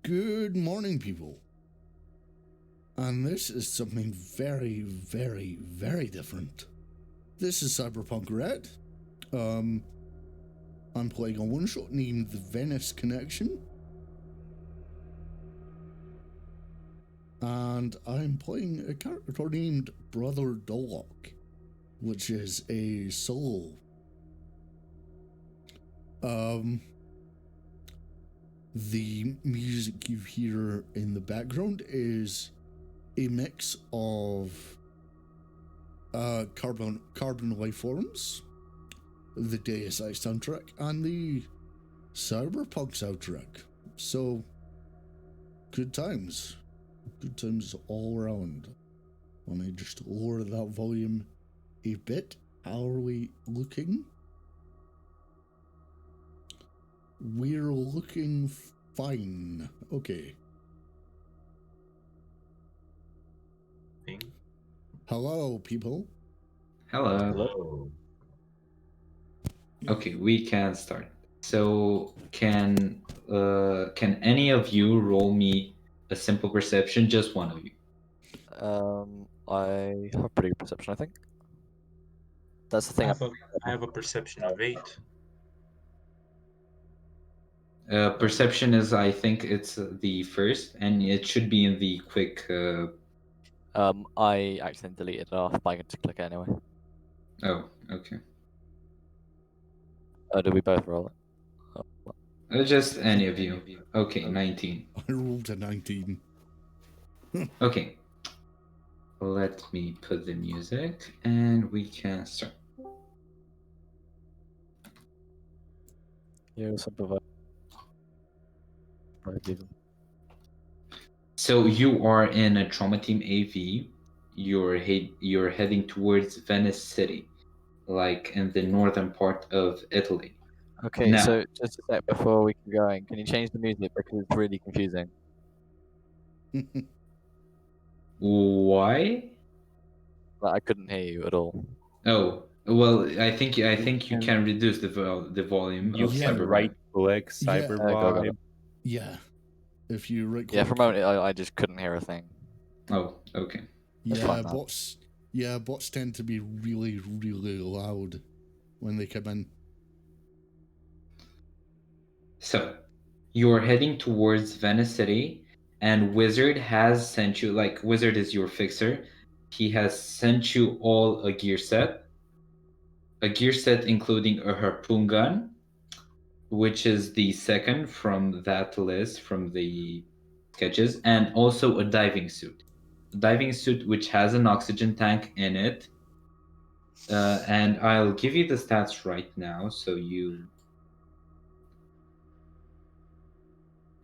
Good morning, people. And this is something very, very, very different. This is Cyberpunk Red. I'm playing a one-shot named The Venice Connection. And I'm playing a character named Brother Dollock, which is a solo. The music you hear in the background is a mix of carbon life forms, the Deus Ex soundtrack, and the Cyberpunk soundtrack. So good times all around. Let me just lower that volume a bit. How are we looking? We're looking fine. Okay. Hello, people. Hello. Okay, we can start. So can any of you roll me a simple perception? Just one of you. I have pretty good perception, I think. That's the thing. I have a perception of 8. Perception is, I think it's the first, and it should be in the quick. I accidentally deleted it off, but I can just click it anyway. Oh, okay. Do we both roll it? Just any of you. Okay, 19. I rolled a 19. Okay. Let me put the music, and we can start. Yeah, simple. So you are in a trauma team AV. You're heading towards Venice City, like in the northern part of Italy. Okay, Now- so just a sec before we can go in, can you change the music because it's really confusing? Why? Like, I couldn't hear you at all. Oh, well, I think you can reduce the volume You of can Cyberpunk. right-click Yeah. Cyberpunk. Go, go. Yeah. If you right Yeah, for a moment I just couldn't hear a thing. Oh, okay. That's Yeah, fine now. bots tend to be really, really loud when they come in. So you're heading towards Venice City, and Wizard has sent you, like, Wizard is your fixer. He has sent you all a gear set including a harpoon gun, which is the second from that list from the sketches, and also a diving suit. A diving suit which has an oxygen tank in it. And I'll give you the stats right now,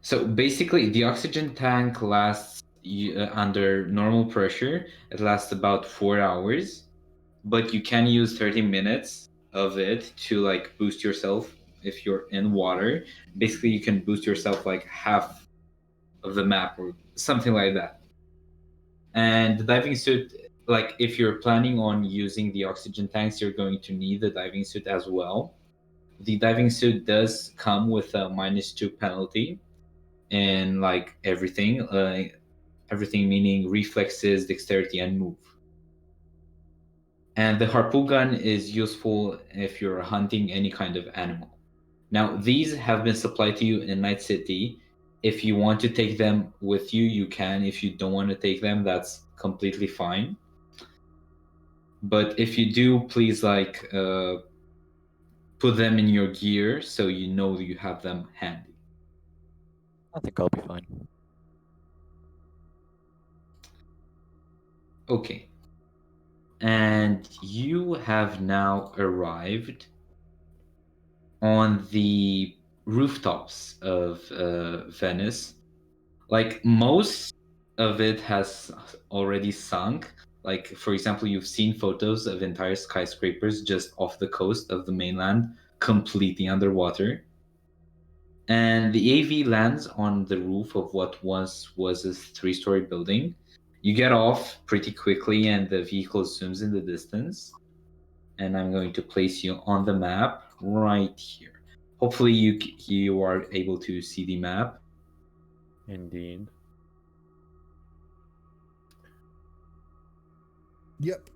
So basically, the oxygen tank lasts under normal pressure. It lasts about 4 hours, but you can use 30 minutes of it to like boost yourself if you're in water. Basically, you can boost yourself like half of the map or something like that. And the diving suit, like if you're planning on using the oxygen tanks, you're going to need the diving suit as well. The diving suit does come with a -2 penalty in like everything, everything meaning reflexes, dexterity, and move. And the harpoon gun is useful if you're hunting any kind of animal. Now, these have been supplied to you in Night City. If you want to take them with you, you can. If you don't want to take them, that's completely fine. But if you do, please put them in your gear so you know you have them handy. I think I'll be fine. Okay. And you have now arrived on the rooftops of Venice. Like most of it has already sunk. Like, for example, you've seen photos of entire skyscrapers just off the coast of the mainland, completely underwater. And the AV lands on the roof of what once was a 3-story building. You get off pretty quickly, and the vehicle zooms in the distance. And I'm going to place you on the map right here. Hopefully, you are able to see the map. Indeed. Yep.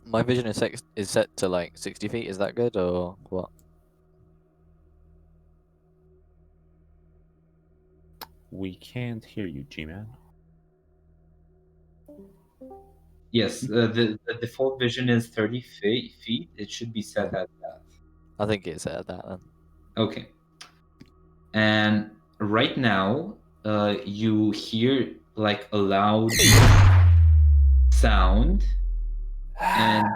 My vision is set to like 60 feet. Is that good or what? We can't hear you, G-Man. Yes, the default vision is 30 feet. It should be set at that. I think it's at that then. Okay. And right now, you hear like a loud sound, and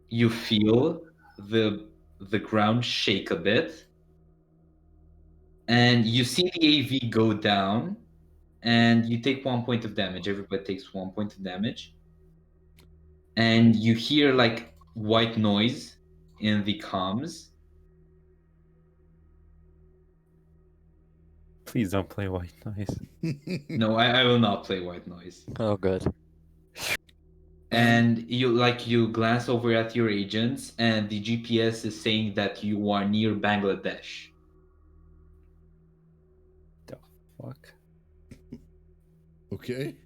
you feel the ground shake a bit, and you see the AV go down, and you take 1 point of damage. Everybody takes 1 point of damage, and you hear like white noise in the comms. Please don't play white noise. No, I will not play white noise. Oh, good. And you glance over at your agents, and the GPS is saying that you are near Bangladesh. The fuck? Okay.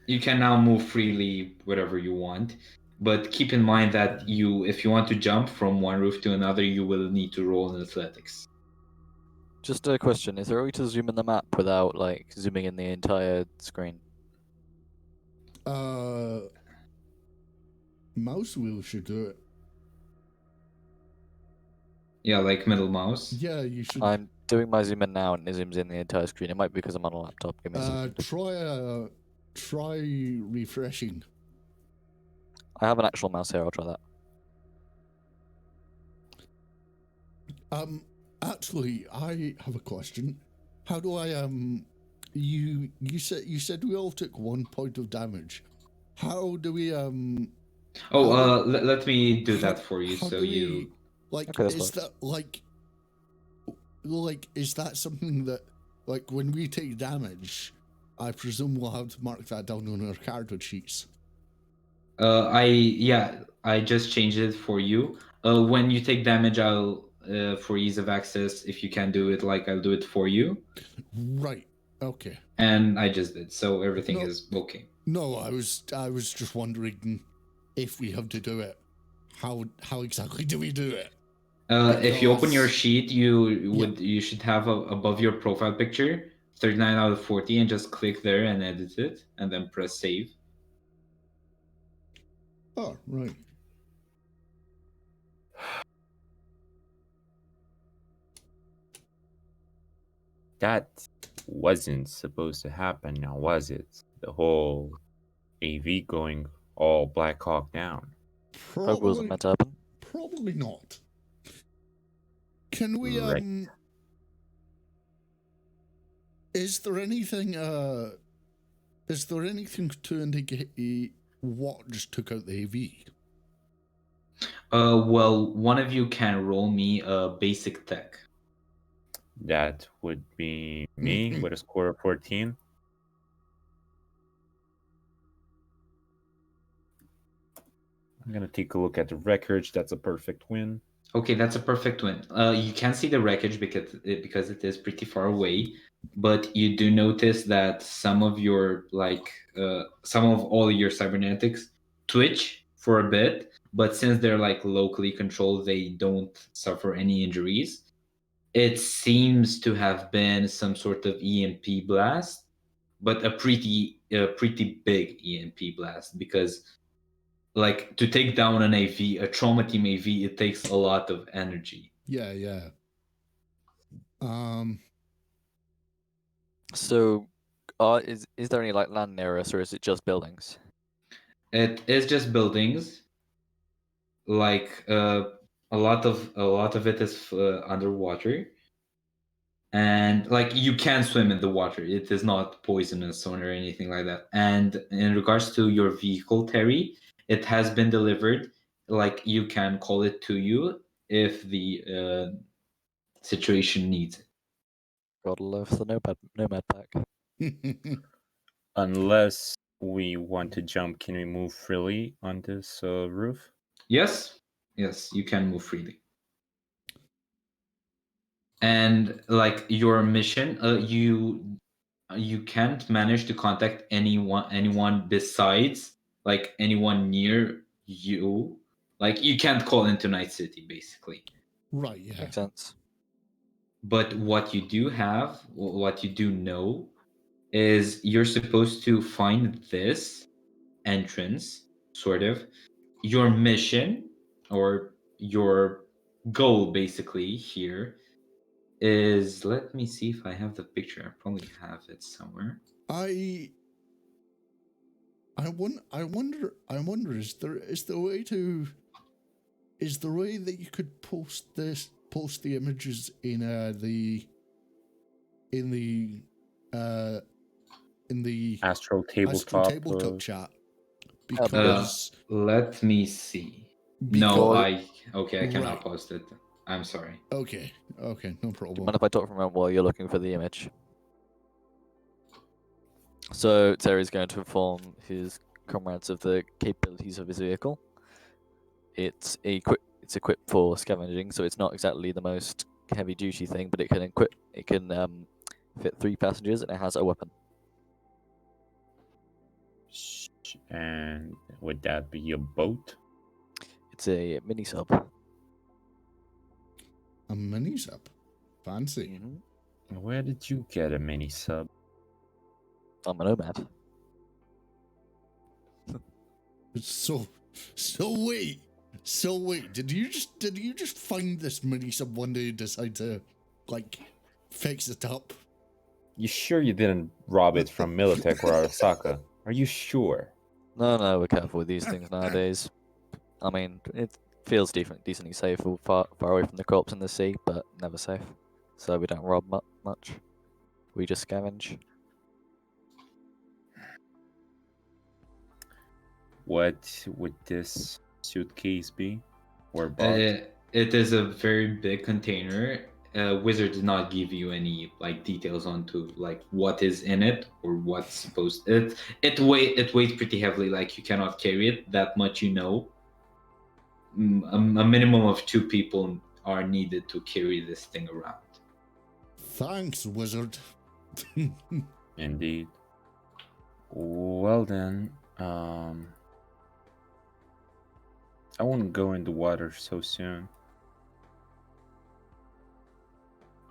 You can now move freely wherever you want, but keep in mind that if you want to jump from one roof to another, you will need to roll in athletics. Just a question: is there a way to zoom in the map without like zooming in the entire screen? Mouse wheel should do it. Yeah, like middle mouse. Yeah, you should. I'm doing my zoom in now, and it zooms in the entire screen. It might be because I'm on a laptop. Give me a second. Try refreshing. I have an actual mouse here. I'll try that. Actually, I have a question. How do I you said we all took 1 point of damage. How do we Let me do that for you. how So do you we, like, Okay, this is works. that like is that something that, like, when we take damage, I presume we'll have to mark that down on our character sheets? I just changed it for you. When you take damage, I'll for ease of access, if you can do it, like, I'll do it for you. Right. Okay. And I just did, so everything No. is okay. No, I was just wondering if we have to do it. How exactly do we do it? If you open your Because- sheet, you should have above your profile picture 39 out of 40, and just click there and edit it, and then press save. Oh, right. That wasn't supposed to happen now, was it? The whole AV going all Black Hawk down. Hope it wasn't meant to happen. Probably not. Can we Right. Is there anything to indicate what just took out the AV? Well, one of you can roll me a basic tech. That would be me with a score of 14. I'm gonna take a look at the wreckage. That's a perfect win. Okay, that's a perfect win. You can see the wreckage because it is pretty far away, but you do notice that some of all your cybernetics twitch for a bit, but since they're like locally controlled, they don't suffer any injuries. It seems to have been some sort of EMP blast, but a pretty big EMP blast, because, like, to take down an AV, a trauma team AV, it takes a lot of energy. Yeah. So, is there any like land near us, or is it just buildings? It is just buildings. Like, a lot of it is underwater, and like, you can swim in the water. It is not poisonous or anything like that. And in regards to your vehicle, Terry, it has been delivered. Like, you can call it to you if the situation needs it. Gotta love the nomad pack. Unless we want to jump, can we move freely on this roof? Yes, you can move freely. and like your mission, you can't manage to contact anyone besides like anyone near you. Like you can't call into Night City, basically. Right, yeah. Makes sense. But what you do have, what you do know, is you're supposed to find this entrance, sort of. Your mission or your goal, basically, here is, let me see if I have the picture. I probably have it somewhere. I wonder, is there a way to, is there a way that you could post the images in the Astral Astro tabletop. Tabletop chat? but- Because Let me see. No, Because- I cannot Right. post it. I'm sorry. okay, no Do you problem. mind if I talk from while you're looking for the image? So Terry's going to inform his comrades of the capabilities of his vehicle. It's equipped for scavenging, so it's not exactly the most heavy duty thing, but it can fit 3 passengers and it has a weapon. And would that be a boat? It's a mini sub. A mini sub, fancy. Where did you get a mini sub? I'm a nomad. So wait. Did you just find this mini sub one day and decide to like fix it up? You sure you didn't rob it from Militech or Arasaka? Are you sure? No, we're careful with these things nowadays. I mean, it feels decently safe, far away from the corpse in the sea, but never safe. So we don't rob much. We just scavenge. What would this suitcase be? Or bought? It is a very big container. Wizard did not give you any like details onto like what is in it or what's supposed. It weighs pretty heavily. Like you cannot carry it that much. You know, a minimum of 2 people are needed to carry this thing around. Thanks, wizard. Indeed. Well then, I won't go in the water so soon.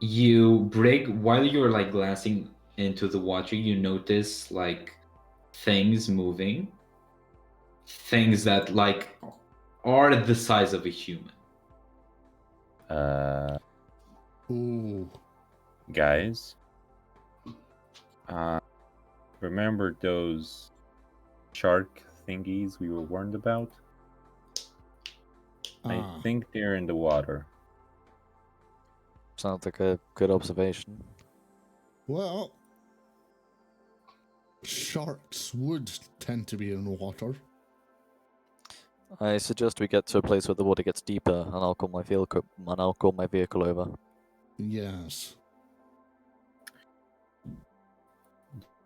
You break while you're like glancing into the water. You notice like things moving, things that like are the size of a human. Ooh. Guys, remember those shark thingies we were warned about? I think they're in the water. Sounds like a good observation. Well, sharks would tend to be in water. I suggest we get to a place where the water gets deeper, and I'll call my vehicle over. Yes.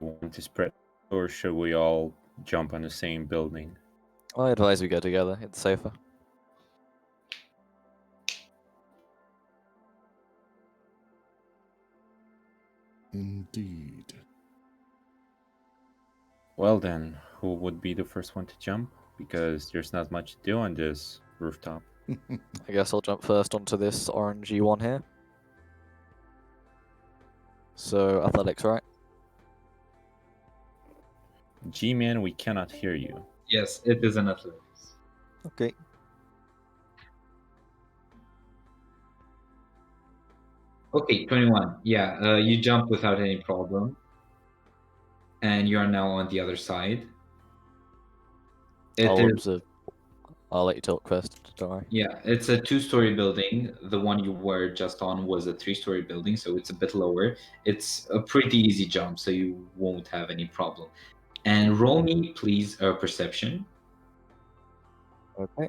Want to spread, or should we all jump on the same building? I advise we go together. It's safer. Indeed. Well then, who would be the first one to jump? Because there's not much to do on this rooftop. I guess I'll jump first onto this orangey one here. So athletics, right? G-Man, we cannot hear you. Yes, it is an athletics. Okay. Okay, 21. Yeah, you jump without any problem. And you are now on the other side. It I'll is, observe. I'll let you talk first. Don't worry. yeah, it's a 2-story building. The one you were just on was a 3-story building, so it's a bit lower. It's a pretty easy jump, so you won't have any problem. And roll me, please, a perception. Okay.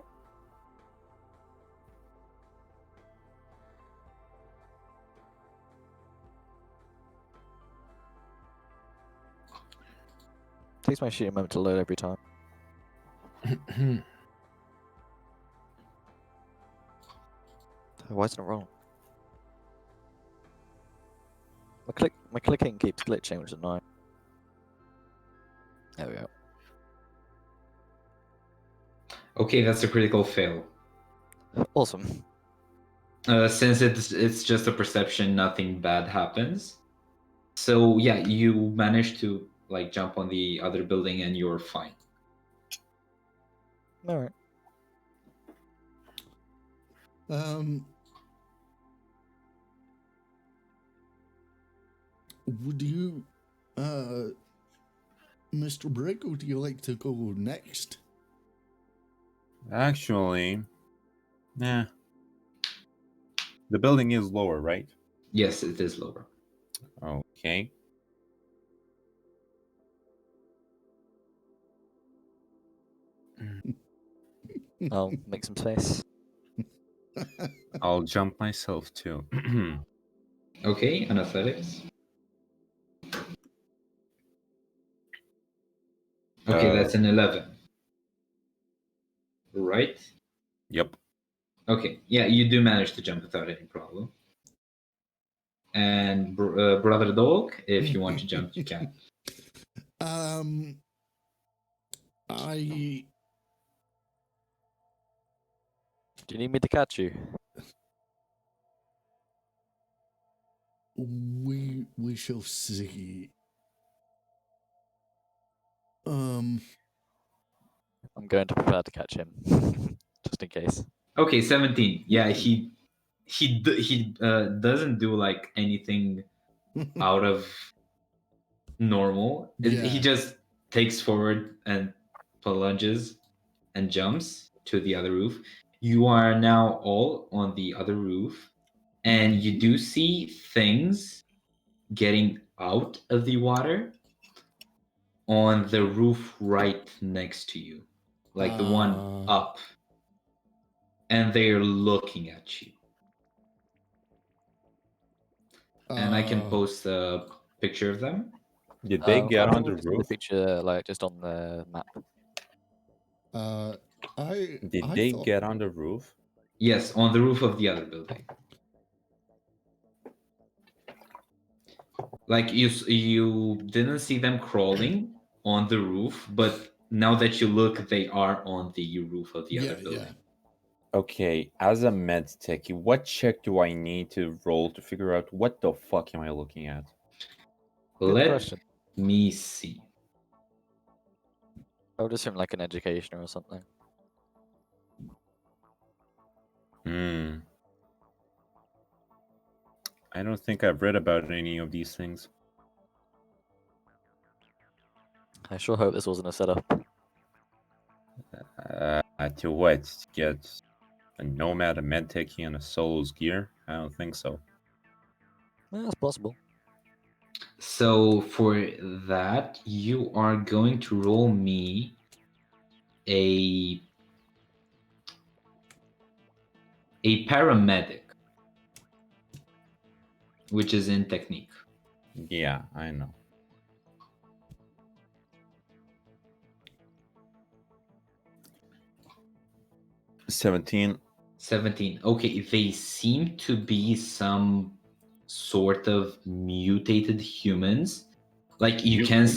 Takes my sheet a moment to load every time. Why isn't it wrong? my clicking keeps glitching, which is annoying. There we go. Okay, that's a critical fail. Awesome. Since it's just a perception, nothing bad happens. So yeah, you manage to like jump on the other building and you're fine. All right. Would you, Mr. Brick, would you like to go next? Actually, nah. The building is lower, right? Yes, it is lower. Okay. I'll make some space. I'll jump myself too. Okay, an athletics. Okay, that's an 11. Right? Yep. Okay, yeah, you do manage to jump without any problem. And Brother Dog, if you want to jump, you can. I Do you need me to catch you? we shall see. I'm going to prepare to catch him, just in case. Okay, 17. Yeah, he doesn't do like anything out of normal. He Yeah. just takes forward and plunges and jumps to the other roof. You are now all on the other roof, and you do see things getting out of the water on the roof right next to you, like the one up, and they're looking at you. And I can post a picture of them. Did they get I on think we the can see the roof? picture, like just on the map. Did I they thought, get on the roof? Yes, on the roof of the other building. Like you didn't see them crawling on the roof, but now that you look, they are on the roof of the other building. Okay, as a med techie, what check do I need to roll to figure out what the fuck am I looking at? Good Let question. me see. I would assume like an education or something. I don't think I've read about any of these things. I sure hope this wasn't a setup. To what? To get a nomad, a med techie, and a solo's gear? I don't think so. Yeah, that's possible. So for that, you are going to roll me a paramedic, which is in technique. Yeah, I know. $17. 17. Okay, they seem to be some sort of mutated humans. Like you can,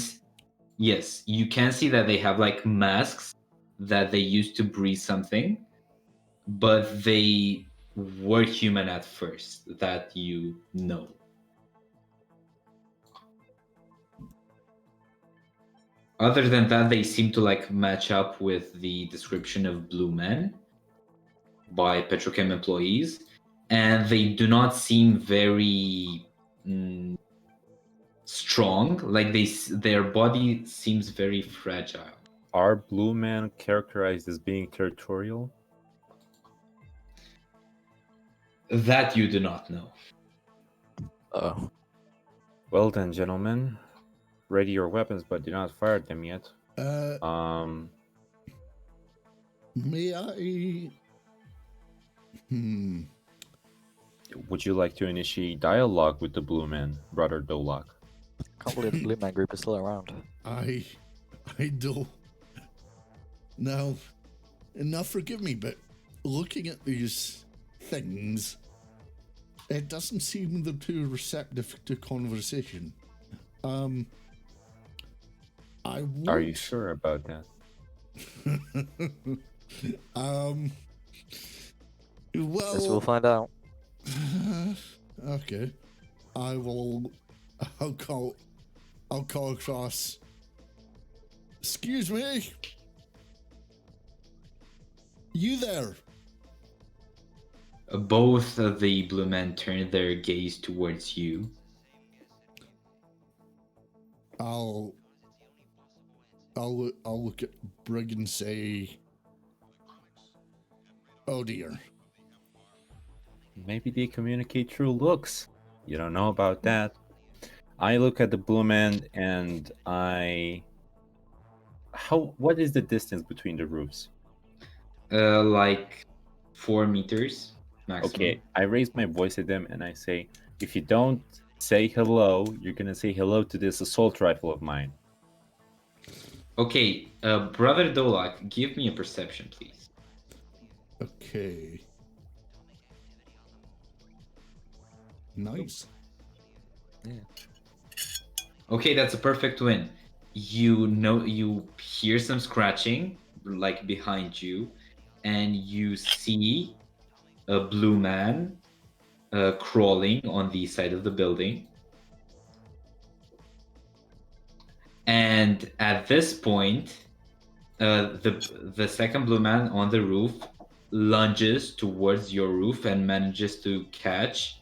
yes, you can see that they have like masks that they used to breathe something, but they were human at first. That you know. Other than that, they seem to like match up with the description of blue men by Petrochem employees, and they do not seem very strong. Like their body seems very fragile. Are blue men characterized as being territorial? That you do not know. Oh. Well then, gentlemen, ready your weapons, but do not fire them yet. May I? Would you like to initiate dialogue with the blue man, Brother Dolak? Can't believe the Blue Man Group is still around. I do. Now, forgive me, but looking at these things, It doesn't seem they're too receptive to conversation. I won't... Are you sure about that? Well, Guess we'll find out. okay. I'll call across. Excuse me. You there? Both of the blue men turn their gaze towards you. I'll look at Brig and say, "Oh dear." Maybe they communicate through looks. You don't know about that. I look at the blue man and what is the distance between the roofs? Like 4 meters maximum. Okay, I raise my voice at them and I say, if you don't say hello, you're gonna say hello to this assault rifle of mine. Okay, Brother Dolak, give me a perception, please. Okay. Nice. Okay, that's a perfect win. You hear some scratching like behind you, and you see a blue man crawling on the side of the building. And at this point, the second blue man on the roof lunges towards your roof and manages to catch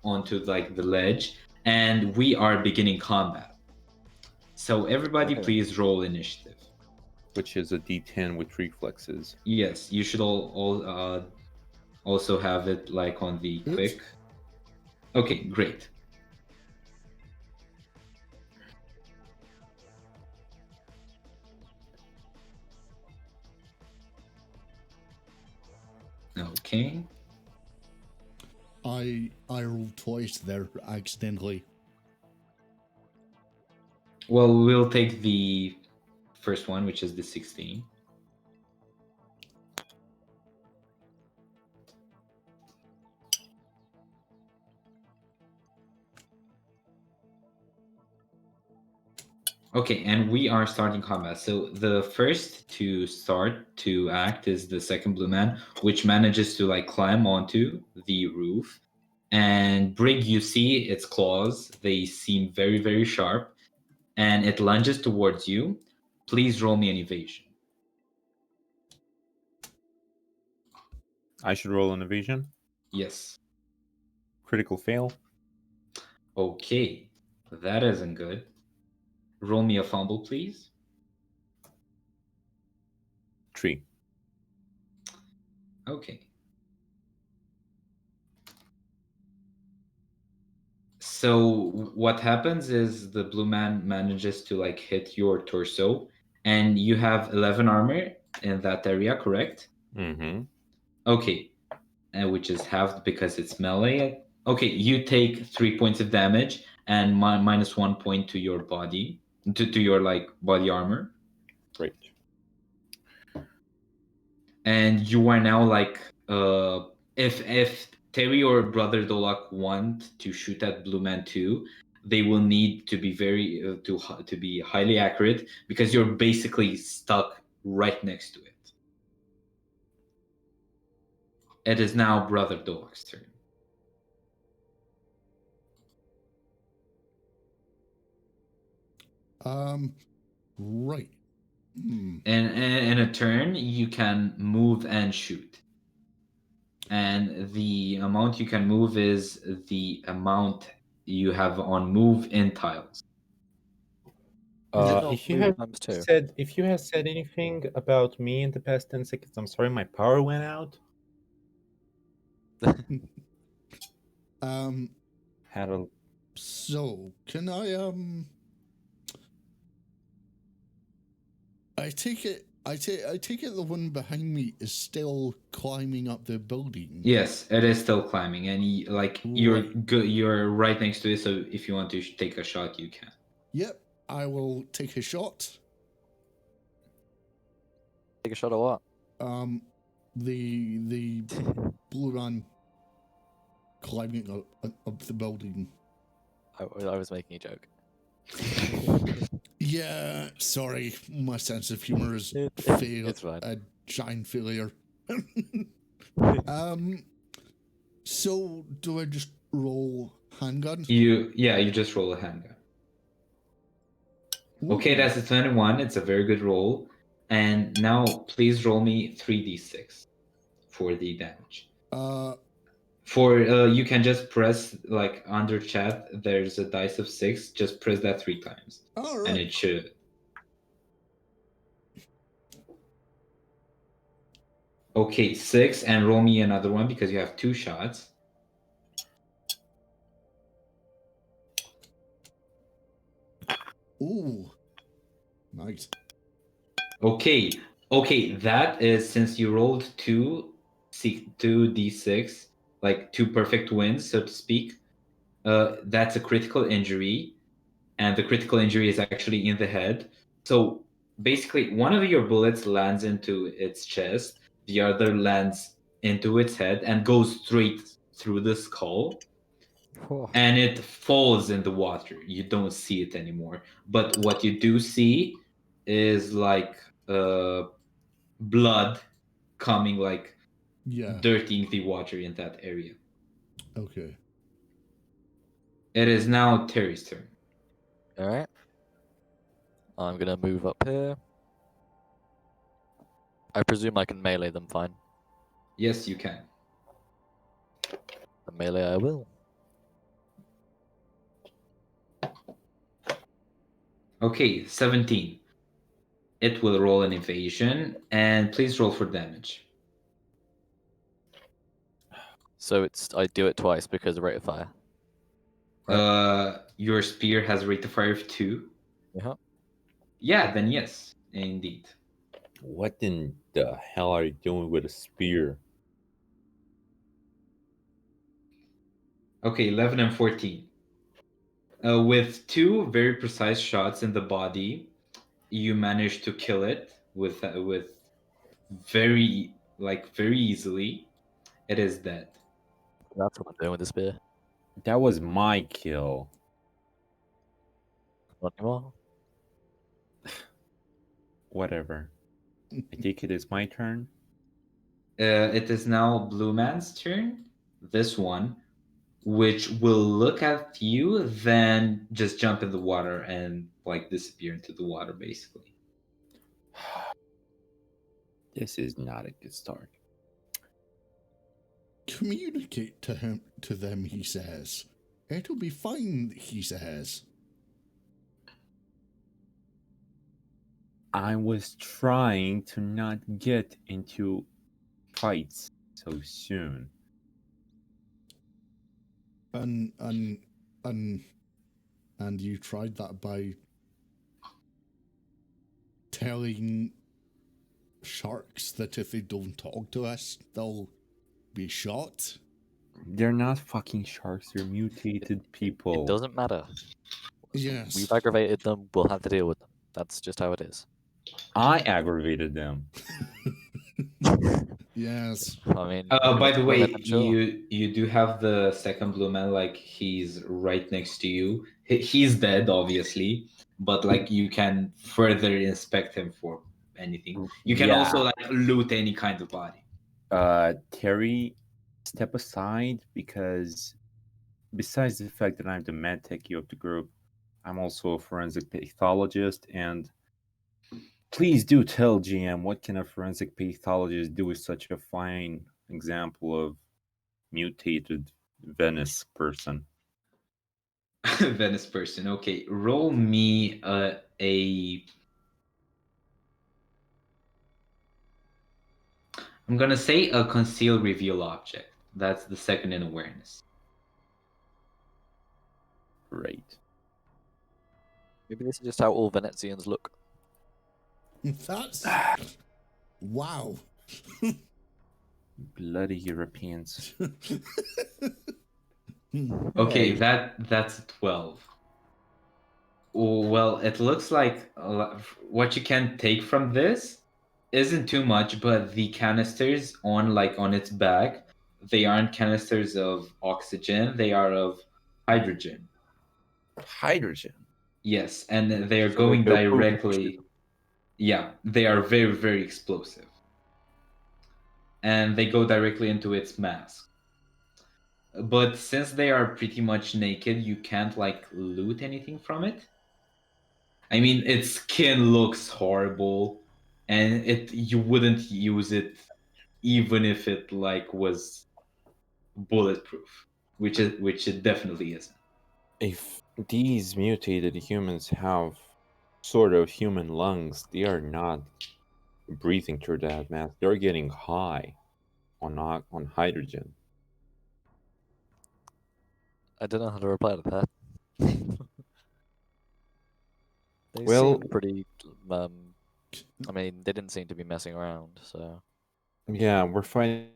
onto like the ledge, and we are beginning combat. So everybody, Okay. please roll initiative. Which is a D10 with reflexes. Yes, you should all also have it like on the Oops. quick. Okay, great. Okay. I rolled twice there accidentally. Well, we'll take the first one, which is the 16. Okay, and we are starting combat. So the first to start to act is the second blue man, which manages to like climb onto the roof. And Brig, you see its claws. They seem very, very sharp. And it lunges towards you. Please roll me an evasion. I should roll an evasion. Yes. Critical fail. Okay, that isn't good. Roll me a fumble, please. 3. Okay. So what happens is the blue man manages to like hit your torso, and you have 11 armor in that area, correct? Mm-hmm. Okay, which is halved because it's melee. Okay, you take 3 points of damage and minus 1 point to your body, to your like body armor, Great. and you are now like if Terry or Brother Dolak want to shoot at Blue Man 2, they will need to be very to be highly accurate because you're basically stuck right next to it. It is now Brother Dolak's turn. Right. And in a turn, you can move and shoot. And the amount you can move is the amount you have on move in tiles. Is it not If you move have times 2? said anything about me in the past 10 seconds, I'm sorry, my power went out. Had a So can I I take it the one behind me is still climbing up the building. Yes, it is still climbing, and you're Right. good. You're right next to it, so if you want to take a shot, you can. Yep, I will take a shot. Take a shot at what? the blue man climbing up the building. I was making a joke. Yeah, sorry, my sense of humor is It's fine. a giant failure. So do I just roll handgun? You just roll a handgun. Okay, Ooh. that's a 21. It's a very good roll. And now please roll me 3d6 for the damage. For you can just press like under chat. There's a dice of 6. Just press that 3 times, All right. and it should. Okay, 6, and roll me another one because you have 2 shots. Ooh, nice. Okay, that is, since you rolled 2d6, like 2 perfect wins, so to speak. That's a critical injury, and the critical injury is actually in the head. So basically, one of your bullets lands into its chest, the other lands into its head and goes straight through the skull, and it falls in the water. You don't see it anymore. But what you do see is like blood coming, like Yeah. dirtying the water in that area. Okay. It is now Terry's turn. Alright. I'm gonna move up here. I presume I can melee them fine. Yes, you can. And melee I will. Okay, 17. It will roll an evasion, and please roll for damage. So I do it twice because of rate of fire. Right. Your spear has a rate of fire of 2. Yeah. Yeah, then yes, indeed. What in the hell are you doing with a spear? Okay, 11 and 14. With 2 very precise shots in the body, you manage to kill it with very easily. It is dead. That's what I'm doing with the spear. That was my kill. Not anymore. Whatever. I think it is my turn. It is now Blue Man's turn. This one, which will look at you, then just jump in the water and like disappear into the water, basically. This is not a good start. Communicate to them, he says. It'll be fine, he says. I was trying to not get into fights so soon. And you tried that by telling sharks that if they don't talk to us, they'll be shot. They're not fucking sharks, they're mutated people. It doesn't matter. Yes. We've aggravated them, we'll have to deal with them. That's just how it is. I aggravated them. Yes. I mean, By the way, sure. you do have the second Blue Man, like he's right next to you. He's dead, obviously, but like you can further inspect him for anything. You can Yeah. also like loot any kind of body. Terry, step aside, because besides the fact that I'm the med techie of the group, I'm also a forensic pathologist, and please do tell GM what can a forensic pathologist do with such a fine example of mutated Venice person. Venice person. Okay, roll me a. I'm gonna say a conceal reveal object. That's the second in awareness. Right. Maybe this is just how all Venezians look. That's wow. Bloody Europeans. Okay, Hey. that's a 12. Well, it looks like what you can take from this isn't too much, but the canisters on its back, they aren't canisters of oxygen, they are of hydrogen. Hydrogen. Yes, and they're So they going go boom. directly. Yeah, they are very, very explosive. And they go directly into its mask. But since they are pretty much naked, you can't like loot anything from it. I mean, its skin looks horrible, and you wouldn't use it even if it like was bulletproof, which it definitely isn't. If these mutated humans have sort of human lungs, they are not breathing through that mask. They're getting high on hydrogen. I don't know how to reply to that. They Well- seemed pretty. I mean, they didn't seem to be messing around. So Yeah, we're fighting.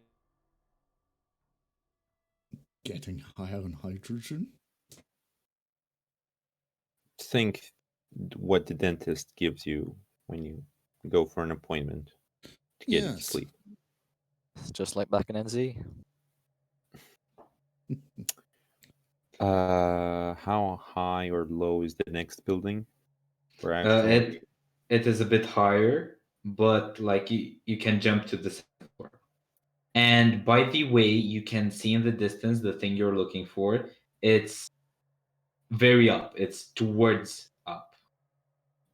Getting high on hydrogen? Think what the dentist gives you when you go for an appointment to get Yes. sleep. it's just like back in NZ. How high or low is the next building? We're actually It is a bit higher, but like you can jump to the second floor. And by the way, you can see in the distance the thing you're looking for. It's very up. It's towards up,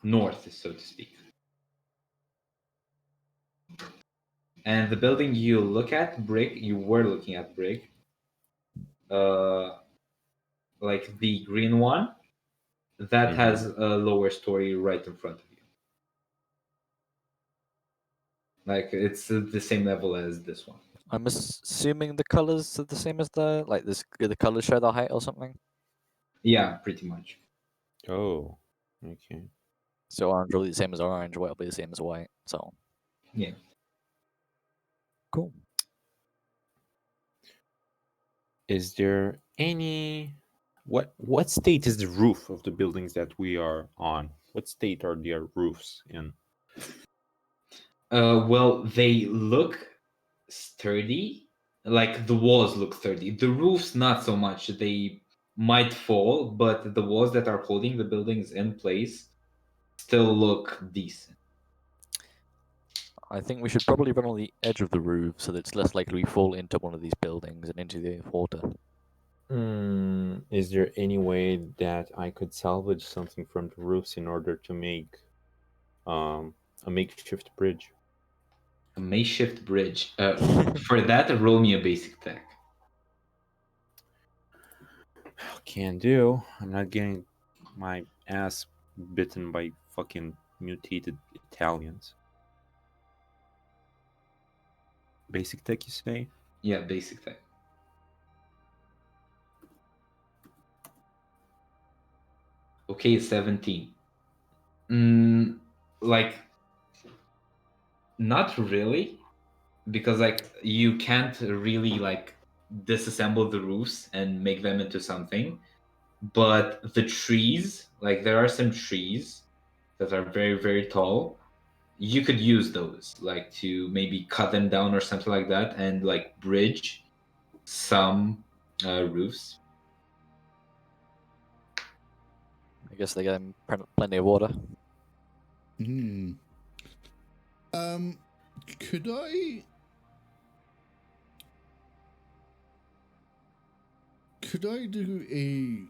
north, so to speak. And the building you look at, brick. You were looking at brick. Like the green one, that has a lower story right in front of you. Like it's the same level as this one. I'm assuming the colors are the same as the colors show the height or something. Yeah, pretty much. Oh, okay. So orange will be the same as orange, white will be the same as white. So Yeah. cool. Is there any what state is the roof of the buildings that we are on? What state are their roofs in? Well, they look sturdy. Like the walls look sturdy. The roofs, not so much. They might fall, but the walls that are holding the buildings in place still look decent. I think we should probably run on the edge of the roof so that it's less likely we fall into one of these buildings and into the water. Is there any way that I could salvage something from the roofs in order to make a makeshift bridge? A makeshift bridge. For that, roll me a basic tech. Can do. I'm not getting my ass bitten by fucking mutated Italians. Basic tech, you say? Yeah, basic tech. Okay, 17. Like, not really, because like you can't really like disassemble the roofs and make them into something. But the trees, like there are some trees that are very, very tall. You could use those, like to maybe cut them down or something like that, and like bridge some roofs. I guess they get plenty of water. Hmm. Could I? Could I do a?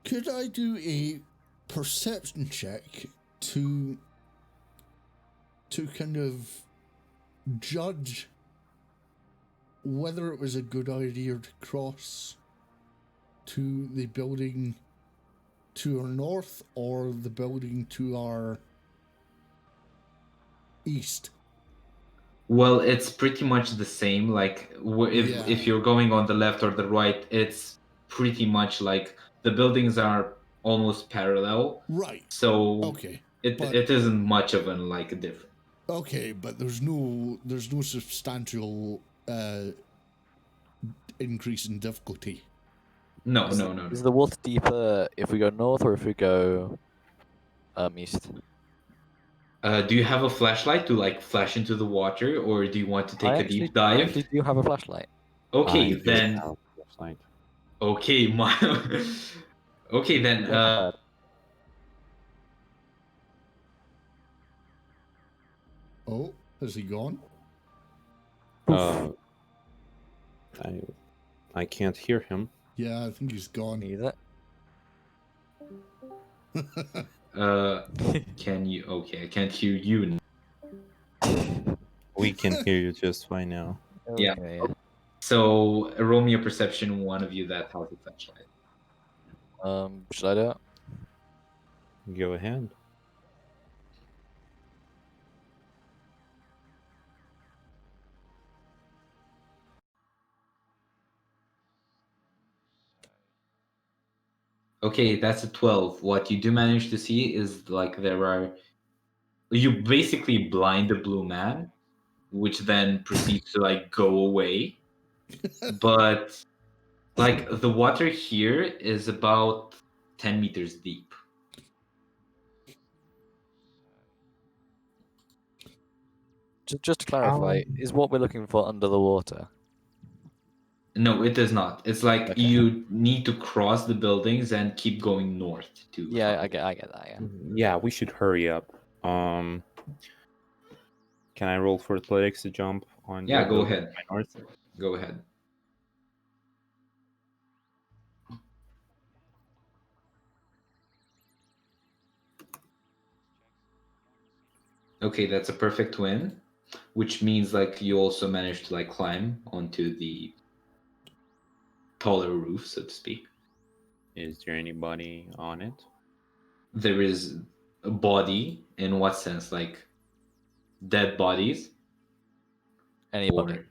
Could I do a perception check to kind of judge whether it was a good idea to cross to the building to our north or the building to our east? Well, it's pretty much the same. Like if Yeah. you're going on the left or the right, it's pretty much like the buildings are almost parallel. Right. So Okay. it but- it isn't much of an like a difference. Okay, but there's no substantial increase in difficulty. No, Is no, no, Is no. the water deeper if we go north or if we go East. Do you have a flashlight to like flash into the water, or do you want to take a deep I dive? actually do have a flashlight. Okay, I do then. have a flashlight. Okay, my. Okay, then. Yeah, not bad. Oh, has he gone? Uh, I can't hear him. Yeah, I think he's gone. Either. Can you? Okay, I can't hear you. We can hear you just fine now. Yeah. Okay, yeah. So roll me a perception, one of you that has a flashlight. Should I do it? Go ahead. Okay, that's a 12. What you do manage to see is like there are. You basically blind the blue man, which then proceeds to like go away. But like the water here is about 10 meters deep. Just to clarify, is what we're looking for under the water? No, it is not. It's like Okay. you need to cross the buildings and keep going north to. Yeah, find I get that. Yeah. Yeah, we should hurry up. Can I roll for athletics to jump on? Yeah, the go building ahead. by north? Go ahead. Okay, that's a perfect win, which means like you also managed to like climb onto the taller roof, so to speak. Is there anybody on it? There is a body. In what sense? Like dead bodies? Anybody? Or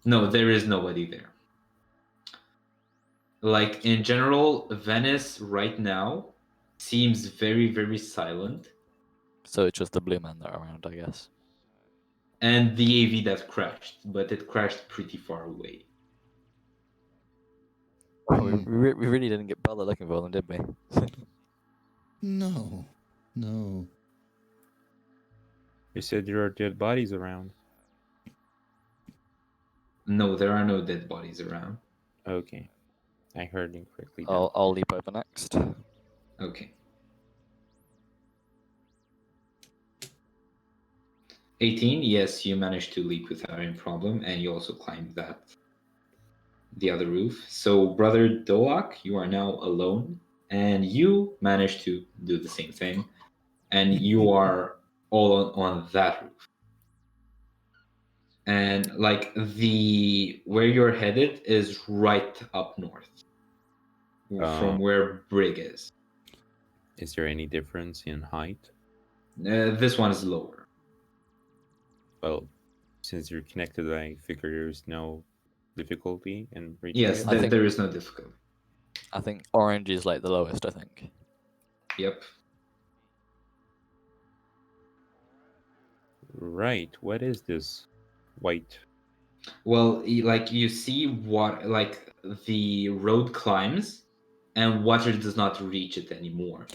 no, there is nobody there. Like in general, Venice right now seems very, very silent. So it's just the blue men that are around, I guess. And the AV that crashed, but it crashed pretty far away. We really didn't get bother looking for them, did we? No. You said there are dead bodies around. No, there are no dead bodies around. Okay, I heard incorrectly. Then. I'll leap over next. Okay. 18, yes, you managed to leap without any problem, and you also climbed the other roof. So, brother Doak, you are now alone, and you managed to do the same thing, and you are all on that roof. And like the where you're headed is right up north from where Brig is. Is there any difference in height? This one is lower. Well, since you're connected, I figure there's no difficulty in reaching Yes, it. there is no difficulty. I think orange is like the lowest, I think. Yep. Right. What is this white? Well, like you see what like the road climbs and water does not reach it anymore.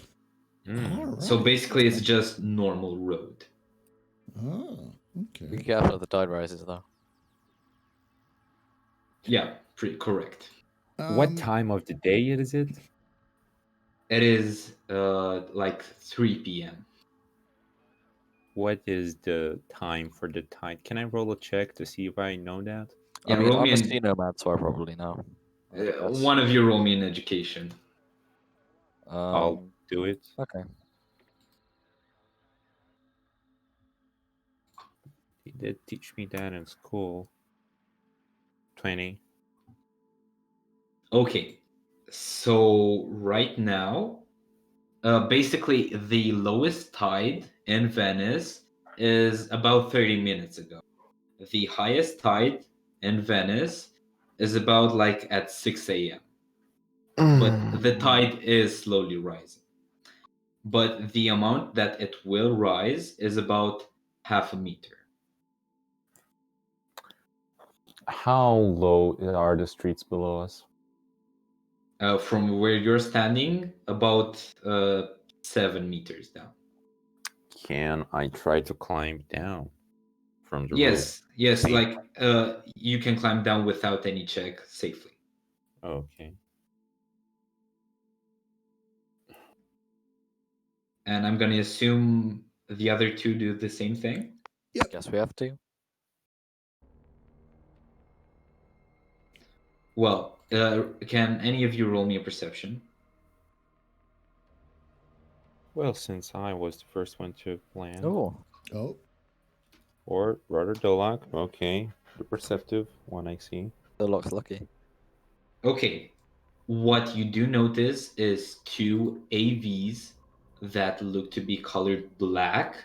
Alright, So basically it's okay. just normal road. Oh, Be okay. careful of the tide rises, though. Yeah, pretty correct. What time of the day is it? It is like 3 p.m. What is the time for the tide? Can I roll a check to see if I know that? Yeah, I mean, roll I'm me a an, sea nomad, so I probably know. I guess. one of you roll me an education. I'll do it. Okay. He did teach me that in school. 20. Okay, so right now, basically the lowest tide in Venice is about 30 minutes ago. The highest tide in Venice is about like at 6 a.m. But the tide is slowly rising. But the amount that it will rise is about half a meter. How low are the streets below us? From where you're standing, about 7 meters down. Can I try to climb down from the roof? Yes, See? like you can climb down without any check safely. Okay. And I'm gonna assume the other two do the same thing. Guess we have to. Well, can any of you roll me a perception? Well, since I was the first one to land, Oh, Oh, or rather Dolak, okay, the perceptive one I see. the lock's lucky. Okay. What you do notice is two AVs that look to be colored black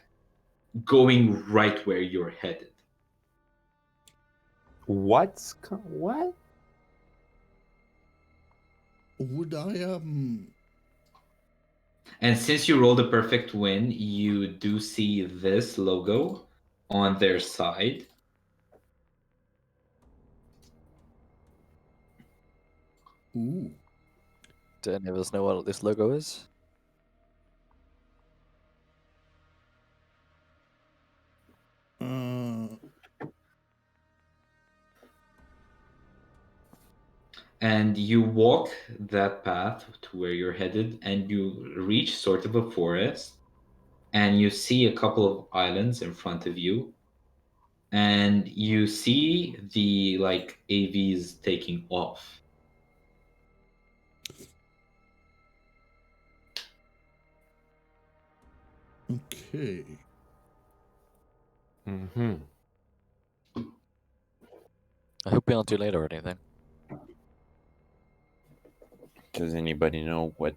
going right where you're headed. What? would I And since you rolled a perfect win, you do see this logo on their side. Ooh. Do any of us know what this logo is? And you walk that path to where you're headed, and you reach sort of a forest, and you see a couple of islands in front of you, and you see the like AVs taking off. Okay. Mm-hmm. I hope we aren't too late or anything. Does anybody know who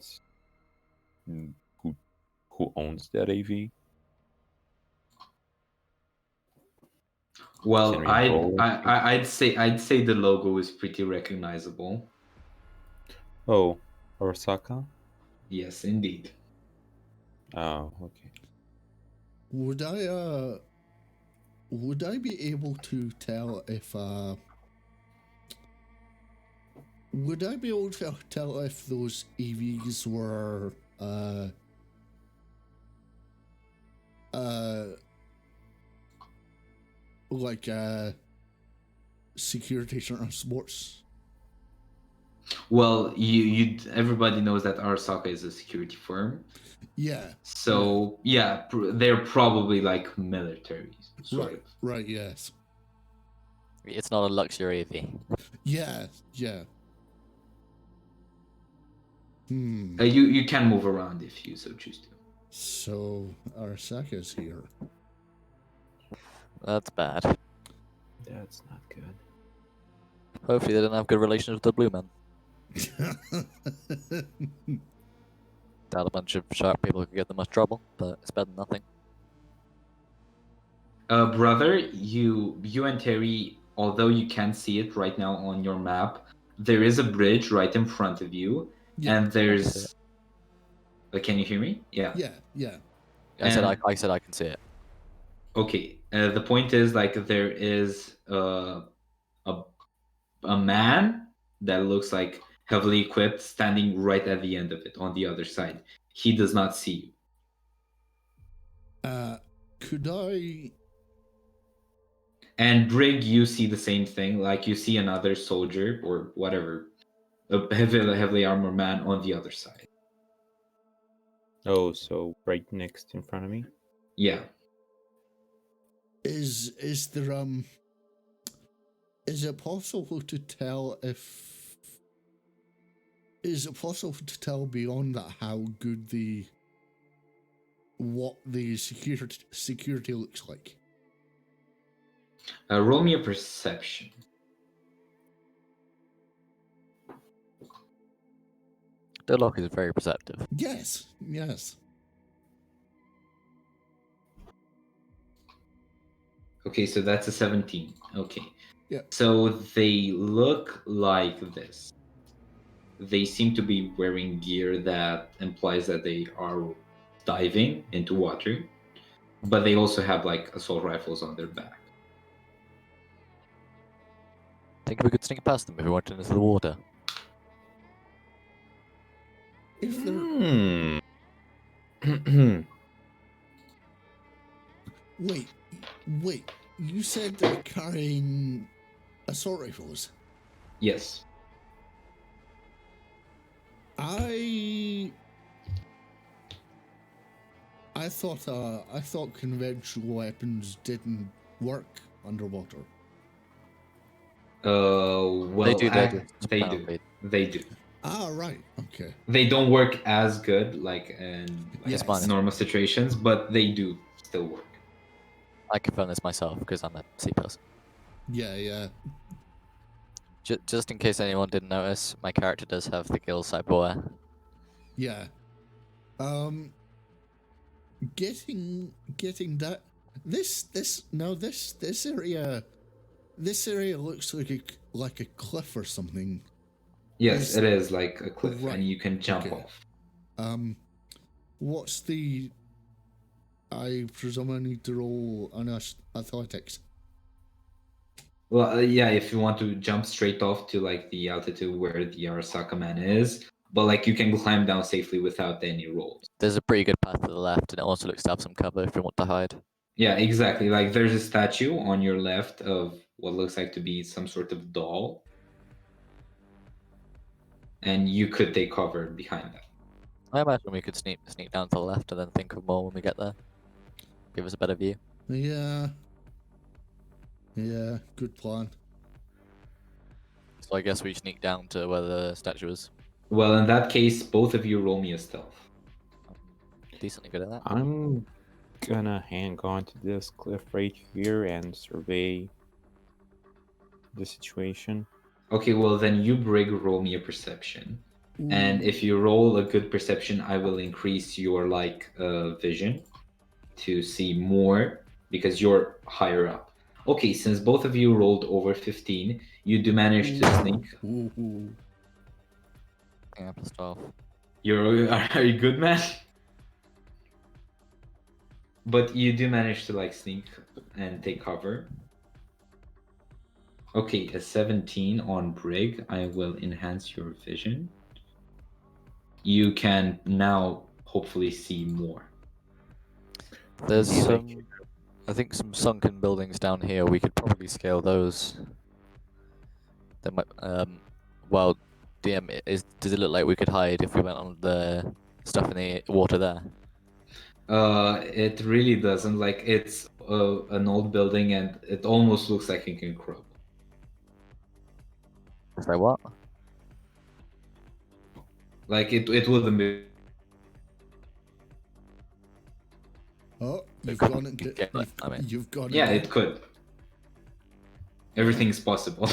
owns that AV? Well, Can we roll it? I'd say the logo is pretty recognizable. Oh, Osaka? Yes, indeed. Oh, okay. Would I be able to tell if would I be able to tell if those EVs were like security sports? Well, everybody knows that Arasaka is a security firm. Yeah. So yeah, they're probably like military sort of. Right, yes. It's not a luxury AV. Yeah. You can move around if you so choose to. So Arasaka's here. That's bad. That's not good. Hopefully they didn't have good relations with the Blue Men. Doubt a bunch of sharp people could get them much trouble, but it's better than nothing. Brother, you and Terry, although you can't see it right now on your map, there is a bridge right in front of you, Yeah. and That's there's. Can you hear me? Yeah. Yeah. I said And- I said I can see it. Okay. The point is like there is a man that looks like heavily equipped standing right at the end of it on the other side. He does not see you. Could I And Brig, you see the same thing. Like you see another soldier or whatever, a heavily armored man on the other side. Oh, so right next in front of me? Yeah. is there is it possible to tell beyond that how good what the security looks like? Roll me a perception. The lock is very perceptive. Yes. Okay, so that's a 17. Okay. Yeah. So they look like this. They seem to be wearing gear that implies that they are diving into water, but they also have like assault rifles on their back. Think we could sneak past them if we went into the water. If there Hmm. Wait, you said they're carrying assault rifles. Yes. I thought conventional weapons didn't work underwater. Well, They do. They're just they do. apparently- They do. Ah, right. Okay. They don't work as good like in Yes. normal situations, but they do still work. I confirm this myself because I'm a C person. Yeah. Just in case anyone didn't notice, my character does have the guild cyberware. Yeah. Getting that this area looks like a cliff or something. Yes, it is like a cliff, Right, and you can jump okay. off. What's the? I presume I need to roll on athletics. Well, yeah, if you want to jump straight off to like the altitude where the Arasaka man is, but like you can climb down safely without any rolls. There's a pretty good path to the left, and it also looks to have some cover if you want to hide. Yeah, exactly. Like there's a statue on your left of what looks like to be some sort of doll, and you could take cover behind that. I imagine we could sneak down to the left and then think of more when we get there. Give us a better view. Yeah, good plan. So I guess we sneak down to where the statue is. Well, in that case, both of you roll me a stealth. I'm decently good at that. I'm gonna hang on to this cliff right here and survey the situation. Okay, well then you, Brig, roll me a perception. And if you roll a good perception, I will increase your vision to see more because you're higher up. Okay, since both of you rolled over 15, you do manage to sneak. Ooh. Yeah, plus 12. Are you good, man? But you do manage to sneak and take cover. Okay, a 17 on Brig. I will enhance your vision. You can now hopefully see more. There's Yeah, some, I think, some sunken buildings down here. We could probably scale those. There might, well, DM, does it look like we could hide if we went on the stuff in the water there? It really doesn't. Like it's an old building, and it almost looks like it can crumble. Say what? Like it wouldn't be. Oh, you've could gone be into. get it, I mean. You've gone. Yeah, into- it could. Everything's possible.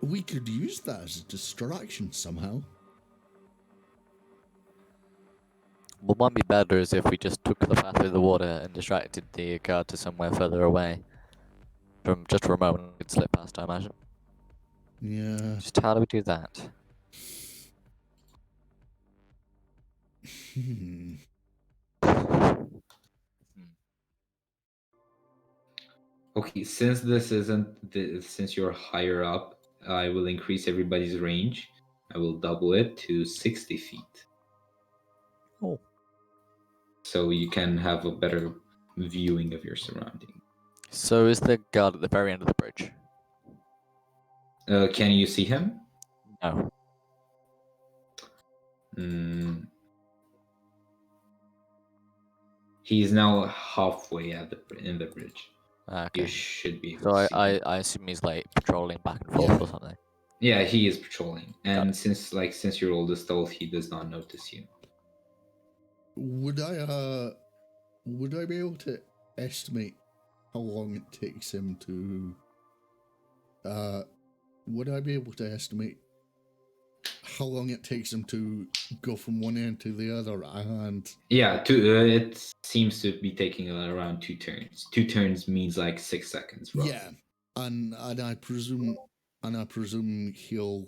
We could use that as a distraction somehow. What might be better is if we just took the path through the water and distracted the guard to somewhere further away. From just for a moment, we could slip past, I imagine. Yeah. Just how do we do that? Okay, since this isn't since you're higher up, I will increase everybody's range. I will double it to 60 feet. Oh. So you can have a better viewing of your surrounding. So is the guard at the very end of the bridge? Can you see him? No. He's now halfway in the bridge. Okay. You should be able So to see him. I assume he's like patrolling back and forth or something. Yeah, he is patrolling, and it. since you rolled the stealth, he does not notice you. Would I be able to estimate how long it takes him to? Would I be able to estimate how long it takes him to go from one end to the other? And Yeah, it seems to be taking around 2 turns. 2 turns means like 6 seconds. Roughly. yeah, and I presume he'll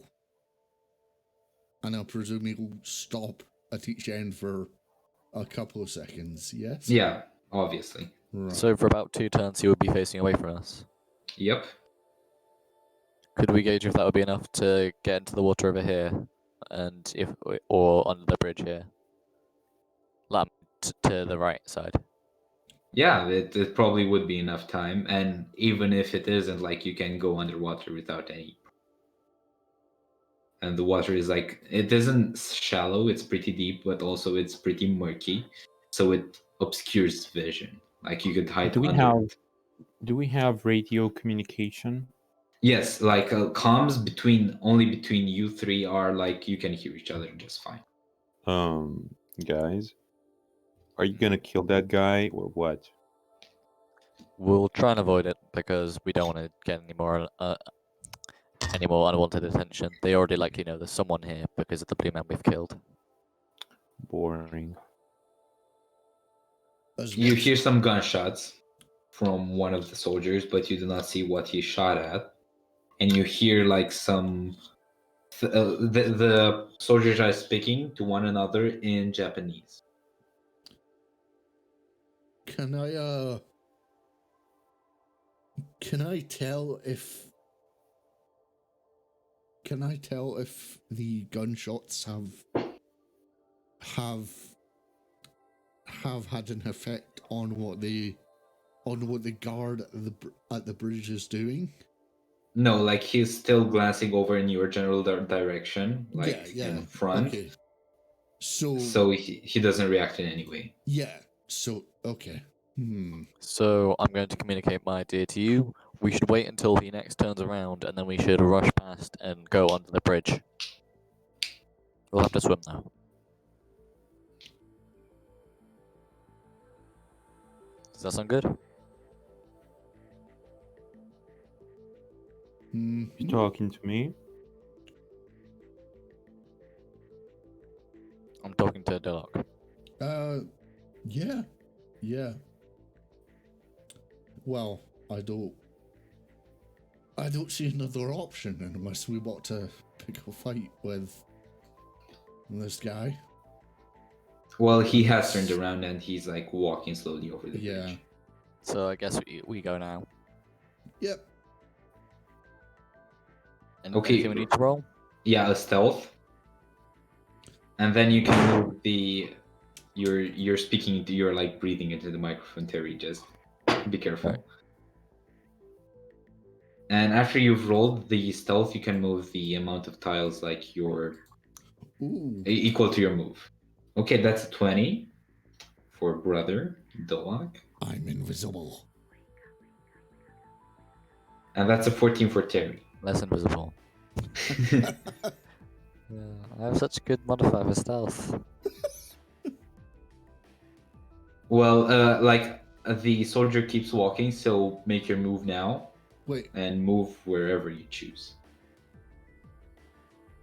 stop at each end for a couple of seconds. Yes. Yeah, obviously. Right. So for about 2 turns, he would be facing away from us. Yep. Could we gauge if that would be enough to get into the water over here, and or under the bridge here? Like to the right side. Yeah, it probably would be enough time, and even if it isn't, like you can go underwater without any. And the water is like it isn't shallow; it's pretty deep, but also it's pretty murky, so it obscures vision. Like you could hide Do we under have it. do we have radio communication? Yes, like comms only between you three are like you can hear each other just fine. Guys, are you gonna kill that guy or what? We'll try and avoid it because we don't want to get any more unwanted attention. They already there's someone here because of the blue man we've killed. Boring. As You much- hear some gunshots from one of the soldiers, but you do not see what he shot at. And you hear like some. The soldiers are speaking to one another in Japanese. Can I tell if the gunshots have had an effect on what the guard at the bridge is doing? No, like he's still glancing over in your general direction, like in front. Okay. So he doesn't react in any way. yeah. So okay. So I'm going to communicate my idea to you. We should wait until he next turns around, and then we should rush past and go under the bridge. We'll have to swim though. Does that sound good? You talking to me? I'm talking to Deloc. Yeah. Well, I don't see another option unless we want to pick a fight with this guy. Well, he has turned around and he's like walking slowly over the bridge. So I guess we go now. Yep. And Okay. anything we need to roll? Yeah, a stealth. And then you can move you're speaking, you're like breathing into the microphone, Terry, just be careful. Right. And after you've rolled the stealth, you can move the amount of tiles like your equal to your move. Okay, that's a 20 for brother Dolak. I'm invisible. And that's a 14 for Terry. Less invisible. Yeah, I have such a good modifier for stealth. Well, the soldier keeps walking, so make your move now. Wait, and move wherever you choose.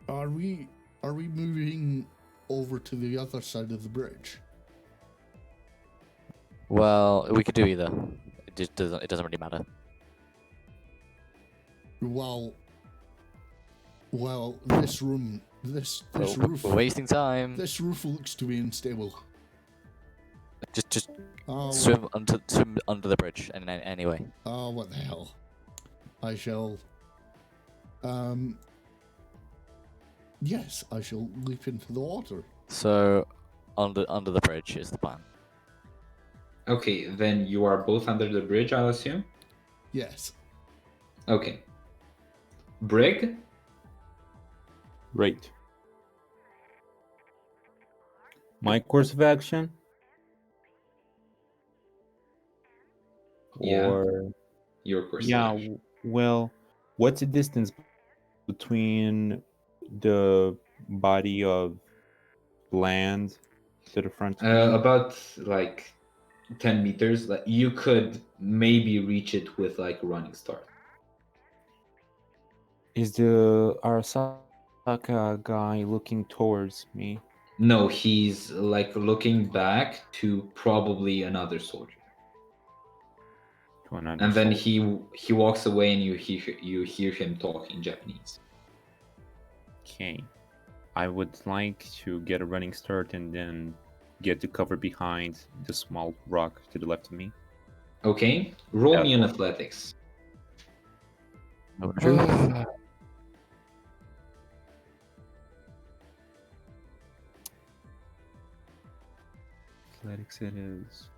are we moving over to the other side of the bridge? Well, we could do either. It doesn't really matter. Well, this roof. We're wasting time. This roof looks to be unstable. Just Oh, swim under the bridge anyway. oh, what the hell! I shall. Yes, I shall leap into the water. So under the bridge is the plan. Okay, then you are both under the bridge, I'll assume? Yes. Okay. Brig? Right. My course of action? Yeah. Or Your course. yeah, well, what's the distance between the body of land to the front? About like 10 meters. Like you could maybe reach it with like a running start. Is the Arasaka guy looking towards me? No, he's like looking back to probably another soldier. To another And then soldier? he walks away and you hear him talking Japanese. Okay. I would like to get a running start and then get to cover behind the small rock to the left of me. Okay, roll Yeah. me an athletics. No truth. Athletics it is.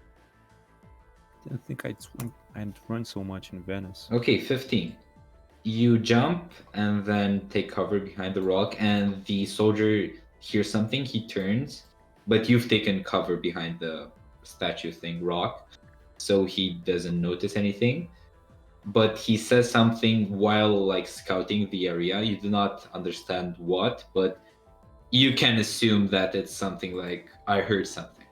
Didn't think I'd run so much in Venice. Okay, 15. You jump and then take cover behind the rock, and the soldier hears something. He turns, but you've taken cover behind the statue thing, rock, so he doesn't notice anything. But he says something while like scouting the area. You do not understand what, but you can assume that it's something like, I heard something.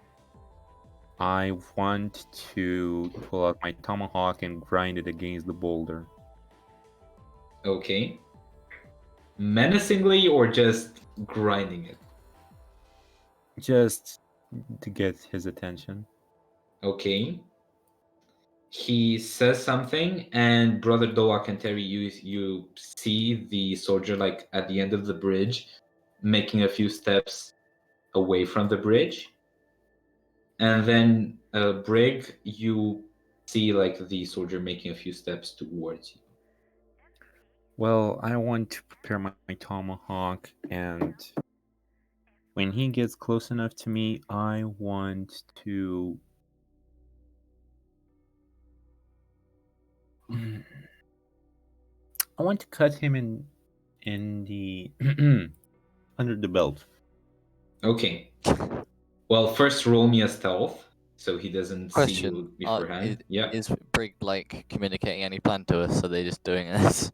I want to pull out my tomahawk and grind it against the boulder. Okay. Menacingly or just grinding it? Just to get his attention. Okay. He says something, and Brother Doak and Terry, you see the soldier like at the end of the bridge, making a few steps away from the bridge. And then Brig, you see like the soldier making a few steps towards you. Well, I want to prepare my tomahawk, and when he gets close enough to me, I want to. I want to cut him in the under the belt. Okay. Well, first roll me a stealth, so he doesn't see Question: you beforehand. Yeah. Is Brig like communicating any plan to us? Are they just doing this?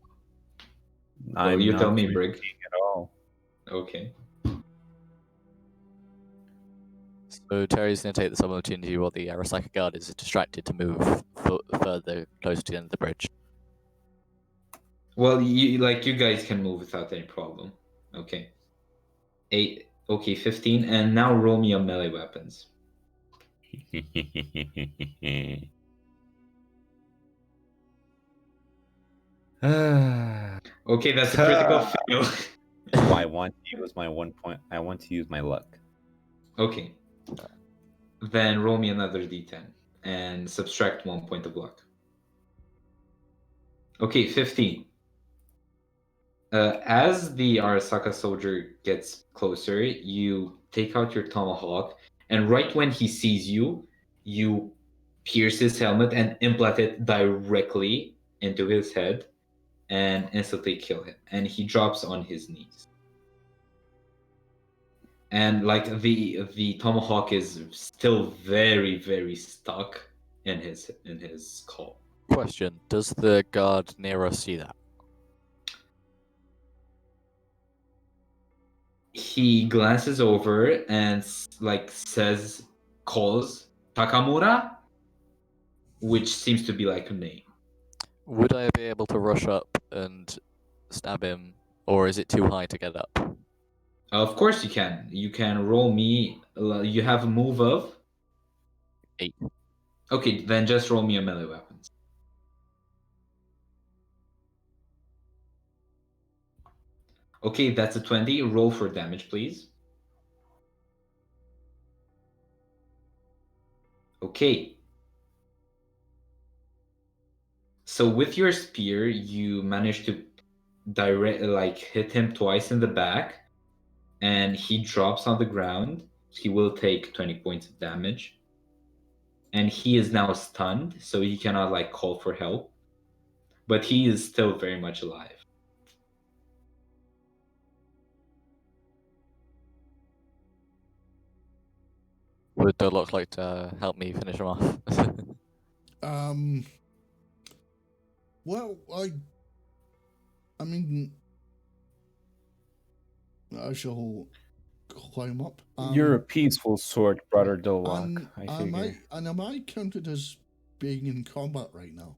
Well, I'm you not tell me, Brig. communicating at all. Okay. So Terry's going to take this opportunity while the Arasaka guard is distracted to move further closer to the end of the bridge. Well, you guys can move without any problem. Okay. 8. Okay, 15, and now roll me a melee weapons. Okay, that's a critical fail. I want to use my 1 point. I want to use my luck. Okay. Then roll me another d10 and subtract 1 point of luck. Okay, 15. As the Arasaka soldier gets closer, you take out your tomahawk, and right when he sees you, you pierce his helmet and implant it directly into his head and instantly kill him. And he drops on his knees. And like the tomahawk is still very, very stuck in his skull. Question: does the guard near us see that? He glances over and like calls Takamura, which seems to be like a name. Would I be able to rush up and stab him, or is it too high to get up? Of course you can. You can roll me. You have a move of 8. Okay, then just roll me a melee weapons. Okay, that's a 20. Roll for damage, please. Okay. So with your spear, you manage to hit him twice in the back, and he drops on the ground. He will take 20 points of damage. And he is now stunned, so he cannot like call for help. But he is still very much alive. Would Durlock like to help me finish him off? Well, I mean, I shall climb up. You're a peaceful sort, brother Dolak. And I figure. am I counted as being in combat right now?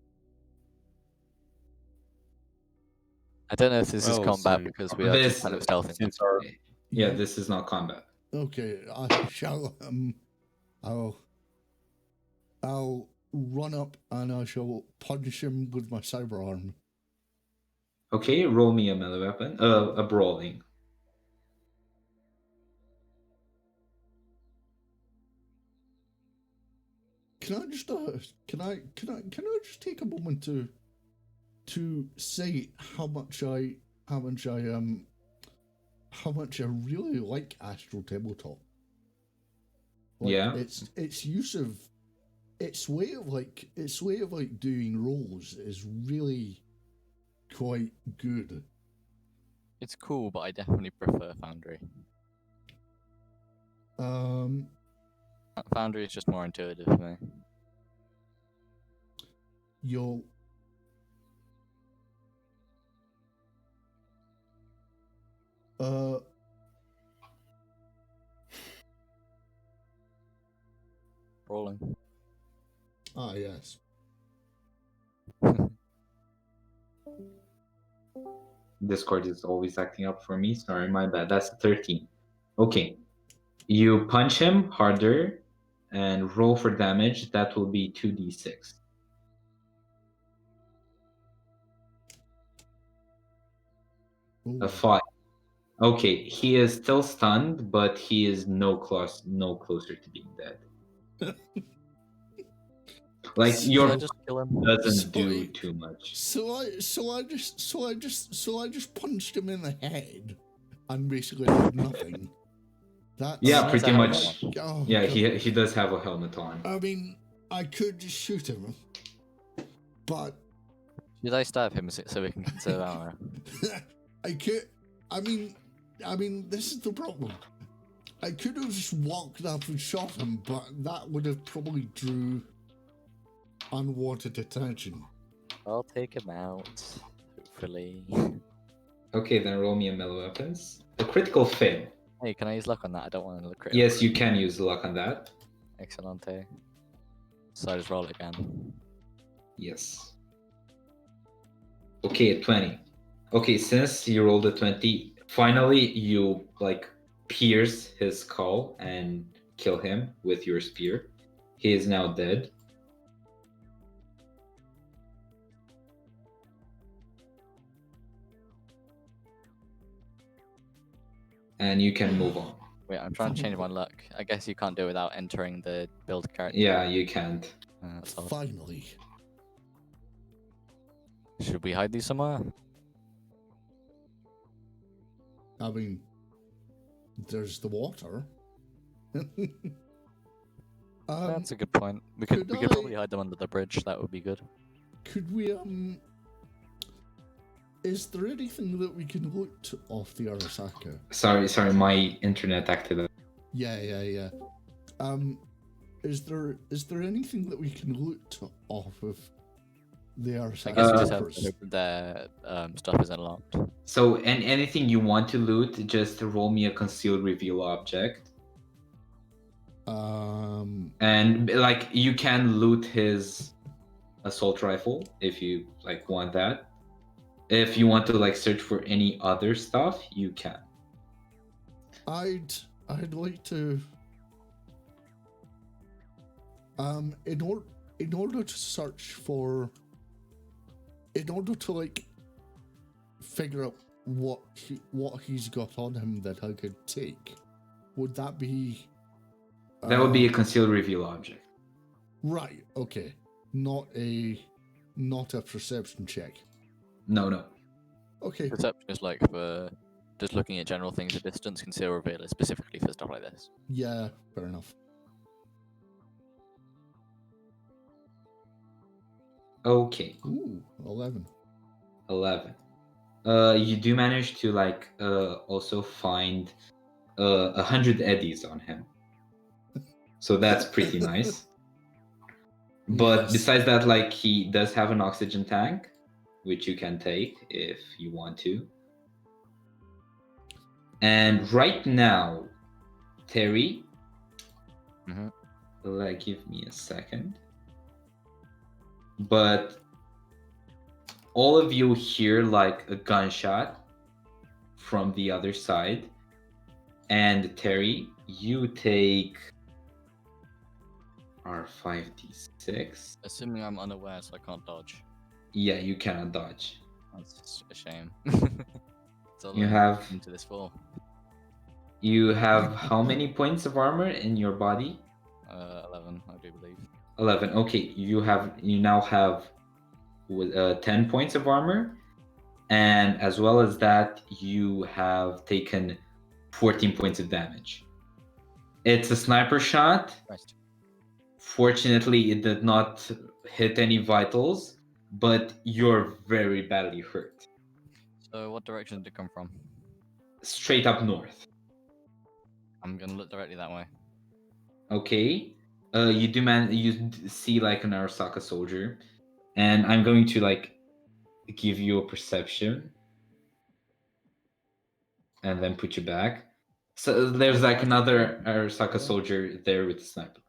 I don't know if this is Well, combat since- because we are just kind of stealthing. Since our Yeah, this is not combat. Okay, I shall I'll run up and I shall punch him with my cyber arm. Okay, roll me a melee weapon. A brawling. Can I just can I just take a moment to to say how much I really like Astral Tabletop. Like, Yeah. its use of its way of doing rolls is really quite good. It's cool, but I definitely prefer Foundry. Foundry is just more intuitive for me. You'll Rolling. yes. Discord is always acting up for me. Sorry, my bad. That's 13. Okay. You punch him harder and roll for damage. That will be 2d6. Ooh. A 5. Okay, he is still stunned, but he is no closer to being dead. Like Should I your just kill him? doesn't do Sorry. too much. So I just punched him in the head and basically did nothing. That's Yeah, He has pretty a much. helmet Oh, Yeah, God. he does have a helmet on. I mean, I could just shoot him, but Should I stab him so we can conserve armor? I could. I mean, this is the problem. I could have just walked up and shot him, but that would have probably drew unwanted attention. I'll take him out. Hopefully. Okay, then roll me a melee weapons. A critical fail. Hey, can I use luck on that? I don't want to look Yes, you can use luck on that. Excellente. So I just roll it again. Yes. Okay, 20. Okay, since you rolled a 20, finally you like pierce his skull and kill him with your spear. He is now dead. And you can move on. Wait, I'm trying to change my luck. I guess you can't do it without entering the build character. Yeah, you can't. That's odd. Finally. Should we hide these somewhere? I mean, there's the water. That's a good point. We could could probably I- hide them under the bridge. That would be good. Could we, is there anything that we can loot off the Arasaka? Sorry, my internet acted up. Yeah. Is there anything that we can loot off of the I Arasaka? guess we just have first? to hope their stuff isn't locked. So, and anything you want to loot, just roll me a concealed reveal object. And like you can loot his assault rifle if you like want that. If you want to like search for any other stuff, you can. I'd like to in order to search for, in order to like figure out what he's got on him that I could take, would that be That would be a concealed reveal object. right? Okay, not a perception check. No. Okay, Perception is like for just looking at general things at distance. Conceal reveal is specifically for stuff like this. yeah, fair enough. Okay, Ooh, 11. 11. You do manage to like also find 100 eddies on him. So that's pretty nice. But Yes. besides that, like he does have an oxygen tank, which you can take if you want to. And right now, Terry, Mhm. give me a second. But all of you hear like a gunshot from the other side. And Terry, you take R5d6. Assuming I'm unaware, so I can't dodge. Yeah, you cannot dodge. That's a shame. So You have into this fall. you have how many points of armor in your body? 11, I do believe. 11. Okay, you now have with 10 points of armor, and as well as that, you have taken 14 points of damage. It's a sniper shot. Christ. Fortunately, it did not hit any vitals, but you're very badly hurt. So what direction did it come from? Straight up north. I'm gonna look directly that way. Okay. You see like an Arasaka soldier, and I'm going to like give you a perception, and then put you back. So there's like another Arasaka soldier there with the sniper.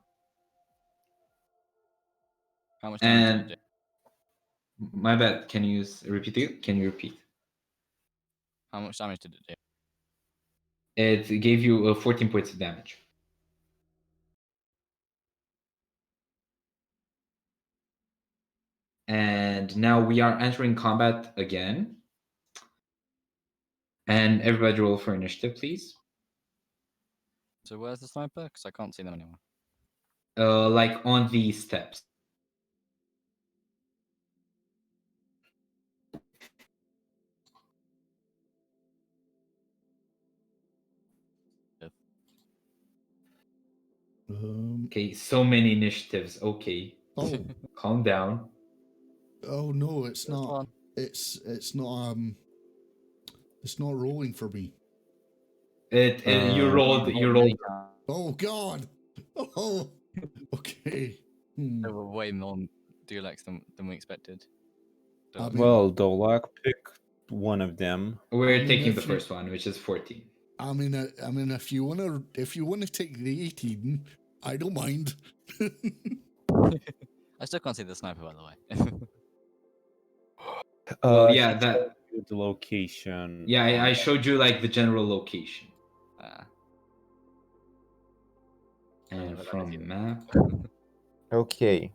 How much damage did And it do? my bad. Can you repeat it? Can you repeat? How much damage did it do? It gave you 14 points of damage. And now we are entering combat again. And everybody roll for initiative, please. So where's the sniper? Because I can't see them anymore. Like on the steps. Okay, so many initiatives. Okay, Oh, calm down. oh no, it's First not. one. It's not. It's not rolling for me. You rolled. You rolled. Oh God. Oh. Okay. There were way more Dulux than we expected. I Dulux. mean- Well, Dolak, pick one of them. We're I mean, taking if the you- first one, which is 14. I mean, if you wanna take the 18, I don't mind. I still can't see the sniper, by the way. Well, yeah, he that- showed you the location. Yeah, I showed you like the general location. And but I from didn't see map. Okay.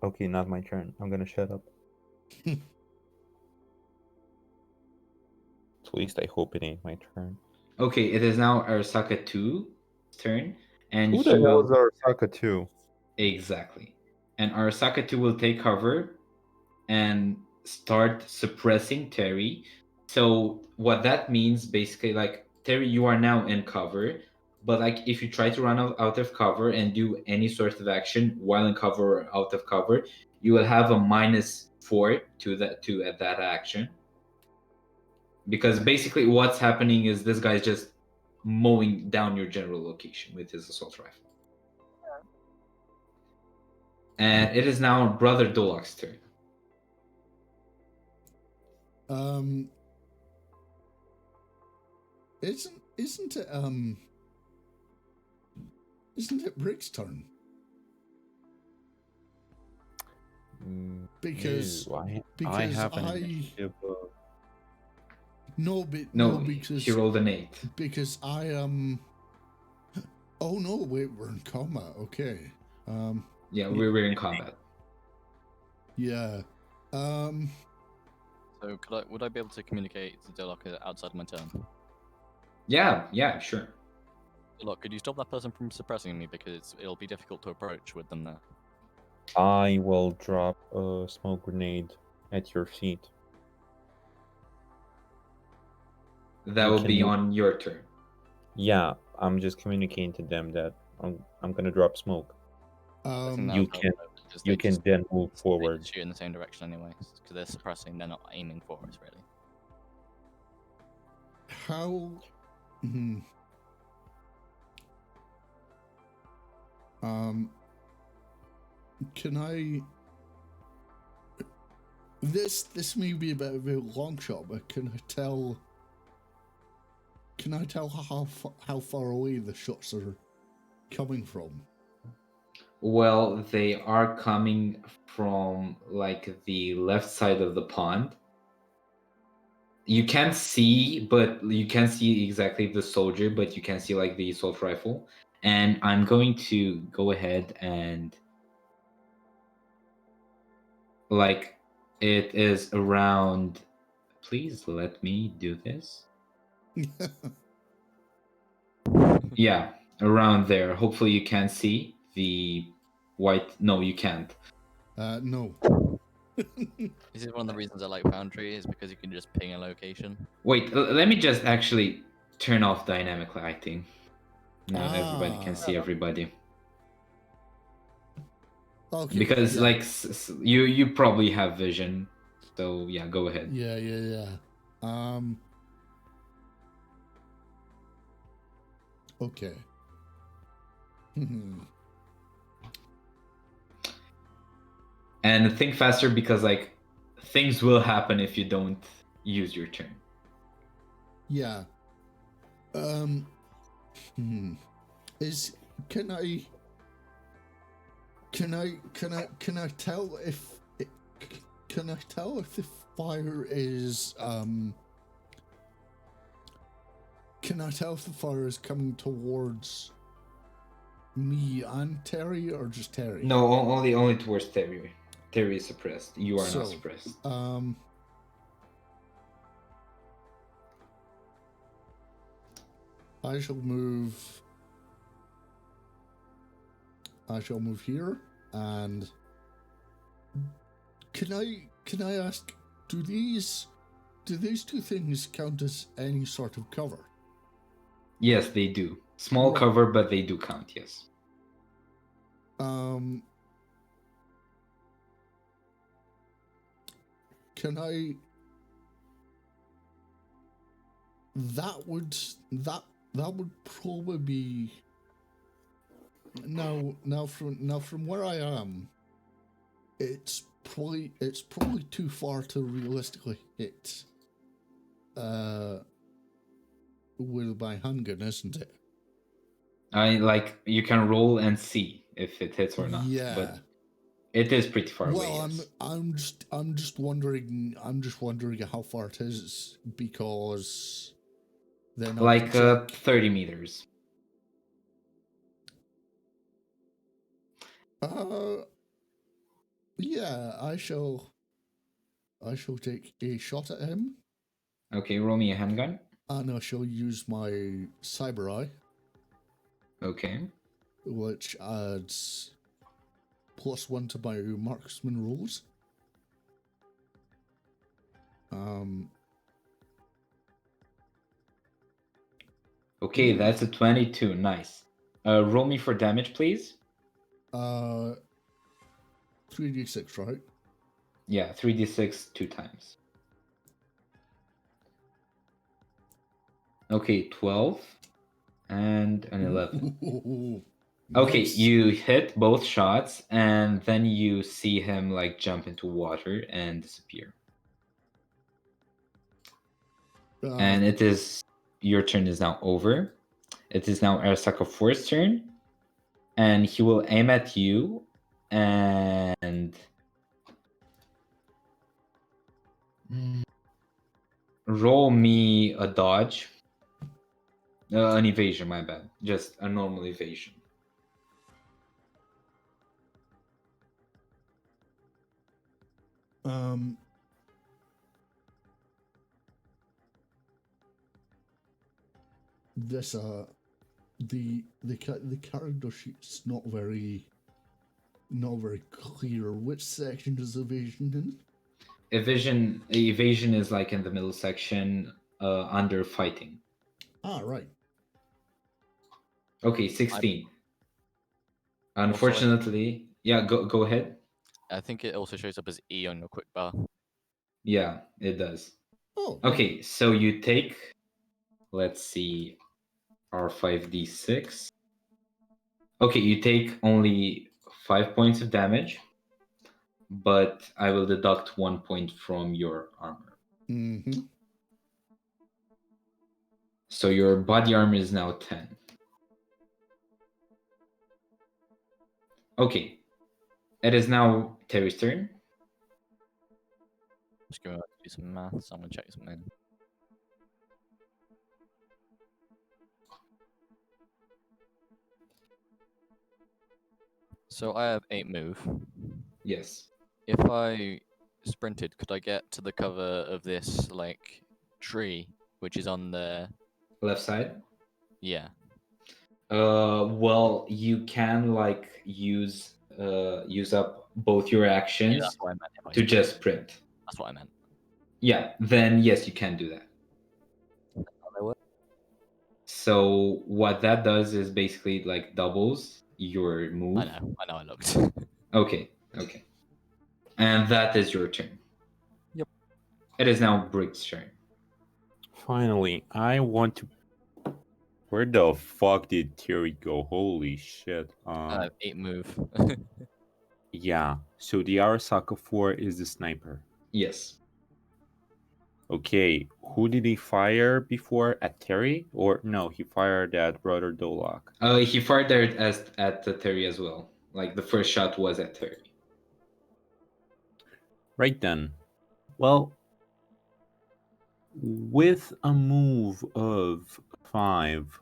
Okay, not my turn. I'm gonna shut up. At least I hope it ain't my turn. Okay, it is now Arasaka 2's turn. And Who he the hell will... is Arasaka 2? Exactly. And Arasaka 2 will take cover and start suppressing Terry. So what that means, basically, like, Terry, you are now in cover. But like, if you try to run out of cover and do any sort of action while in cover or out of cover, you will have a -4 to that action. Because basically, what's happening is this guy's just mowing down your general location with his assault rifle. And it is now Brother Dolok's turn. Isn't it isn't it Rick's turn? Because I because have an I- initiative. no, but No, because he rolled an 8. because I Oh no, wait, we're in combat. Okay. Yeah, we're in combat. Yeah. So would I be able to communicate to Dulux outside my turn? Yeah, sure. Dulux, could you stop that person from suppressing me, because it'll be difficult to approach with them there. I will drop a smoke grenade at your feet. That You will can be move. on your turn. Yeah, I'm just communicating to them that I'm gonna drop smoke. I think Um, that'll You help, can- though, because You they can just- then move they forward. just shoot in the same direction anyway, because they're suppressing. They're not aiming for us, really. how hmm. Can I this may be a bit of a long shot, but can I tell how far away the shots are coming from? Well, they are coming from like the left side of the pond. You can't see, but you can see exactly the soldier, but you can see like the assault rifle. And I'm going to go ahead and like it is around. Please let me do this. Yeah, around there. Hopefully you can see the white. No, you can't. No. This is one of the reasons I like Foundry, is because you can just ping a location. Wait, let me just actually turn off dynamic lighting. Now everybody can see everybody. Okay. Because yeah. like you probably have vision, so yeah, go ahead. Yeah. Okay. And think faster because like things will happen if you don't use your turn. Yeah. Is can I tell if the fire is can I tell if the fire is coming towards me and Terry or just Terry? No, only towards Terry. Terry is suppressed. You are So, not suppressed. I shall move here, and can I ask, do these two things count as any sort of cover? Yes, they do. Small Right. cover, but they do count, yes. Can I that would probably be now from where I am, it's probably too far to realistically hit with my handgun, isn't it? I like you can roll and see if it hits or not. Yeah. But it is pretty far away. Well, Yes. I'm just wondering how far it is, because then I Like can check. 30 meters. Yeah, I shall take a shot at him, Okay, roll me a handgun. and I shall use my cyber eye, Okay. which adds +1 to my marksman rolls. Okay, that's a 22. Nice. Roll me for damage, please. 3d6, right? Yeah, 3d6 2 times. Okay, 12 and an 11. Ooh, Okay, nice. you hit both shots, and then you see him like jump into water and disappear. And it is your turn is now over. It is now Arasaka 4's turn, and he will aim at you and roll me a dodge. An evasion, my bad. Just a normal evasion. This the character sheet's not very clear. Which section is evasion in? Evasion is like in the middle section under fighting. Ah, right. Okay, 16. Unfortunately, yeah, go ahead. I think it also shows up as E on your quick bar. Yeah, it does. Oh. Okay, so you take, let's see, R5d6. Okay, you take only 5 points of damage, but I will deduct 1 point from your armor. Mm-hmm. So your body armor is now 10. Okay, it is now Terry's turn. Just going to do some maths. I'm going to check something. So I have 8 move. Yes. If I sprinted, could I get to the cover of this like tree, which is on the Left side? Yeah. Well, you can like use up both your Yeah, actions that's what I meant. in my to speech. just sprint. That's what I meant. Yeah, then yes, you can do that. Oh, they were? So what that does is basically like doubles your move. I know. I looked. Okay. And that is your turn. Yep. It is now Brick's turn. Finally, I want to. Where the fuck did Terry go? Holy shit. 8 move. Yeah. So the Arasaka 4 is the sniper. Yes. Okay. Who did he fire before? At Terry? Or no, he fired at Brother Dolak. He fired there at the Terry as well. Like the first shot was at Terry. Right then. Well, with a move of 5,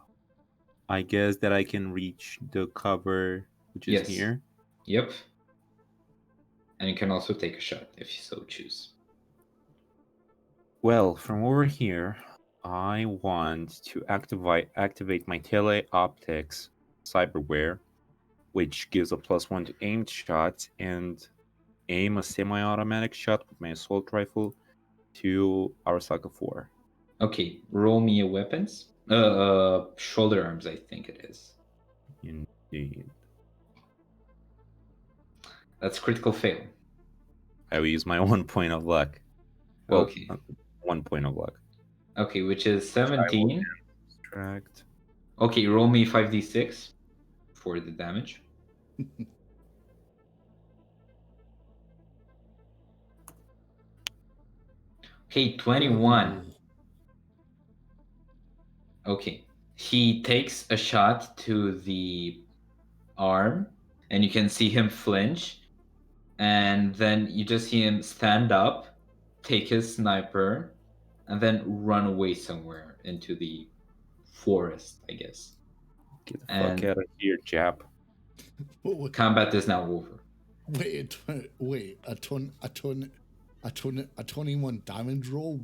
I guess that I can reach the cover, which is Yes. here. Yep. And you can also take a shot if you so choose. Well, from over here, I want to activate my tele-optics cyberware, which gives a +1 to aimed shots, and aim a semi-automatic shot with my assault rifle to Arasaka 4. Okay, roll me a weapons. Shoulder arms, I think it is. Indeed. That's critical fail. I will use my 1 point of luck. Well, Okay. 1 point of luck. Okay, which is 17. Subtract. Okay, roll me 5d6 for the damage. Okay, 21. Okay. He takes a shot to the arm, and you can see him flinch. And then you just see him stand up, take his sniper, and then run away somewhere into the forest, I guess. Get the And- fuck out of here, Jap. Combat is now over. Wait, a 21 damage roll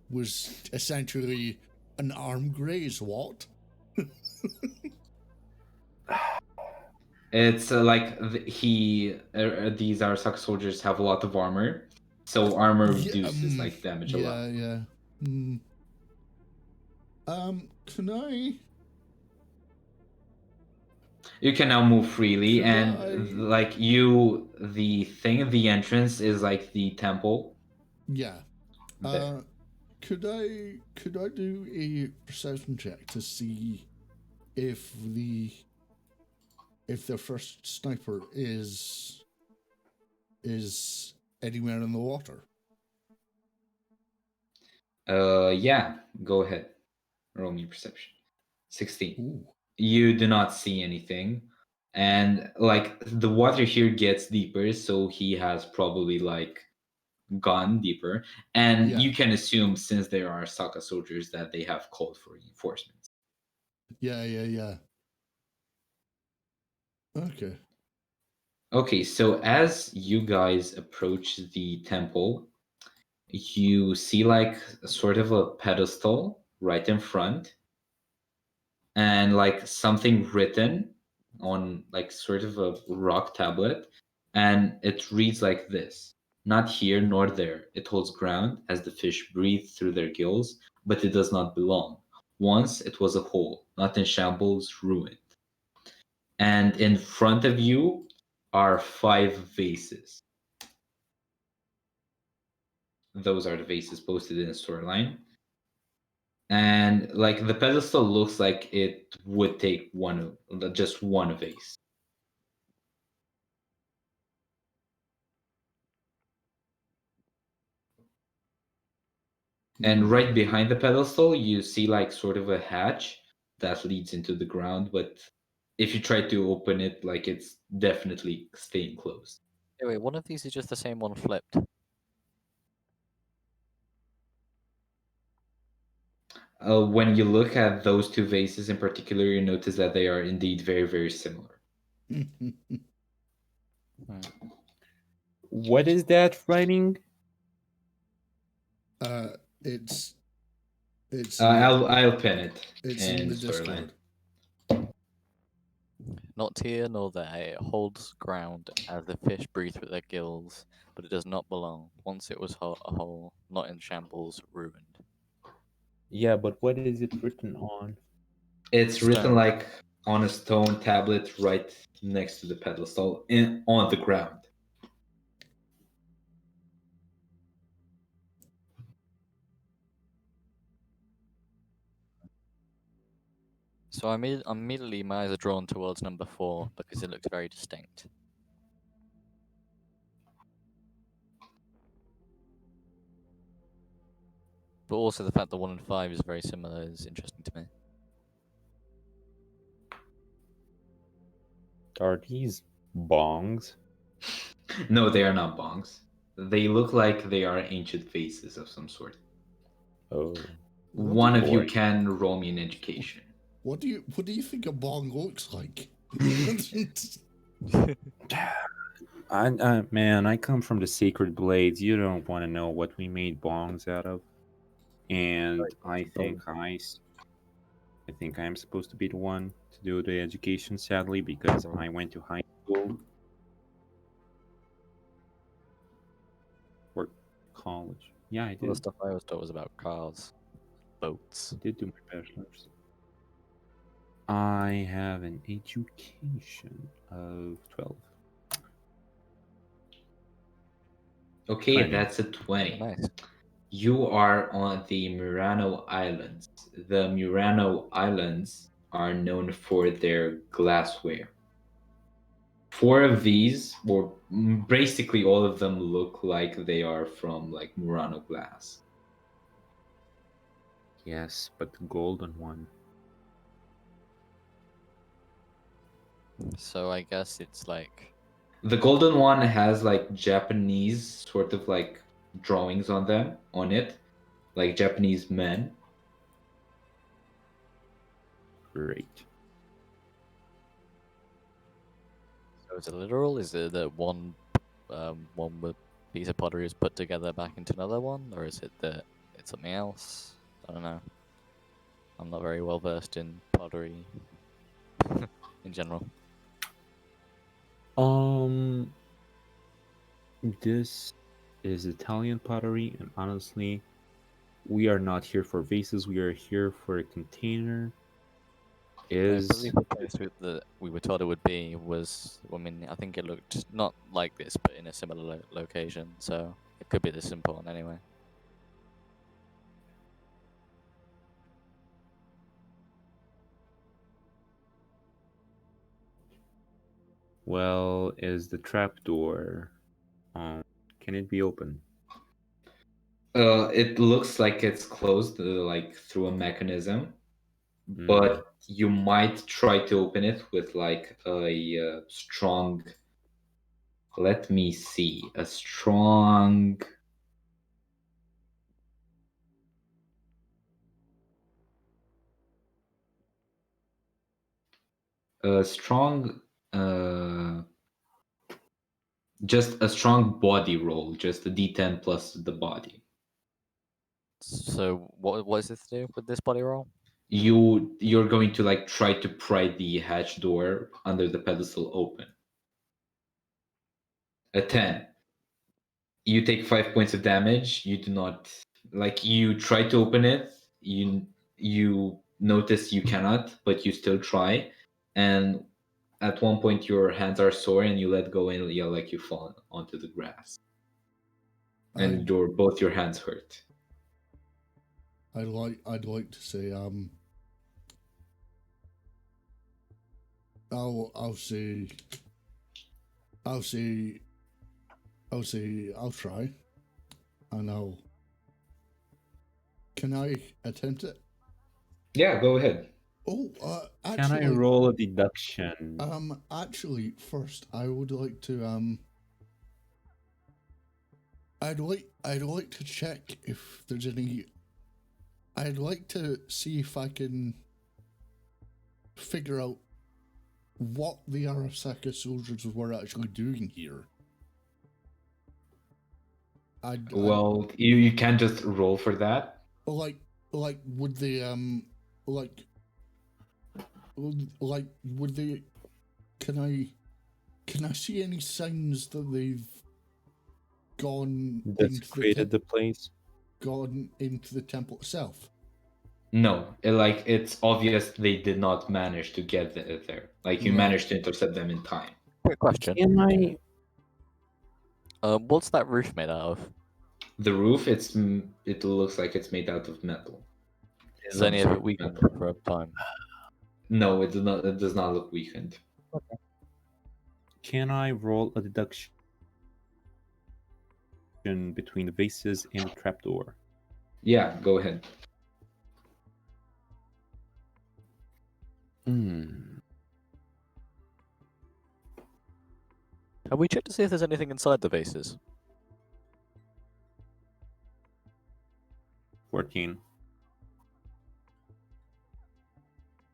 was essentially an arm graze. What? It's like these Arasaka soldiers have a lot of armor, so armor reduces like damage a lot. Yeah. Can I? You can now move freely, Should and I- like the entrance is like the temple. Yeah. There. Could I do a perception check to see if their first sniper is anywhere in the water? Yeah, go ahead. Roll me perception. 16. Ooh. You do not see anything, and like the water here gets deeper, so he has probably like gone deeper, and Yeah. you can assume since there are Saka soldiers that they have called for reinforcements. Yeah. Okay. Okay, so as you guys approach the temple, you see like sort of a pedestal right in front, and like something written on like sort of a rock tablet, and it reads like this: not here nor there, it holds ground as the fish breathe through their gills, but it does not belong. Once it was a whole, not in shambles, ruined. And in front of you are 5 vases. Those are the vases posted in the storyline. And like the pedestal looks like it would take just one vase. And right behind the pedestal, you see like sort of a hatch that leads into the ground, but if you try to open it, like it's definitely staying closed. Wait, one of these is just the same one flipped. When you look at those 2 vases in particular, you notice that they are indeed very, very similar. What is that writing? It's I'll pin it it's in the storyline. Discord. Not here nor there. It holds ground as the fish breathe through their gills, but it does not belong. Once it was a whole, not in shambles, ruined. Yeah, but what is it written on? It's written Stone. like on a stone tablet right next to the pedestal on the ground. So immediately my eyes are drawn towards number 4 because it looks very distinct. But also the fact that 1 and 5 is very similar is interesting to me. Are these bongs? No, they are not bongs. They look like they are ancient vases of some sort. Oh. One of you boring. can roll me an education. What do you think a bong looks like? Man, I come from the Sacred Blades. You don't want to know what we made bongs out of. And I think I am supposed to be the one to do the education, sadly, because I went to high school or college. Yeah, I All the did. stuff I was taught was about cars, boats. Did do my bachelor's. I have an education of 12. Okay, 20. that's a 20. Nice. You are on the Murano Islands. The Murano Islands are known for their glassware. 4 of these, or basically all of them, look like they are from like Murano glass. Yes, but the golden one. So I guess it's like The golden one has like Japanese sort of like drawings on it, like Japanese men. Great. so is it literal? Is it that one piece of pottery is put together back into another one, or is it that it's something else? I don't know. I'm not very well versed in pottery in general. This is Italian pottery, and honestly, we are not here for vases. We are here for a container. I Is believe the place that we were told it would be was, I mean, I think it looked not like this, but in a similar location, so it could be this important anyway. well, is the trapdoor? Can it be open? It looks like it's closed, like through a mechanism, but you might try to open it with like a strong. Let me see, a strong. A strong. Just a strong body roll, just a D10 plus the body. So what is this to do with this body roll? You're going to like try to pry the hatch door under the pedestal open. A 10. You take 5 points of damage. You do not like you try to open it. You notice you cannot, but you still try. And at one point your hands are sore and you let go and yell like you fall onto the grass. And both your hands hurt. I'd like to say I'll try, and can I attempt it? Yeah, go ahead. Oh, Can actually, I roll a deduction? actually, first I would like to I'd like to check if there's any. I'd like to see if I can figure out what the Arasaka soldiers were actually doing here. Well, you can't just roll for that. Like would they like would they can I see any signs that they've gone Desecrated the place. gone into the temple itself? No, it's obvious they did not manage to get there. Like you Right. managed to intercept them in time. Quick question. Can I? What's that roof made out of? The roof, it looks like it's made out of metal. Is Some any of sort it of weakened metal. for a time? No, it does not. It does not look weakened. Can I roll a deduction between the vases and the trapdoor? Yeah, go ahead. Have we checked to see if there's anything inside the vases? 14.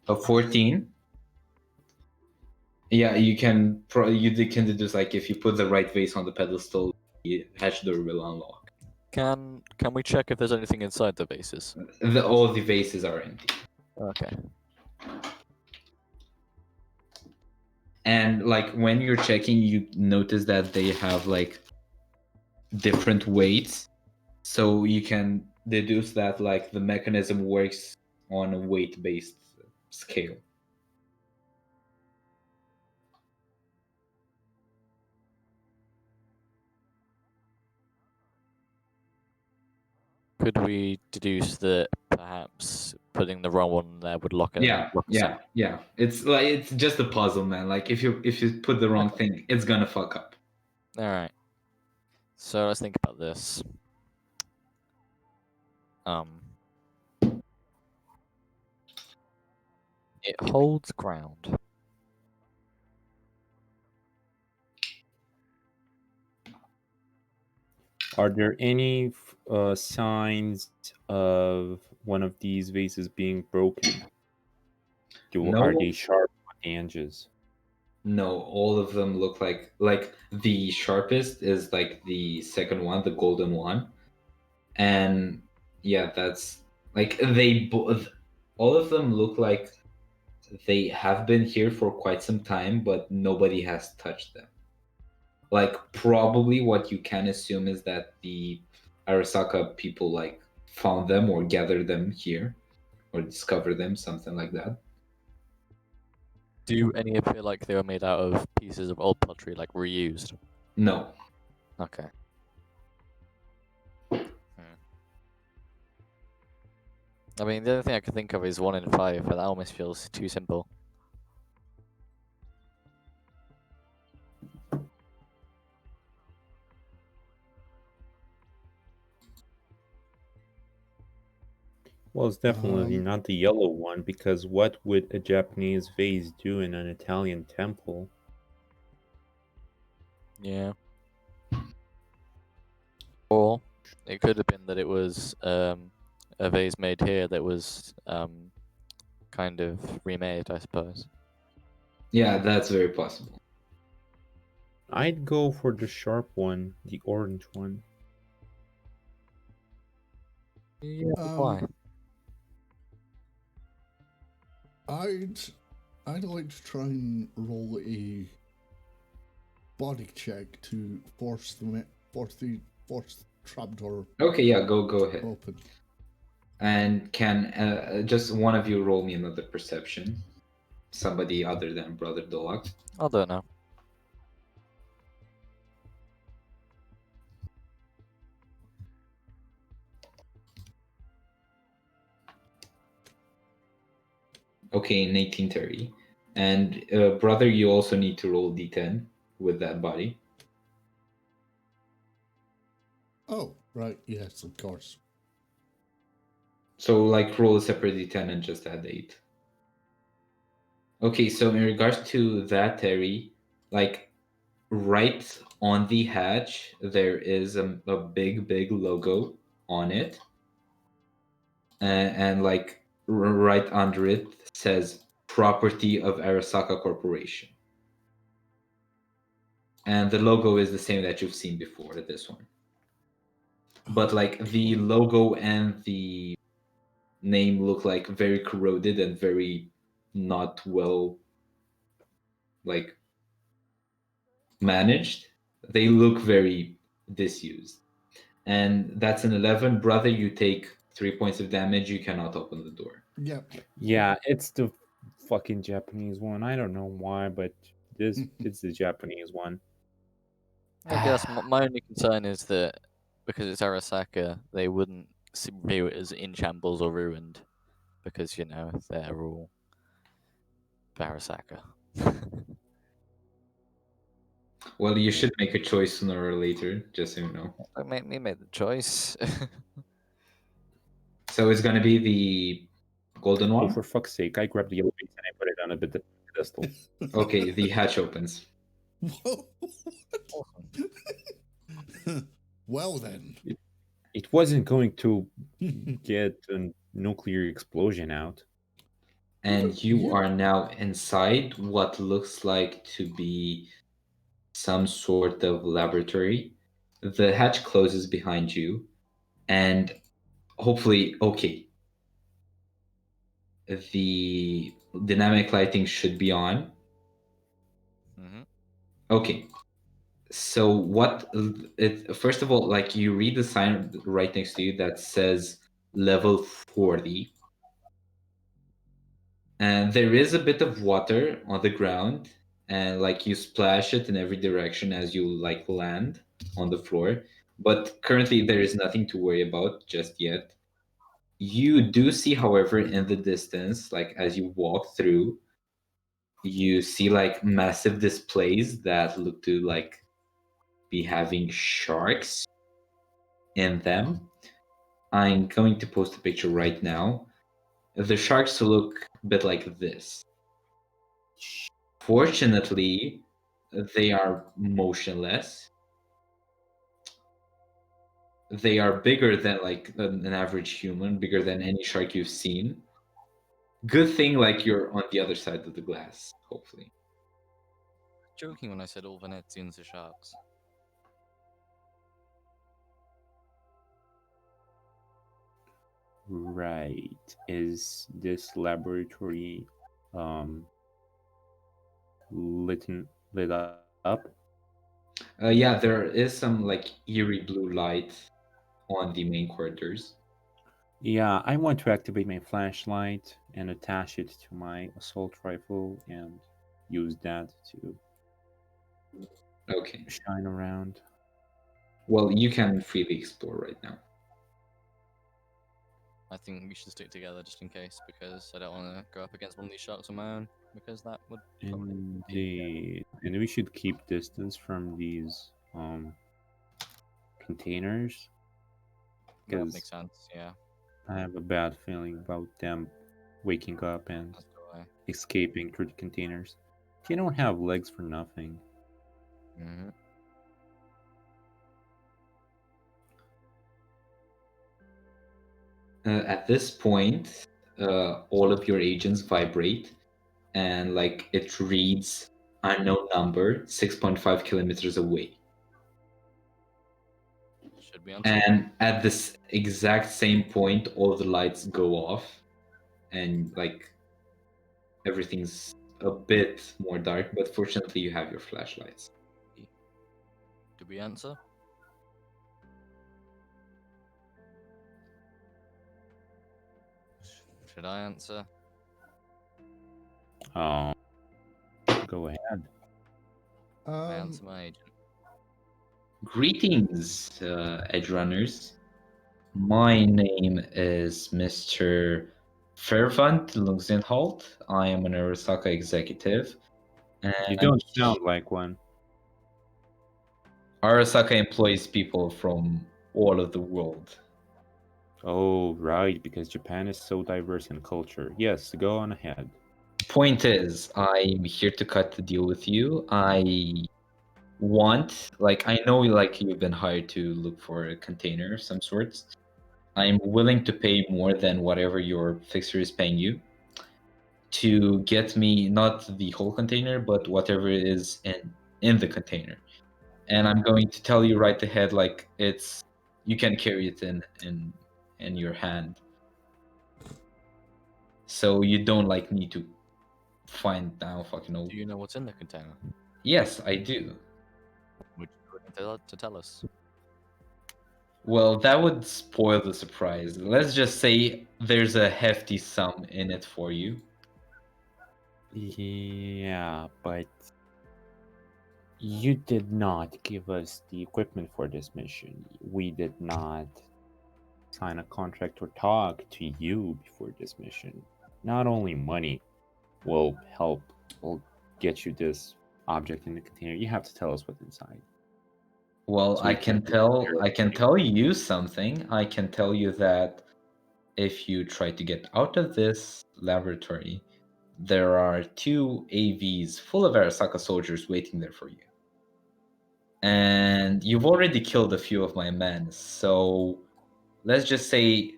A 14. Yeah, you can deduce like if you put the right vase on the pedestal, the hatch door will unlock. Can we check if there's anything inside the vases? All the vases are empty. Okay. And like when you're checking, you notice that they have like different weights, so you can deduce that like the mechanism works on a weight-based scale. Could we deduce that perhaps putting the wrong one there would lock it? Yeah. It's just a puzzle, man. Like if you put the wrong thing, it's gonna fuck up. All right. So let's think about this. It holds ground. Are there any signs of one of these vases being broken? No. Are they sharp on the edges? No, all of them look like the sharpest is like the second one, the golden one, and yeah, that's like all of them look like they have been here for quite some time, but nobody has touched them. Like probably what you can assume is that the Arasaka people like found them or gathered them here or discovered them, something like that. Do any appear like they were made out of pieces of old pottery, like reused? No. Okay. I mean, the only thing I can think of is 1 in 5, but that almost feels too simple. Well, it's definitely not the yellow one, because what would a Japanese vase do in an Italian temple? Yeah. Or it could have been that it was a vase made here that was kind of remade, I suppose. Yeah, that's very possible. I'd go for the sharp one, the orange one. Yeah, why? I'd like to try and roll a body check to force the trapdoor Okay, yeah, go ahead. open. And can just one of you roll me another perception? Somebody other than Brother Dolak. I don't know. Okay, in 1830. And Brother, you also need to roll d10 with that body. Oh, right, yes, of course. So like roll a separate d10 and just add 8. Okay, so in regards to that, Terry, like right on the hatch, there is a big logo on it. And like right under it says property of Arasaka Corporation. And the logo is the same that you've seen before, this one. But like the logo and the name look like very corroded and very not well like managed, they look very disused. And that's an 11. Brother, you take 3 points of damage. You cannot open the door. Yeah. Yeah, it's the fucking Japanese one. I don't know why, but it's the Japanese one. I guess my only concern is that because it's Arasaka, they wouldn't view it as in shambles or ruined because, you know, they're all Arasaka. Well, you should make a choice sooner or later, just so you know. Don't make me make the choice. So it's gonna be the golden Oh, one. for fuck's sake! I grabbed the yellow piece and I put it on a pedestal. Okay, the hatch opens. Whoa. Well then. It wasn't going to get a nuclear explosion out. And you are now inside what looks like to be some sort of laboratory. The hatch closes behind you, and hopefully, okay. The dynamic lighting should be on. Mm-hmm. Okay. So what first of all, like you read the sign right next to you that says level 40. And there is a bit of water on the ground, and like you splash it in every direction as you like land on the floor. But currently there is nothing to worry about just yet. You do see, however, in the distance, like as you walk through, you see like massive displays that look to like be having sharks in them. I'm going to post a picture right now. The sharks look a bit like this. Fortunately, they are motionless. They are bigger than like an average human, bigger than any shark you've seen. Good thing like you're on the other side of the glass, hopefully. Joking when I said all Venezians are sharks. Right. Is this laboratory lit up? Yeah, there is some like eerie blue light on the main corridors. Yeah, I want to activate my flashlight and attach it to my assault rifle and use that to Okay. shine around. Well, you can freely explore right now. I think we should stick together just in case because I don't want to go up against one of these sharks on my own because that would probably be Indeed. And we should keep distance from these containers. that Because makes sense. Yeah, I have a bad feeling about them waking up and that's why. escaping through the containers. They don't have legs for nothing. Mm-hmm. At this point, all of your agents vibrate, and like it reads unknown number 6.5 kilometers away. Should be on. And at this exact same point, all the lights go off, and like everything's a bit more dark. But fortunately, you have your flashlights. Did we answer? Should I answer? Oh, go ahead. I answer my agent. Greetings, Edge Runners. My name is Mr. Fervant Lungsenholt. I am an Arasaka executive. And You don't sound like one. Arasaka employs people from all of the world. Oh, right, because Japan is so diverse in culture. Yes, go on ahead. Point is, I'm here to cut the deal with you. I want, like, I know, like, you've been hired to look for a container of some sorts. I'm willing to pay more than whatever your fixer is paying you to get me not the whole container, but whatever is in the container. And I'm going to tell you right ahead, like, it's you can carry it in your hand, so you don't like need to find. I don't fucking know. Do you know what's in the container? Yes, I do. Would you like to tell us? Well, that would spoil the surprise. Let's just say there's a hefty sum in it for you. Yeah, but you did not give us the equipment for this mission. We did not sign a contract or talk to you before this mission. Not only money will help, will get you this object in the container. You have to tell us what's inside. Well, So I we can can't tell you something. I can tell you that if you try to get out of this laboratory, there are 2 AVs full of Arasaka soldiers waiting there for you. And you've already killed a few of my men, so let's just say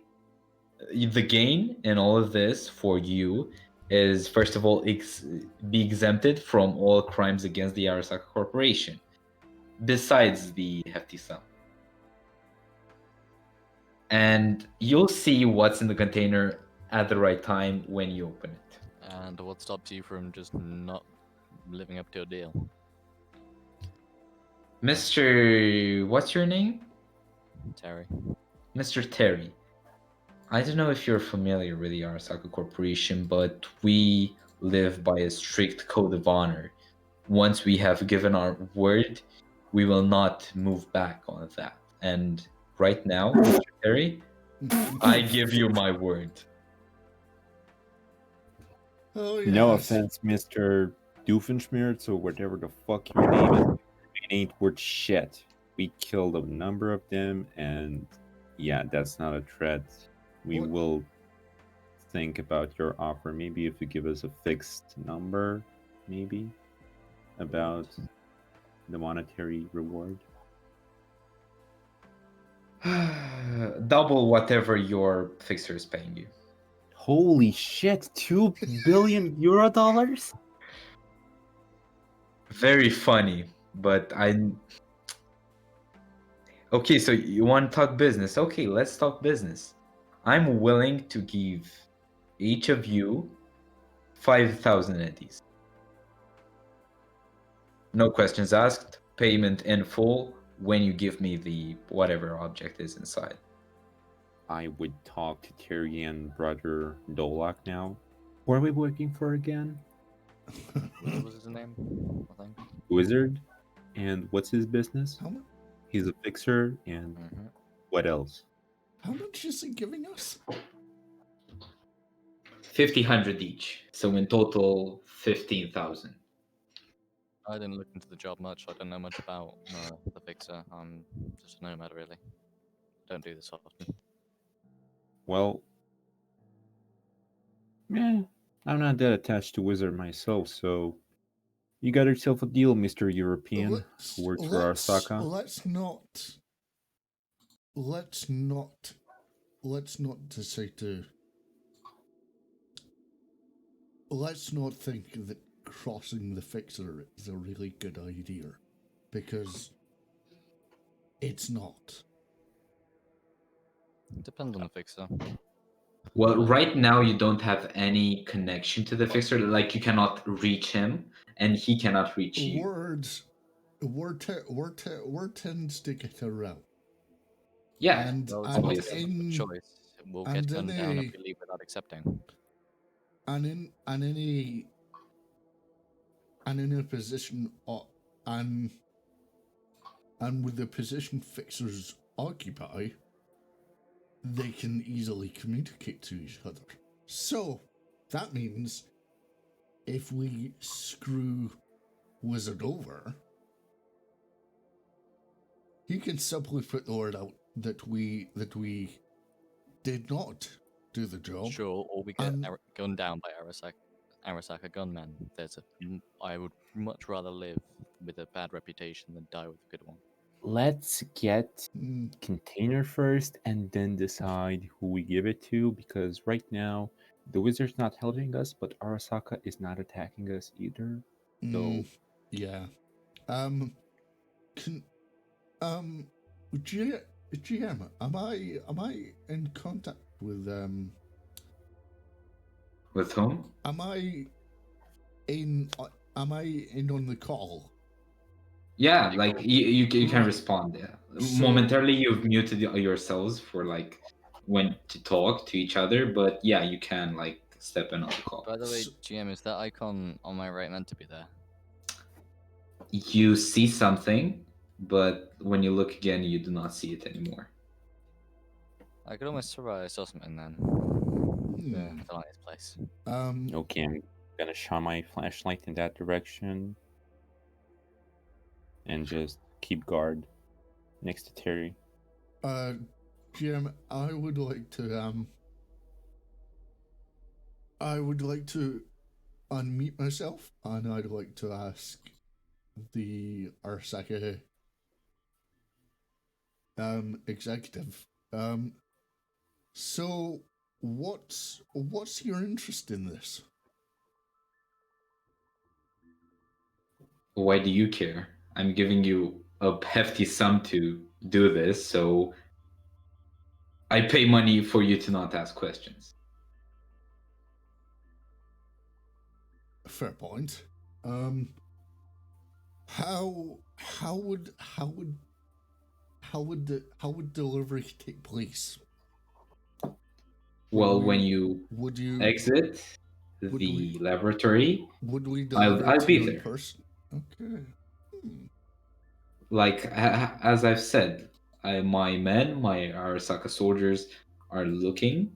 the gain in all of this for you is, first of all, be exempted from all crimes against the Arasaka Corporation, besides the hefty sum. And you'll see what's in the container at the right time when you open it. And what stops you from just not living up to a deal? Mr. What's your name? Terry. Mr. Terry. I don't know if you're familiar with the Arasaka Corporation, but we live by a strict code of honor. Once we have given our word, we will not move back on that. And right now, Mr. Terry, I give you my word. Oh, No yes. offense, Mr. Doofenshmirtz or whatever the fuck your name is. It ain't worth shit. We killed a number of them, and yeah, that's not a threat. We What? will think about your offer. Maybe if you give us a fixed number, maybe about the monetary reward. Double whatever your fixer is paying you. Holy shit, 2 billion euro dollars? Very funny, but okay, so you want to talk business? Okay, let's talk business. I'm willing to give each of you 5,000 eddies. No questions asked. Payment in full when you give me the whatever object is inside. I would talk to Terry and brother Dolak now. Who are we working for again? What was his name? I think. Wizard. And what's his business? How much? He's a fixer, and what else? How much is he giving us? 1,500 each. So in total, 15,000. I didn't look into the job much. I don't know much about the fixer. I'm just a nomad, really. Don't do this often. Well, yeah, I'm not that attached to Wizard myself, so you got yourself a deal, Mr. European, who works for Arasaka. Let's not think that crossing the fixer is a really good idea, because it's not. Depends on the fixer. Well, right now you don't have any connection to the fixer. Like you cannot reach him, and he cannot reach you. Word tends to get around. Yeah, And, Well, it's and not a in choice. We'll and get gunned in down a- if we leave without accepting. and in a position and with the position fixers occupy, they can easily communicate to each other. So that means if we screw Wizard over, he can simply put the word out that we did not do the job. Sure, or we get and- gunned down by Arasaka gunmen. I would much rather live with a bad reputation than die with a good one. Let's get Mm, container first and then decide who we give it to, because right now the Wizard's not helping us, but Arasaka is not attacking us either. mm, yeah. GM, am I in contact with With whom? am I in? Am I in on the call? Yeah, like you can Right. respond. Yeah. So- Momentarily, you've muted yourselves for like when to talk to each other, but yeah, you can like step in on the call. By the way, So- GM, is that icon on my right meant to be there? You see something, but when you look again, you do not see it anymore. I could almost swear I saw something then. Yeah, I don't like this place. Okay, I'm gonna shine my flashlight in that direction and just keep guard next to Terry. Jim, I would like to unmute myself, and I'd like to ask the Arasaka executive. So what's your interest in this? Why do you care? I'm giving you a hefty sum to do this, so I pay money for you to not ask questions. Fair point. How would delivery take place? Well, when we- you Would you exit would the we- laboratory, would we deliver I'll it to be you in there. person? Okay. Like as I've said, my men, my Arasaka soldiers, are looking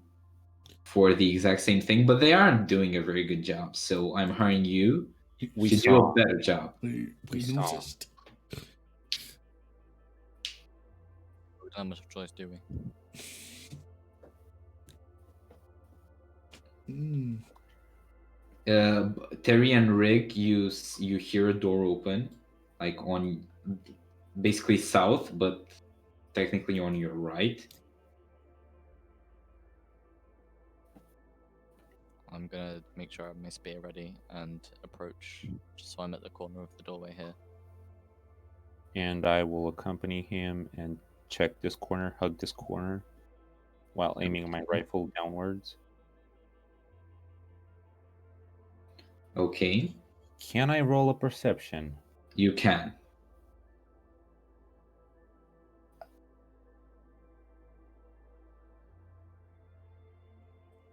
for the exact same thing, but they aren't doing a very good job. So I'm hiring you We to do saw. a better job. We saw. noticed. We don't have much choice, do we? Hmm. Terry and Rick, you hear a door open, like on basically south, but technically on your right. I'm gonna make sure I have my spear ready and approach, just so I'm at the corner of the doorway here. And I will accompany him and check this corner, hug this corner, while aiming my rifle downwards. Okay, Can I roll a perception? you can.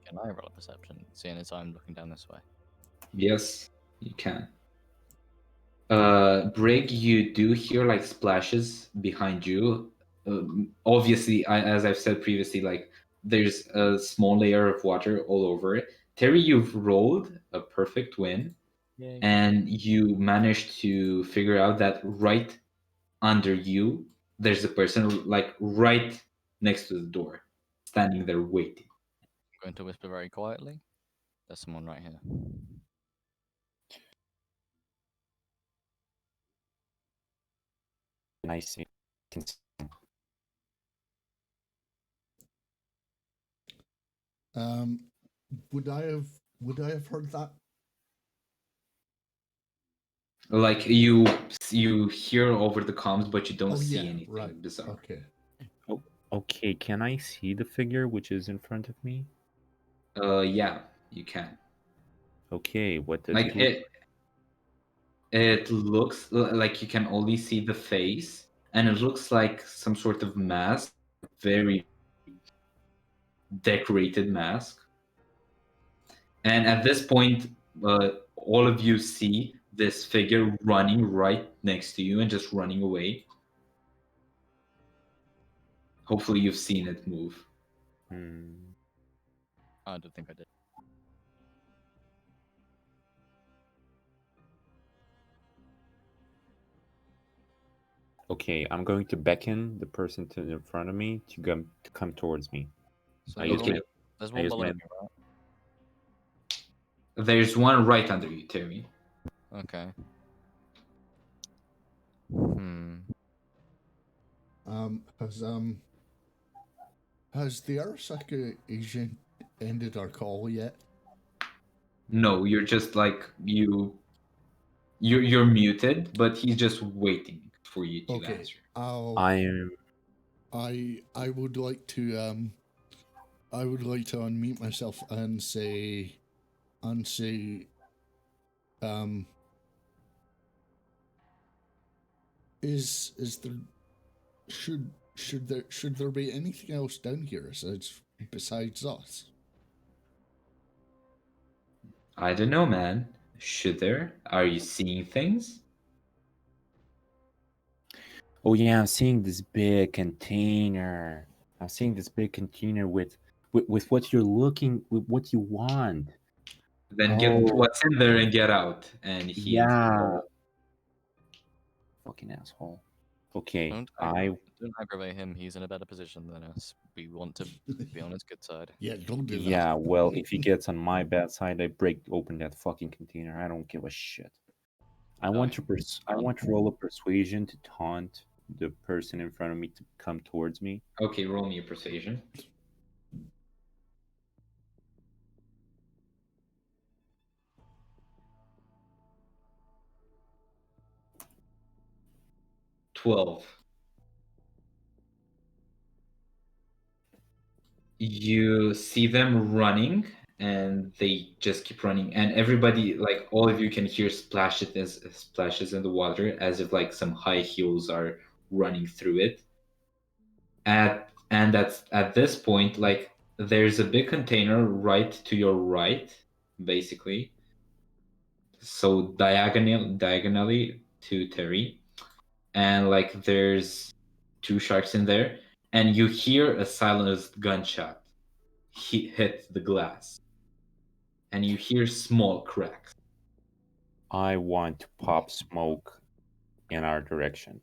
Can I roll a perception, seeing as I'm looking down this way? Yes, you can. Brig, you do hear like splashes behind you. Obviously, as I've said previously, like there's a small layer of water all over it. Terry, you've rolled a perfect win, Yay. and you managed to figure out that right under you, there's a person like right next to the door, standing there waiting. I'm going to whisper very quietly. There's someone right here. And I see. Can see. Would I have heard that? Like you hear over the comms, but you don't Oh see yeah, anything right. bizarre. Okay. Okay, can I see the figure which is in front of me? Yeah, you can. Okay, what does Like it look? it looks like you can only see the face, and it looks like some sort of mask, very decorated mask. And at this point, all of you see this figure running right next to you and just running away. Hopefully, you've seen it move. Hmm. I don't think I did. Okay, I'm going to beckon the person to in front of me to come towards me. So I there's use Okay. one, there's one use below my- me, right? There's one right under you, Terry. Okay. Hmm. Has the Arasaka agent ended our call yet? No, you're just like you're muted, but he's just waiting for you to Okay. answer. I would like to unmute myself and say Um, is there should there be anything else down here besides us? I don't know, man. Should there? Are you seeing things? Oh yeah, I'm seeing this big container. I'm seeing this big container with what you're looking, with what you want. Then get Oh. what's in there and get out. And he Yeah. Fucking asshole. Okay, Don't aggravate him. He's in a better position than us. We want to be on his good side. Yeah, don't do that. Yeah, well, if he gets on my bad side, I break open that fucking container. I don't give a shit. I want to roll a persuasion to taunt the person in front of me to come towards me. Okay, roll me a persuasion. $12. You see them running, and they just keep running, and everybody, like all of you, can hear splashes in the water, as if like some high heels are running through it. That's at this point, like there's a big container right to your right, basically. So diagonally to Terry, and like there's two sharks in there, and you hear a silenced gunshot hit the glass, and you hear small cracks. I want to pop smoke in our direction.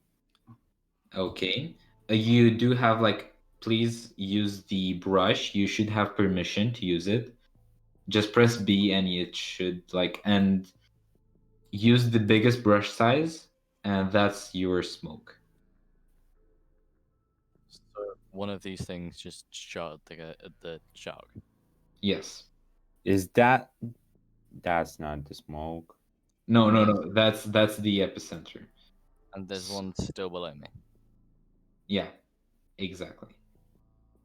Okay, you do have like. Please use the brush. You should have permission to use it. Just press B, and it should and use the biggest brush size, and that's your smoke. So one of these things just shot the shark. Yes. Is that's not the smoke? No. That's the epicenter. And there's one still below me. Yeah, exactly.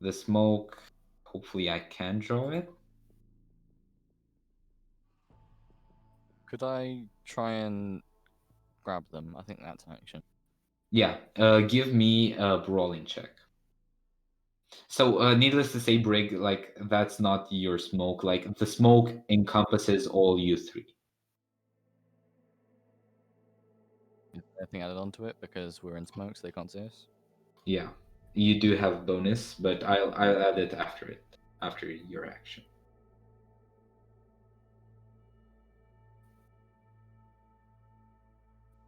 The smoke. Hopefully, I can draw it. Could I try and grab them? I think that's an action. Yeah. Give me a brawling check. So, needless to say, Brig, like that's not your smoke. Like the smoke encompasses all you three. Is there anything added onto it because we're in smoke, so they can't see us? Yeah, you do have bonus, but I'll add it after your action.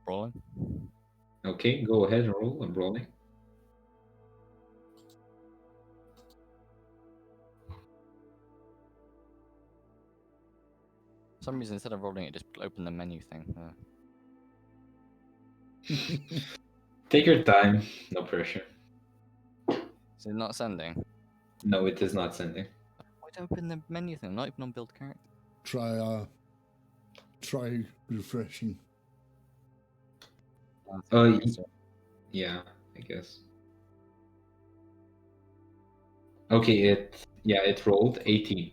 Brawling? Okay, go ahead and roll. I'm rolling. For some reason, instead of rolling it, just open the menu thing. Take your time. No pressure. Is it not sending? No, it is not sending. Why don't open the menu thing? Not even on build character. Try refreshing. Yeah, I guess. Okay, it rolled 18.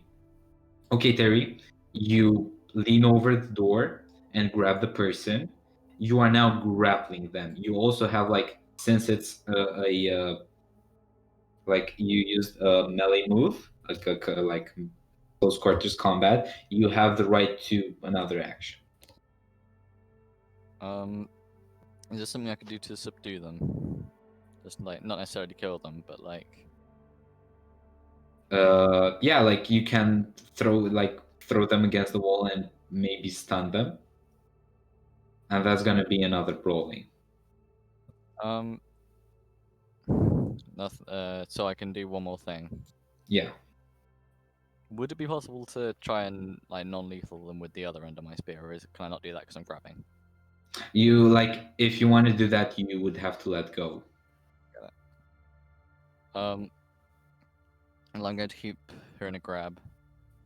Okay, Terry, you lean over the door and grab the person. You are now grappling them. You also have since it's you used a melee move, like close quarters combat. You have the right to another action. Is there something I could do to subdue them? Just not necessarily kill them, but You can throw them against the wall and maybe stun them, and that's gonna be another brawling. Nothing. So I can do one more thing. Yeah. Would it be possible to try and non-lethal them with the other end of my spear, or can I not do that because I'm grabbing? You if you want to do that, you would have to let go. Well, I'm going to keep her in a grab,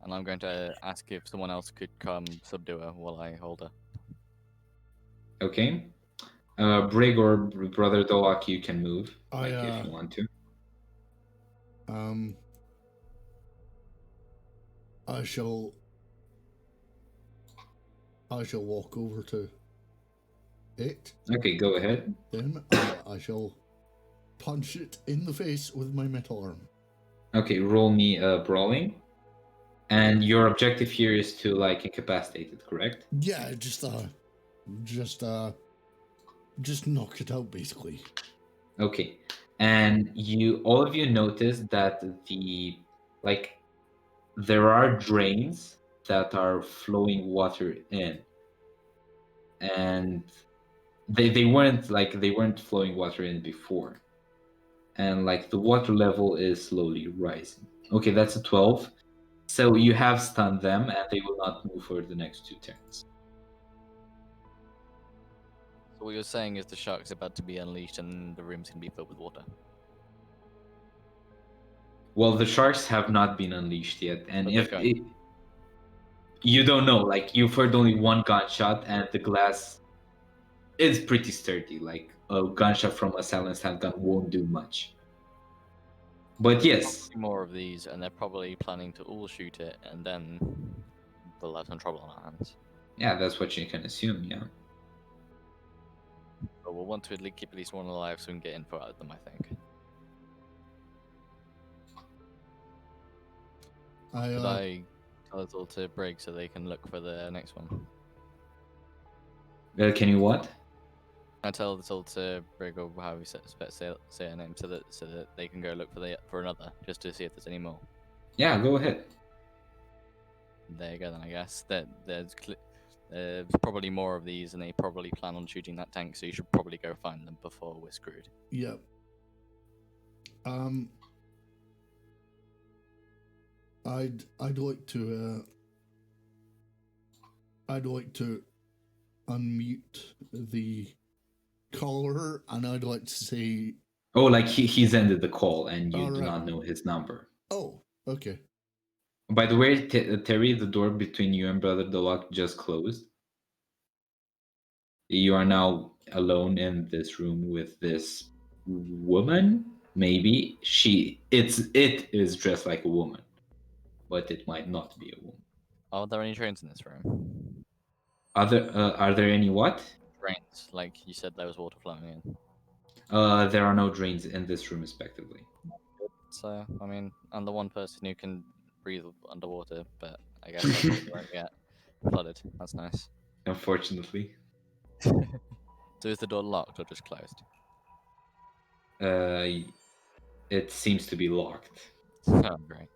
and I'm going to ask if someone else could come subdue her while I hold her. Okay. Brig or Brother Dolak, you can move if you want to. I shall I shall walk over to it. Okay, go ahead. Then I shall punch it in the face with my metal arm. Okay, roll me brawling. And your objective here is to like incapacitate it, correct? Yeah, just knock it out, basically. Okay. And all of you notice that there are drains that are flowing water in. And they weren't flowing water in before. And like the water level is slowly rising. Okay, that's a 12. So you have stunned them and they will not move for the next 2 turns. So what you're saying is the shark's about to be unleashed and the room's gonna be filled with water. Well, the sharks have not been unleashed yet, and But you don't know, like you've heard only one gunshot, and the glass is pretty sturdy. Like a gunshot from a silenced handgun won't do much. But yes, more of these, and they're probably planning to all shoot it, and then we'll have some trouble on our hands. yeah, that's what you can assume. Yeah. But we'll want to keep at least one alive so we can get info out of them, I think. Should I tell us all to break so they can look for the next one? Can you what? I tell us all to break, or how we say her name, so that they can go look for another, just to see if there's any more. Yeah, go ahead. There you go, then I guess there's probably more of these, and they probably plan on shooting that tank. So you should probably go find them before we're screwed. Yep. I'd like to unmute the caller, and I'd like to say, Oh, like he's ended the call, and you do Alright. not know his number. oh, okay. By the way, Terry, the door between you and Brother Dolok just closed. You are now alone in this room with this woman. Maybe it is dressed like a woman, but it might not be a woman. Are there any trains in this room? Are there any what? Drains, like you said, there was water flowing in. There are no drains in this room, respectively. So I mean, I'm the one person who can breathe underwater, but I guess I probably won't get flooded. That's nice. Unfortunately, So is the door locked or just closed? it seems to be locked. Oh, great.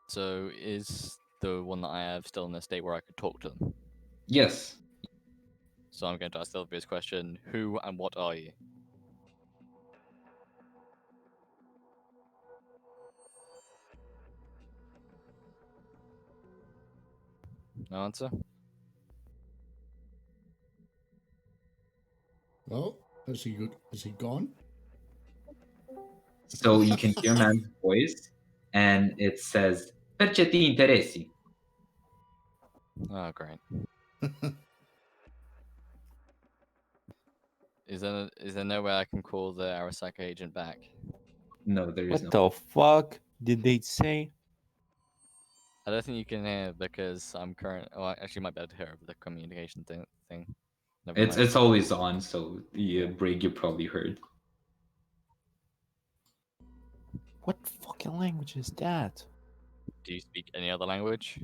So is the one that I have still in a state where I could talk to them? Yes. So I'm going to ask the obvious question: who and what are you? No answer? Oh, is he good? Is he gone? So you can hear man's voice, and it says, "Perché ti interessi?" Oh, great. Is there no way I can call the Arasaka agent back? No, there is What no. the fuck did they say? I don't think you can hear because I'm current. Oh, I actually might be able to hear over the communication thing. Never mind. It's always on, so the break you probably heard. What fucking language is that? Do you speak any other language?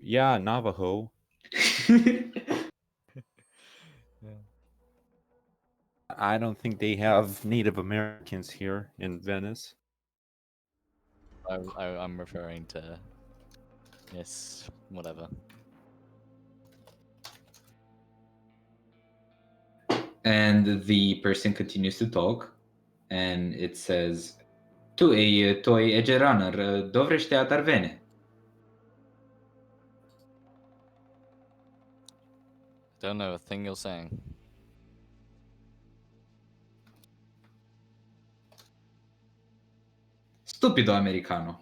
Yeah, Navajo. I don't think they have Native Americans here in Venice. I'm referring to. Yes, whatever. And the person continues to talk, and it says, "Tu ei toi egeraner, dovrește atarvene." Don't know a thing you're saying. Stupido americano.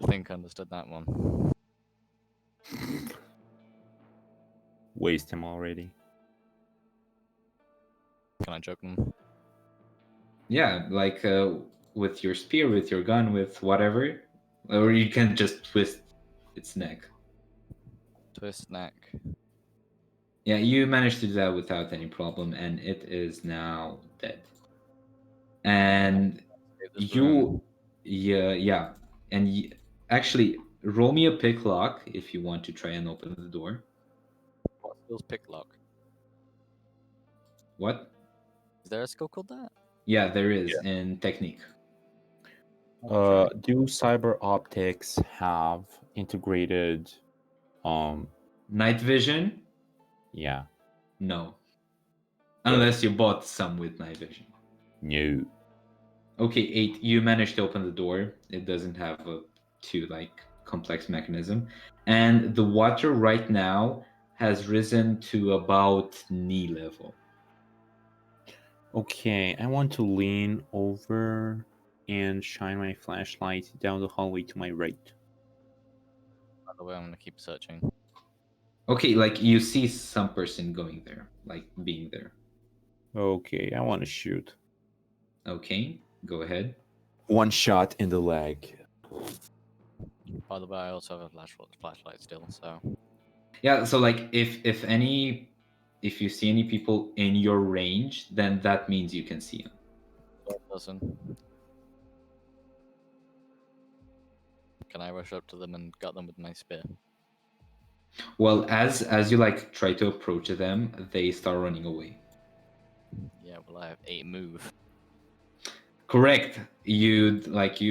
I think I understood that one. Waste him already. Can I joke them? Yeah, like with your spear, with your gun, with whatever, or you can just twist its neck. Twist neck. Yeah, you managed to do that without any problem, and it is now dead. And Save this room. yeah, and actually, roll me a pick lock if you want to try and open the door. What skill's picklock? What? Is there a skill called that? Yeah, there is in technique. Do cyber optics have integrated Night vision? yeah. No. Unless you bought some with night vision. No. Okay, 8. You managed to open the door. It doesn't have a too complex mechanism. And the water right now has risen to about knee level. Okay, I want to lean over and shine my flashlight down the hallway to my right. By the way, I'm gonna keep searching. Okay, like you see some person going there, like being there. Okay, I want to shoot. Okay, go ahead. One shot in the leg. By the way, I also have a flashlight still, so Yeah, so like if you see any people in your range, then that means you can see them. one person. Can I rush up to them and gut them with my spear? Well, as you like try to approach them, they start running away. Yeah, well, I have 8 move. Correct. You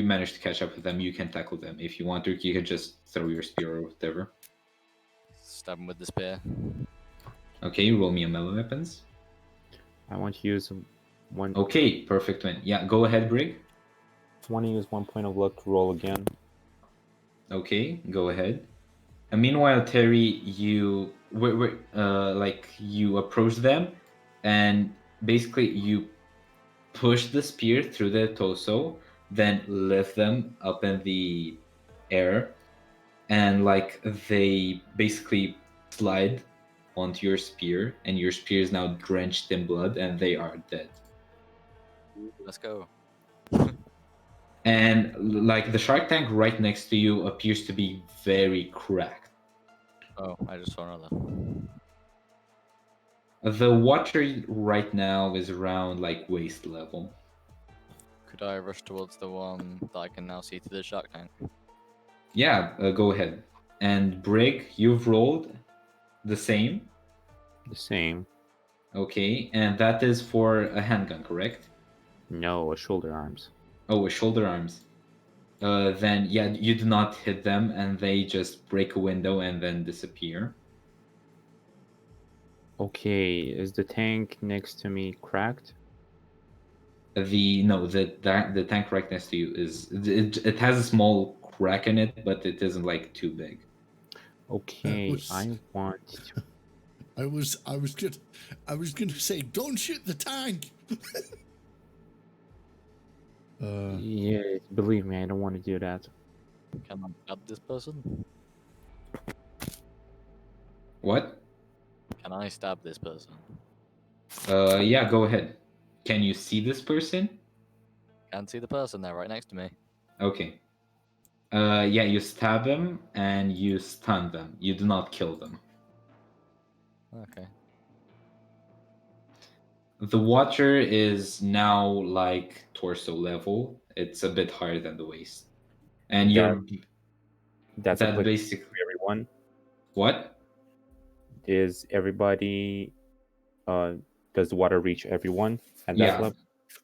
managed to catch up with them. You can tackle them if you want to. You can just throw your spear or whatever. Stab them with the spear. Okay, roll me a melee weapons. I want to use one. Okay, perfect win. Yeah, go ahead, Brig. I want to use 1 point of luck to roll again. Okay, go ahead. And meanwhile, Terry, you you approach them, and basically you push the spear through their torso, then lift them up in the air, and like they basically slide onto your spear, and your spear is now drenched in blood, and they are dead. Let's go. And like the shark tank right next to you appears to be very cracked. Oh, I just saw another. The water right now is around like waist level. Could I rush towards the one that I can now see through the shark tank? Yeah, go ahead. And Brig, you've rolled the same. The same. Okay, and that is for a handgun, correct? No, a shoulder arms. Oh, a shoulder arms. Then yeah, you do not hit them, and they just break a window and then disappear. Okay, is the tank next to me cracked? The tank right next to you it has a small crack in it, but it isn't like too big. Okay, was- I want to... I was gonna say, don't shoot the tank. Yeah, believe me, I don't want to do that. Can I stab this person? What? Can I stab this person? Yeah, go ahead. Can you see this person? Can't see the person there right next to me. Okay. Yeah, you stab them and you stun them. You do not kill them. Okay. The water is now like torso level. It's a bit higher than the waist. And That's that applicable basically to everyone. what? Is everybody... does the water reach everyone at that Yeah. level?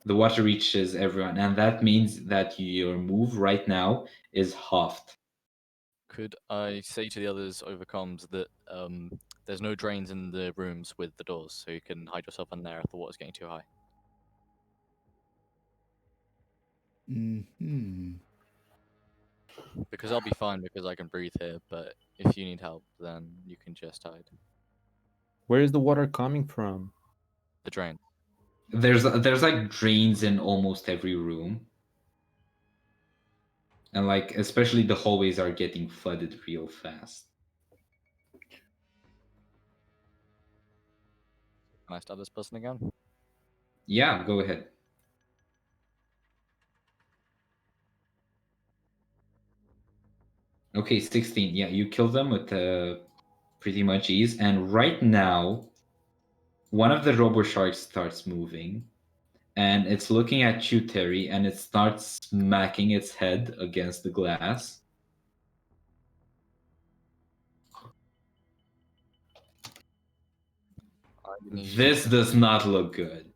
The water reaches everyone, and that means that your move right now is halved. Could I say to the others over comms that there's no drains in the rooms with the doors, so you can hide yourself in there if the water's getting too high? Hmm. Because I'll be fine because I can breathe here, but if you need help, then you can just hide. Where is the water coming from? The drain. There's like drains in almost every room. And like especially the hallways are getting flooded real fast. Can I stab this person again? Yeah, go ahead. Okay, 16. Yeah, you kill them with pretty much ease. And right now, one of the robo sharks starts moving, and it's looking at you, Terry, and it starts smacking its head against the glass. This does not look good.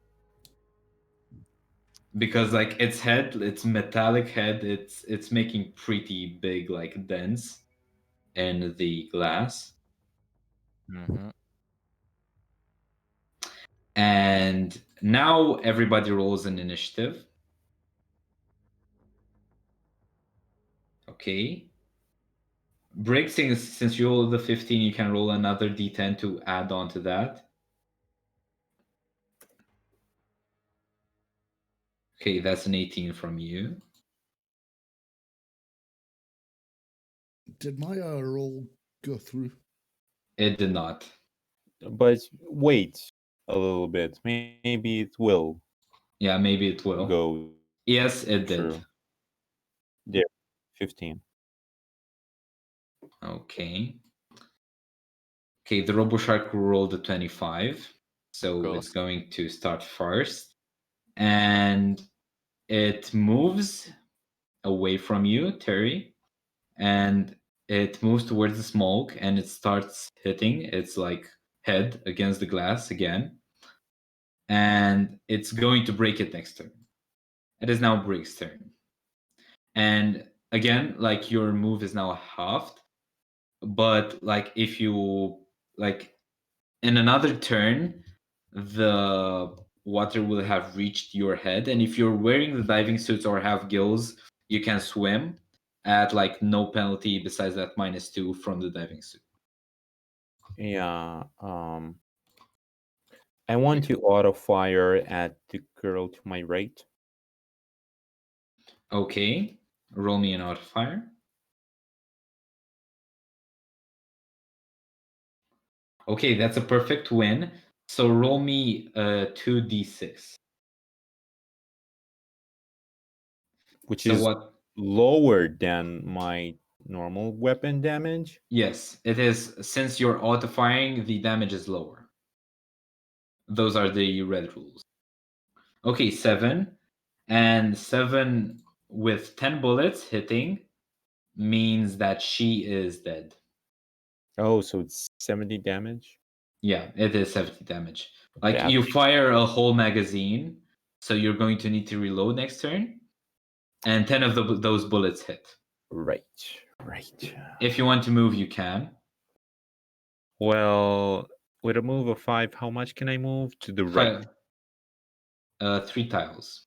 Because like its head, its metallic head, it's making pretty big like dents in the glass. Mm-hmm. And now everybody rolls an initiative. Okay. Break, since you rolled the 15, you can roll another d10 to add on to that. Okay, that's an 18 from you. Did my roll go through? It did not. But wait a little bit. Maybe it will Yeah, maybe it will. go Yes, it did. through. There, 15. Okay. Okay, the RoboShark rolled a 25. So course. it's going to start first. And it moves away from you, Terry. And it moves towards the smoke and it starts hitting its like head against the glass again. And it's going to break it next turn. It is now Brig's turn. And again, like your move is now halved. But like if you like in another turn, the water will have reached your head. And if you're wearing the diving suits or have gills, you can swim at like no penalty besides that -2 from the diving suit. Yeah. I want to auto fire at the girl to my right. Okay, roll me an auto fire. Okay, that's a perfect win. So roll me 2d6. Which So is what? lower than my normal weapon damage. Yes, it is. Since you're auto firing, the damage is lower. Those are the red rules. Okay, 7. And 7 with 10 bullets hitting means that she is dead. Oh, so it's 70 damage. Yeah, it is 70 damage. Like That- you fire a whole magazine, so you're going to need to reload next turn, and 10 of those bullets hit. Right. If you want to move, you can. Well, with a move of 5, how much can I move to the right? 3 tiles.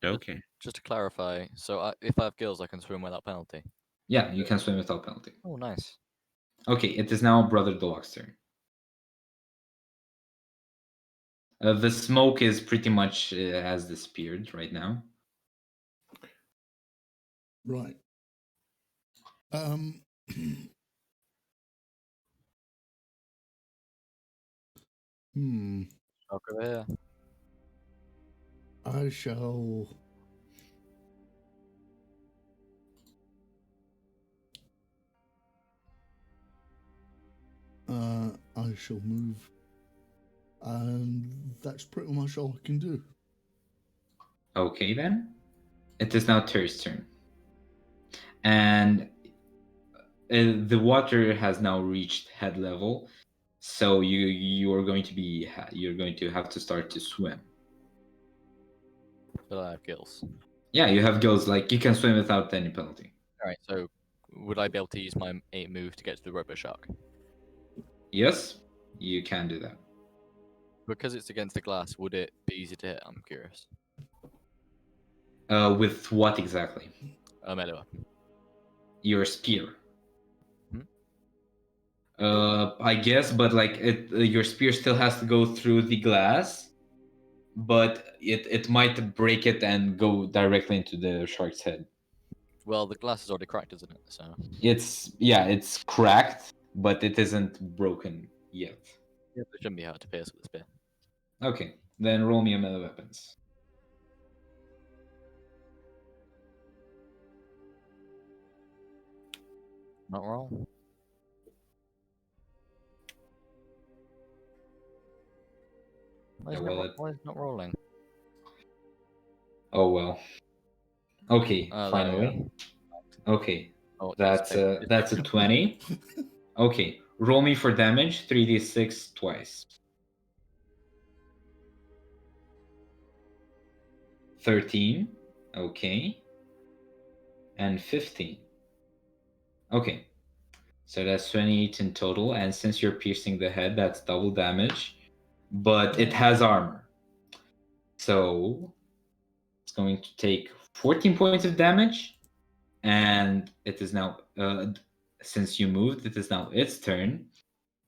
Okay. Just to clarify, so if I have gills, I can swim without penalty. Yeah, you can swim without penalty. Oh, nice. Okay, it is now Brother Deluxe turn. The smoke is pretty much has disappeared right now. Right. I'll go here. I shall. I shall move, and that's pretty much all I can do. Okay, then. It is now Terry's turn. And the water has now reached head level, so you're going to have to start to swim. But I have gills. Yeah, you have gills, like you can swim without any penalty. Alright, so would I be able to use my 8 move to get to the Robo Shark? Yes, you can do that. Because it's against the glass, would it be easy to hit? I'm curious. With what exactly? A melee weapon. Your spear. Hmm? I guess, but like your spear still has to go through the glass, but it might break it and go directly into the shark's head. Well, the glass is already cracked, isn't it? So It's cracked, but it isn't broken yet. yeah, it shouldn't be hard to pierce with the spear. Okay, then roll me a melee weapons. Not roll. Why is, Yeah, well, why is it not rolling? Oh well. Okay, Oh, there we finally. Okay, Oh, it's that's a 20. Okay, roll me for damage, 3d6 twice. 13. Okay. And 15. Okay. So that's 28 in total, and since you're piercing the head, that's double damage. But it has armor. So it's going to take 14 points of damage, and it is now since you moved, it is now its turn.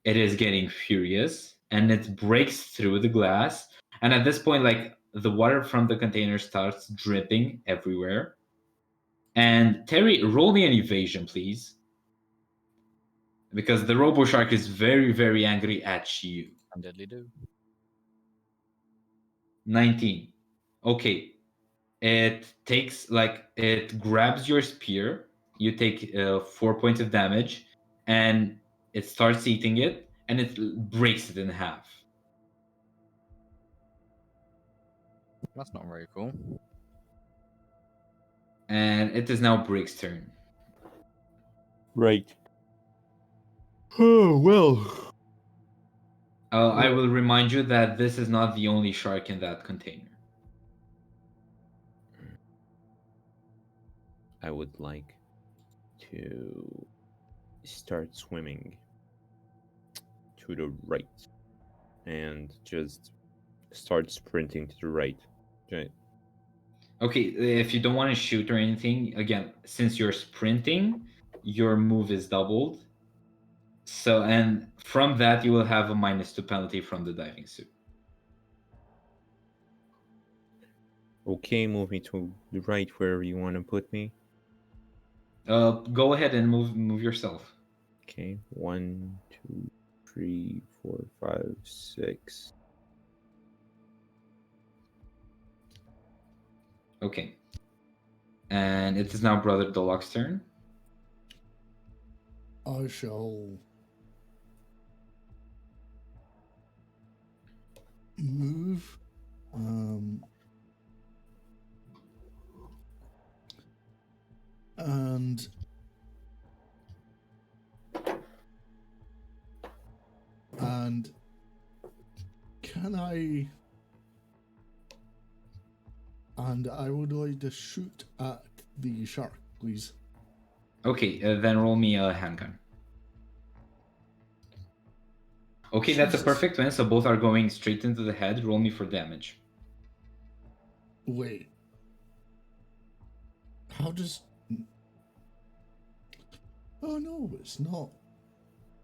It is getting furious, and it breaks through the glass. And at this point, like, the water from the container starts dripping everywhere. And Terry, roll me an evasion, please, because the Robo Shark is very, very angry at you. And diddly do. 19. Okay. It grabs your spear. You take 4 points of damage, and it starts eating it, and it breaks it in half. That's not very cool. And it is now Brick's turn. Right. Oh, well. I will remind you that this is not the only shark in that container. I would like to start swimming to the right and just start sprinting to the right. Okay. Okay, if you don't want to shoot or anything, again, since you're sprinting, your move is doubled. So, and from that, you will have a -2 penalty from the diving suit. Okay, move me to the right wherever you want to put me. Go ahead and move yourself. Okay, 1, 2, 3, 4, 5, 6. Okay. And it is now Brother Dolok's turn. I shall move. And can I? And I would like to shoot at the shark, please. Okay, then roll me a handgun. Okay, that's a Jesus. perfect win, so both are going straight into the head. Roll me for damage. Wait. How does? Oh no, it's not.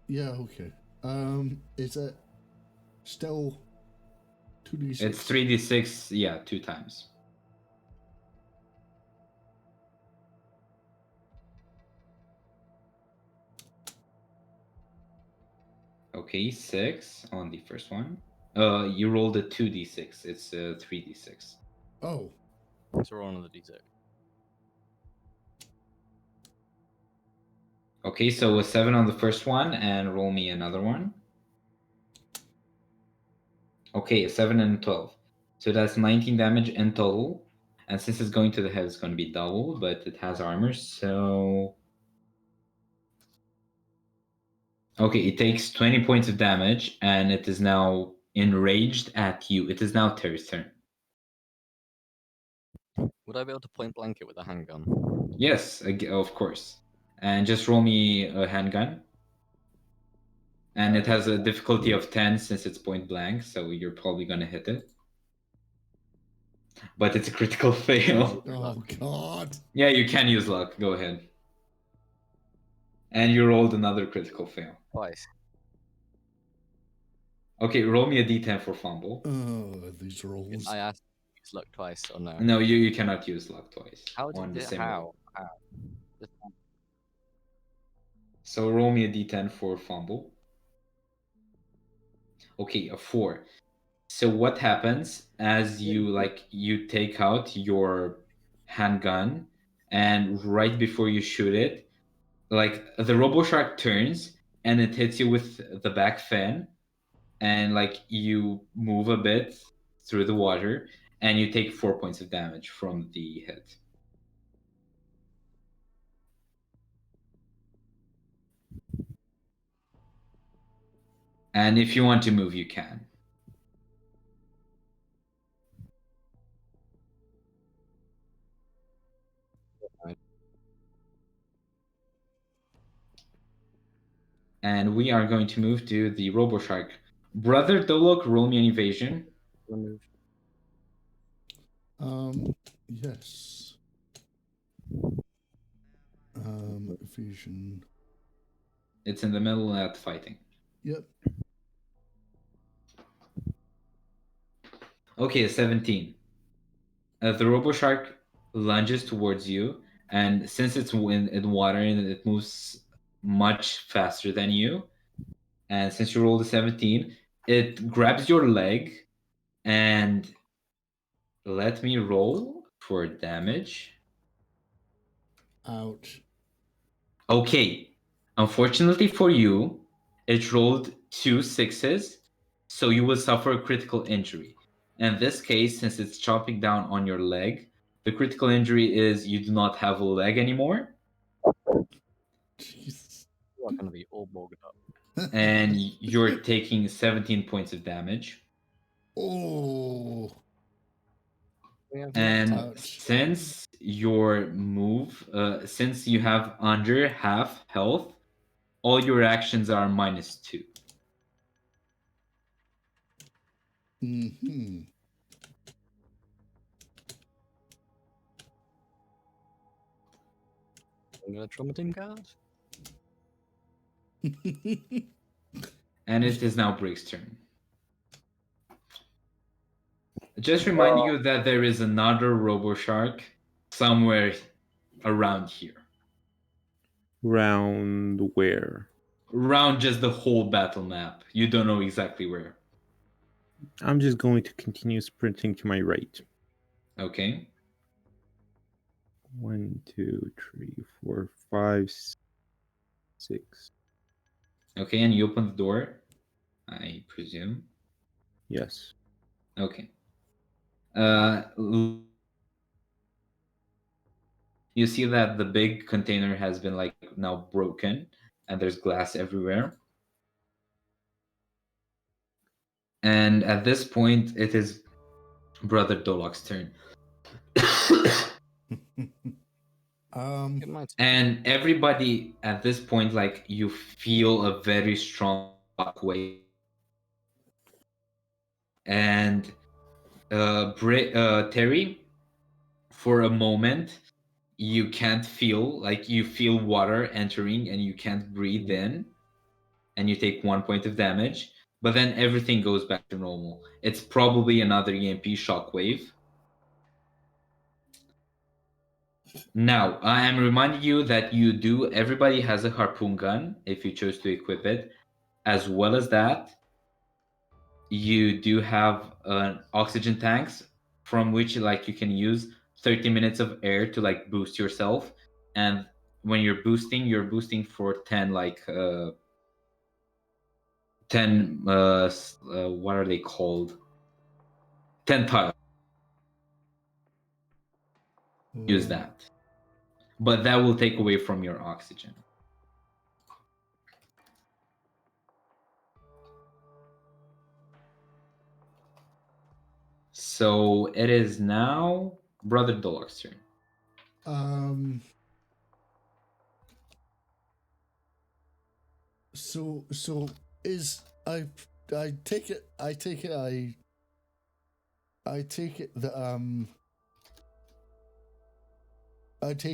Yeah, okay. Is it still 2d6? It's 3d6, yeah, 2 times. Okay, 6 on the first one. You rolled a 2d6. It's 3d6. Oh, So roll another d6. Okay, so a 7 on the first one, and roll me another one. Okay, a 7 and a 12. So that's 19 damage in total. And since it's going to the head, it's going to be double, but it has armor, so... Okay, it takes 20 points of damage, and it is now enraged at you. It is now Terry's turn. Would I be able to point blank it with a handgun? Yes, of course. And just roll me a handgun. And it has a difficulty of 10 since it's point blank, so you're probably going to hit it. But it's a critical fail. oh God. Yeah, you can use luck. Go ahead. And you rolled another critical fail. Twice. Okay, roll me a d10 for fumble. Oh, these rolls. I asked if it's luck twice or no. No, you cannot use luck twice. How on did the it? same roll. How? So roll me a d10 for fumble. Okay, a 4. So what happens as you take out your handgun, and right before you shoot it, like the robo shark turns and it hits you with the back fin, and like you move a bit through the water, and you take 4 points of damage from the hit. And if you want to move, you can. And we are going to move to the Robo Shark. Brother Dolok, roll me an evasion. Remove. Yes. Evasion. It's in the middle at fighting. Yep. Okay, 17. The Robo Shark lunges towards you, and since it's in water and it moves much faster than you, and since you rolled a 17, it grabs your leg, and let me roll for damage. Ouch. Okay, unfortunately for you, it rolled 2 6s, so you will suffer a critical injury. In this case, since it's chopping down on your leg, the critical injury is you do not have a leg anymore, Jesus. You are going to be all morged up. and you're taking 17 points of damage. Oh. And Ouch. since your move, since you have under half health, all your actions are -2. Mm-hmm. I'm going to trauma team card. And it is now Brick's turn. Just reminding you that there is another Robo Shark somewhere around here. Round where? Around just the whole battle map. You don't know exactly where. I'm just going to continue sprinting to my right. Okay. 1, 2, 3, 4, 5, 6. Okay, and you open the door, I presume. Yes. Okay. You see that the big container has been like now broken, and there's glass everywhere. And at this point, it is Brother Dolok's turn. Get my And everybody at this point, like, you feel a very strong shockwave. And Terry, for a moment, you can't feel, like, you feel water entering and you can't breathe in, and you take 1 point of damage. But then everything goes back to normal. It's probably another EMP shockwave. Now, I am reminding you that everybody has a harpoon gun if you choose to equip it. As well as that, you do have oxygen tanks from which like you can use 30 minutes of air to like boost yourself. And when you're boosting for 10 10 what are they called? 10 tiles. Use that. But that will take away from your oxygen. So it is now Brother Dolok's turn. So is I take it that I take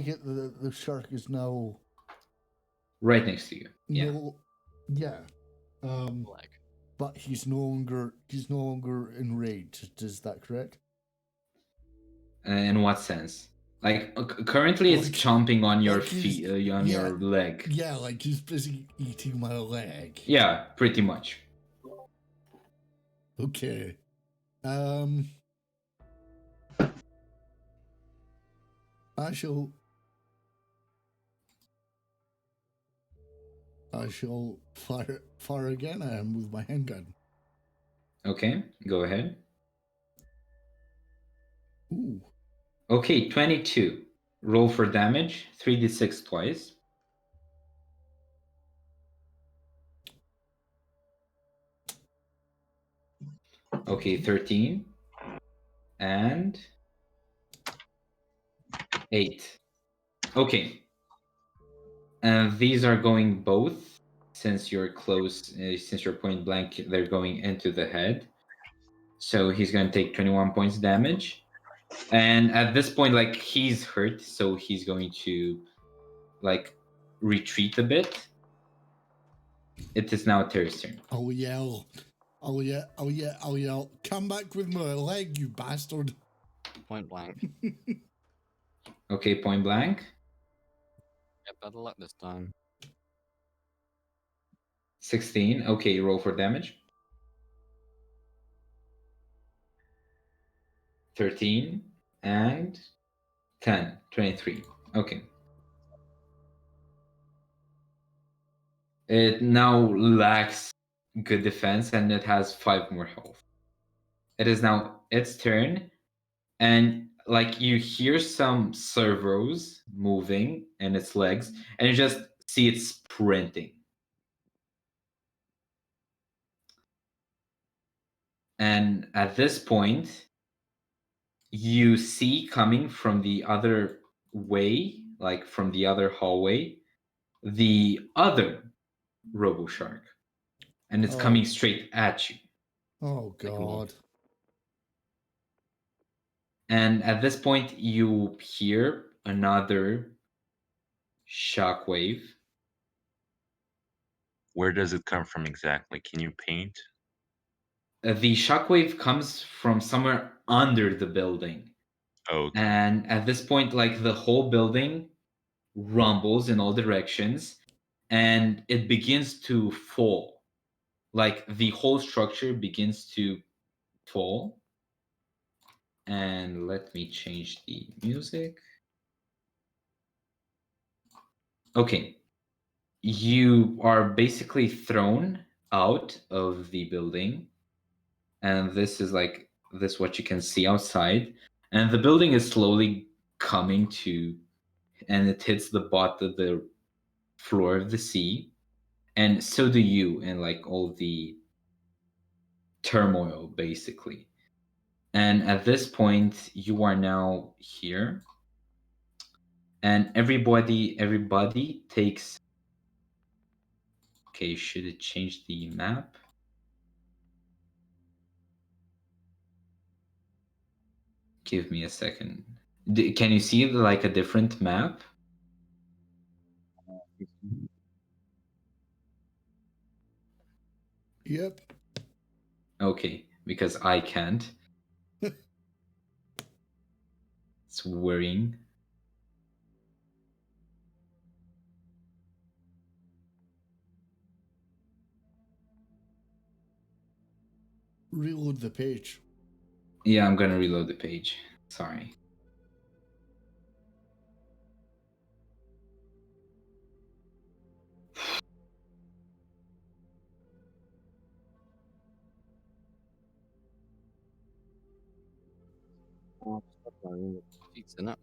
it that the shark is now Right next to you. Yeah. no, yeah. leg. But he's no longer enraged. Is that correct? In what sense? Like currently, it's Like- chomping on your like he's- feet, on yeah. your leg. Yeah, like he's busy eating my leg. Yeah, pretty much. Okay. I shall I shall fire again with my handgun. Okay, go ahead. Ooh. Okay, 22. Roll for damage, 3d6 twice. Okay, 13. And 8. Okay. And these are going both, since you're close, since you're point blank, they're going into the head. So he's going to take 21 points damage. And at this point, like, he's hurt, so he's going to, like, retreat a bit. It is now Terry's turn. I'll yell. I'll yell. Come back with my leg, you bastard. Point blank. Okay, point blank. Yeah, better luck this time. 16. Okay, roll for damage. 13 and 10. 23. Okay. It now lacks good defense and it has 5 more health. It is now its turn, and like you hear some servos moving in its legs, and you just see it sprinting. And at this point, you see coming from the other way, like from the other hallway, the other Robo Shark. And it's coming straight at you. Oh, God. And at this point, you hear another shockwave. Where does it come from exactly? Can you paint? The shockwave comes from somewhere under the building. Okay. And at this point, like the whole building rumbles in all directions and it begins to fall. Like the whole structure begins to fall. And let me change the music. Okay. You are basically thrown out of the building. And this is what you can see outside. And the building is slowly coming to, and it hits the bottom of the floor of the sea. And so do you, and like all the turmoil, basically. And at this point, you are now here. And everybody takes. Okay, should it change the map? Give me a second. Can you see like a different map? Yep. Okay, because I can't. It's worrying. Reload the page. Yeah, I'm gonna reload the page. Sorry. Fixing it.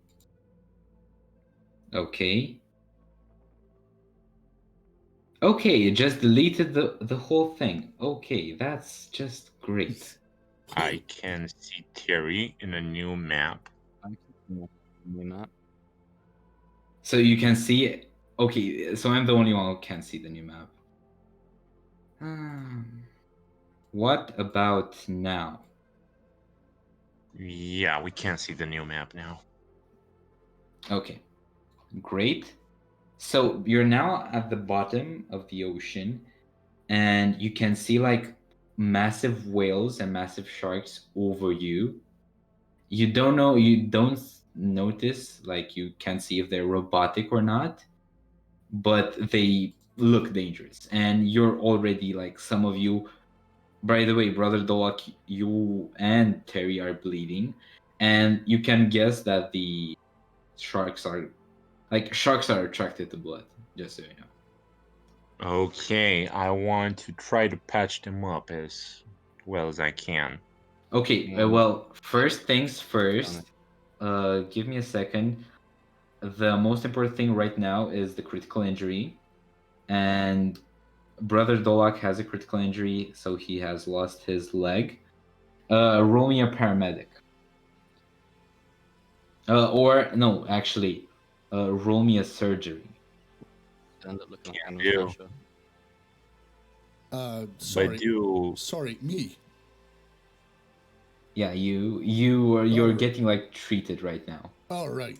Okay. Okay, it just deleted the whole thing. Okay, that's just great. I can see Terry in a new map. I can see the map. So you can see it. Okay, so I'm the only one who can see the new map. What about now? Yeah, we can see the new map now. Okay, great. So you're now at the bottom of the ocean, and you can see like massive whales and massive sharks over you. You don't notice, like you can't see if they're robotic or not, but they look dangerous. And you're already like, some of you, by the way, Brother Dolak, you and Terry are bleeding, and you can guess that the sharks are attracted to blood, just so you know. Okay, I want to try to patch them up as well as I can. Okay, Yeah. well, first things first. Give me a second. The most important thing right now is the critical injury, and Brother Dolak has a critical injury, so he has lost his leg. Roll me a paramedic. Or no, actually, roll me a surgery. End up looking like Can animal do. pressure. But Sorry. do Sorry, me. Yeah, you're Oh. getting like treated right now. All right.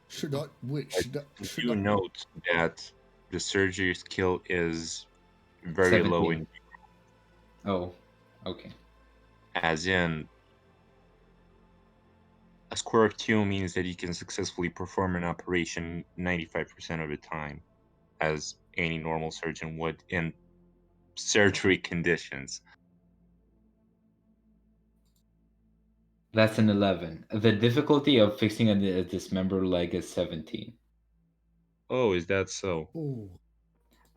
Should I wait? Should you I? note that the surgery skill is very low 17. in, Oh, okay. as in a score of 2 means that you can successfully perform an operation 95% of the time, as any normal surgeon would in surgery conditions. That's an 11. The difficulty of fixing a dismembered leg is 17. Oh, is that so? Oh.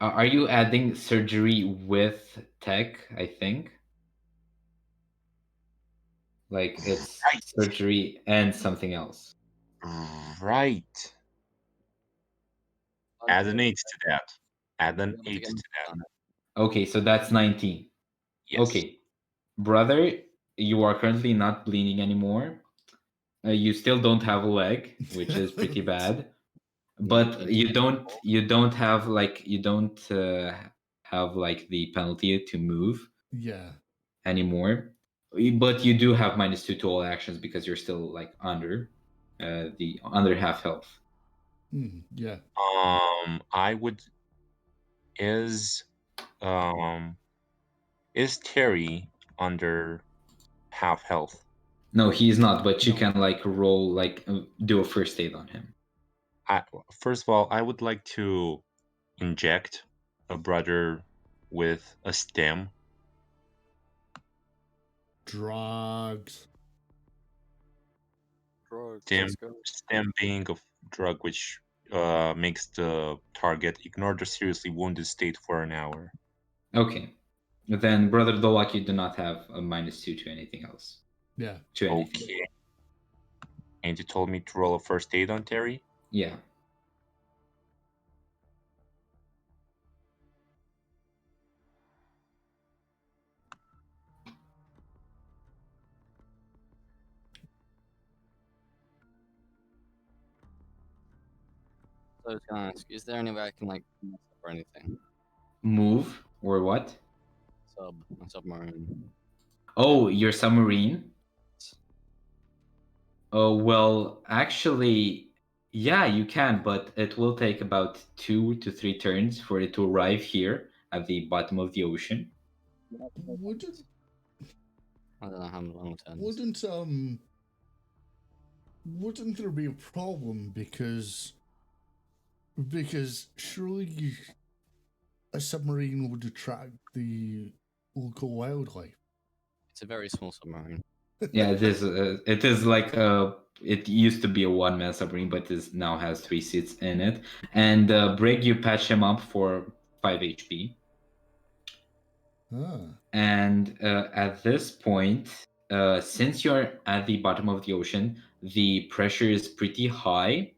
Are you adding surgery with tech, I think? Like it's Right. surgery and something else. Right. Add an 8 to that. Add an Be able to 8 get to him that. done. Okay, so that's 19. Yes. Okay. Brother, you are currently not bleeding anymore. You still don't have a leg, which is pretty bad. But you don't have like have like the penalty to move Yeah. anymore. But you do have -2 to all actions because you're still like under the under half health. Yeah. I would is um is Terry under half health? No, he's not, but you No. can like roll like do a first aid on him. First of all, I would like to inject a brother with a stem. Drugs. Drugs, Stem, let's go. stem being a drug which makes the target ignore the seriously wounded state for an hour. Okay. Then Brother Dolak, you do not have a -2 to anything else. Yeah. To anything. Okay. And you told me to roll a first aid on Terry? Yeah. So I was gonna ask, is there any way I can like mess up or anything? Move or what? A submarine. Oh, your submarine? Oh, well, actually, yeah, you can, but it will take about 2 to 3 turns for it to arrive here at the bottom of the ocean. Wouldn't I don't know how long it turns. wouldn't there be a problem because surely a submarine would attract the local wildlife. It's a very small submarine. Yeah, it is. It is like a. It used to be a one-man submarine, but it now has 3 seats in it. And Brig, you patch him up for 5 HP. Ah. And at this point, since you're at the bottom of the ocean, the pressure is pretty high.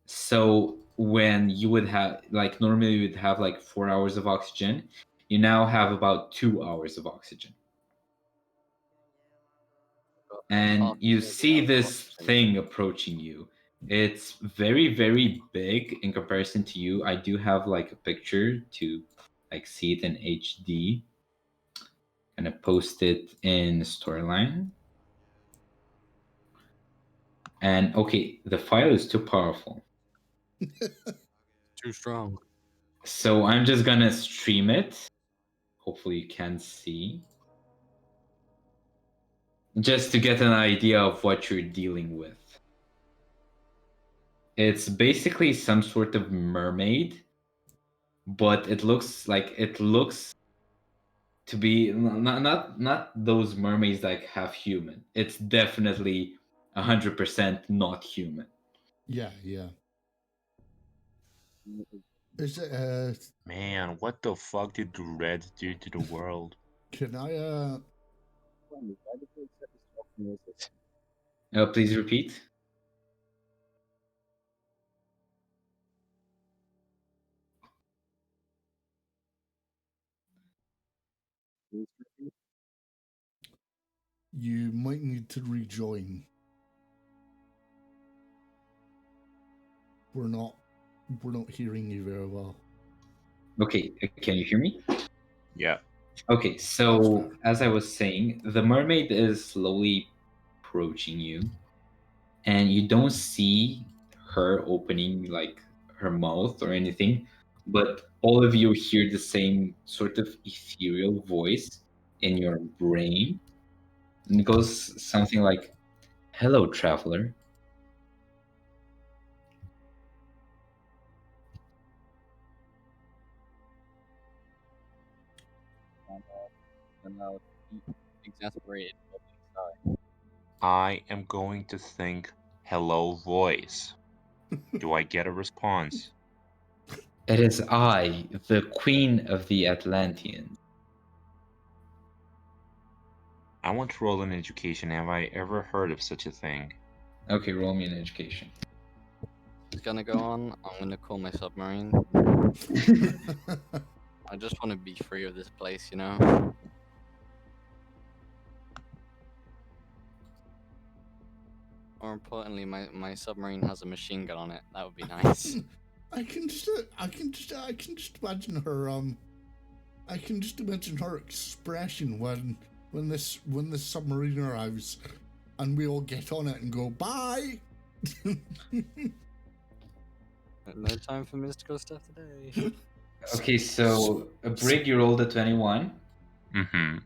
So when you would have like normally you would have like 4 hours of oxygen, you now have about 2 hours of oxygen. And you see this thing approaching you. It's very, very big in comparison to you. I do have like a picture to like see it in HD. Gonna post it in Storyline. And okay, the file is too powerful. Too strong. So I'm just gonna stream it. Hopefully you can see. Just to get an idea of what you're dealing with. It's basically some sort of mermaid, but it looks to be not those mermaids like half human. It's definitely 100% not human. Yeah, yeah. Is it, Man, what the fuck did Red do to the world? can I, Please repeat. you might need to rejoin. We're not hearing you very well. Okay, can you hear me? Yeah. Okay, so as I was saying, the mermaid is slowly approaching you, and you don't see her opening like her mouth or anything, but all of you hear the same sort of ethereal voice in your brain, and it goes something like, "Hello, traveler." And now exasperated inside. I am going to think hello voice. Do I get a response? It is I, the queen of the Atlanteans. I want to roll an education. Have I ever heard of such a thing? Okay, roll me an education. It's gonna go on. I'm gonna call my submarine. I just want to be free of this place, you know? More importantly, my submarine has a machine gun on it. That would be nice. I can just imagine her. I can just imagine her expression when this submarine arrives, and we all get on it and go bye. No time for mystical stuff today. Okay, so Brig, you rolled a 21. Mm-hmm.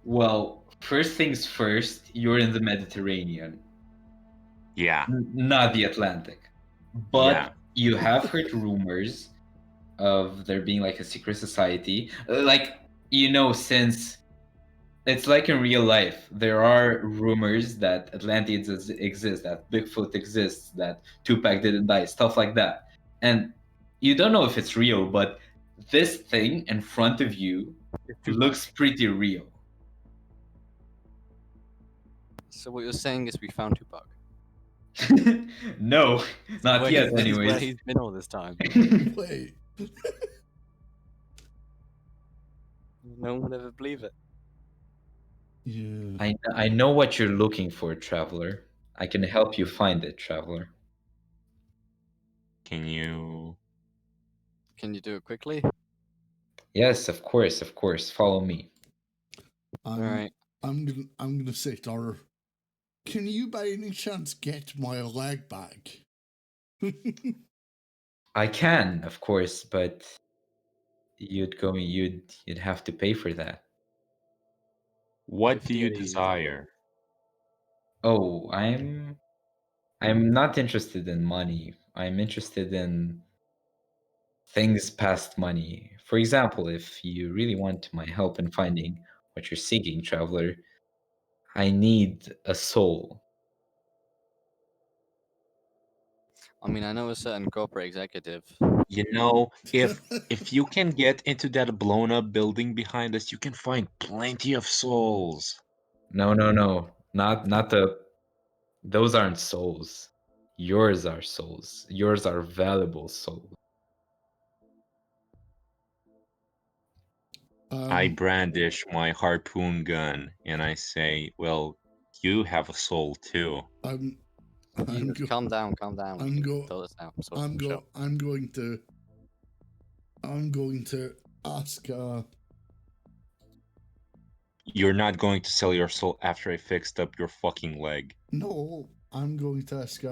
Well, first things first, you're in the Mediterranean, Yeah. not the Atlantic. But Yeah. you have heard rumors of there being like a secret society. Like, since it's like in real life, there are rumors that Atlanteans exist, that Bigfoot exists, that Tupac didn't die, stuff like that. And you don't know if it's real, but this thing in front of you looks pretty real. So what you're saying is we found Tupac. No, not Where yet, Where anyways. he's been all this time. Wait. No one would ever believe it. Yeah. I know what you're looking for, traveler. I can help you find it, traveler. Can you? Can you do it quickly? Yes, of course, of course. Follow me. All right. I'm gonna say to her, can you by any chance get my leg back? I can, of course, but you'd have to pay for that. What do 50 you of these. desire? Oh, I'm not interested in money. I'm interested in things past money. For example, if you really want my help in finding what you're seeking, traveler, I need a soul. I mean, I know a certain corporate executive. You know, if you can get into that blown up building behind us, you can find plenty of souls. No, not the. Those aren't souls. Yours are souls. Yours are valuable souls. I brandish my harpoon gun and I say, "Well, you have a soul too." Jesus, calm down, calm down. I'm going to ask. You're not going to sell your soul after I fixed up your fucking leg. No, I'm going to ask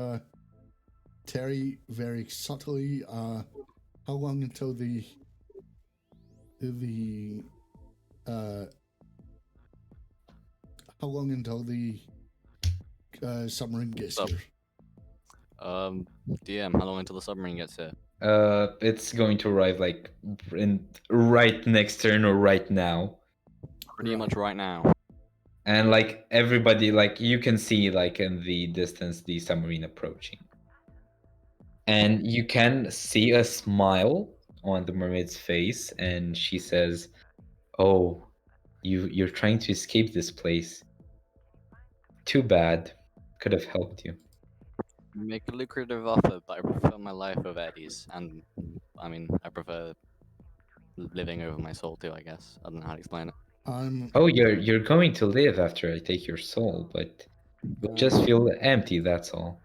Terry very subtly. How long until the submarine gets here? DM, how long until the submarine gets here? It's going to arrive like right next turn or right now. Pretty much right now. And like everybody, like you can see like in the distance the submarine approaching. And you can see a smile on the mermaid's face, and she says, "Oh, you're trying to escape this place. Too bad. Could have helped you." Make a lucrative offer, but I prefer my life over Eddie's, and I mean, I prefer living over my soul too. I guess I don't know how to explain it. I'm Oh, you're going to live after I take your soul, but you'll just feel empty, that's all.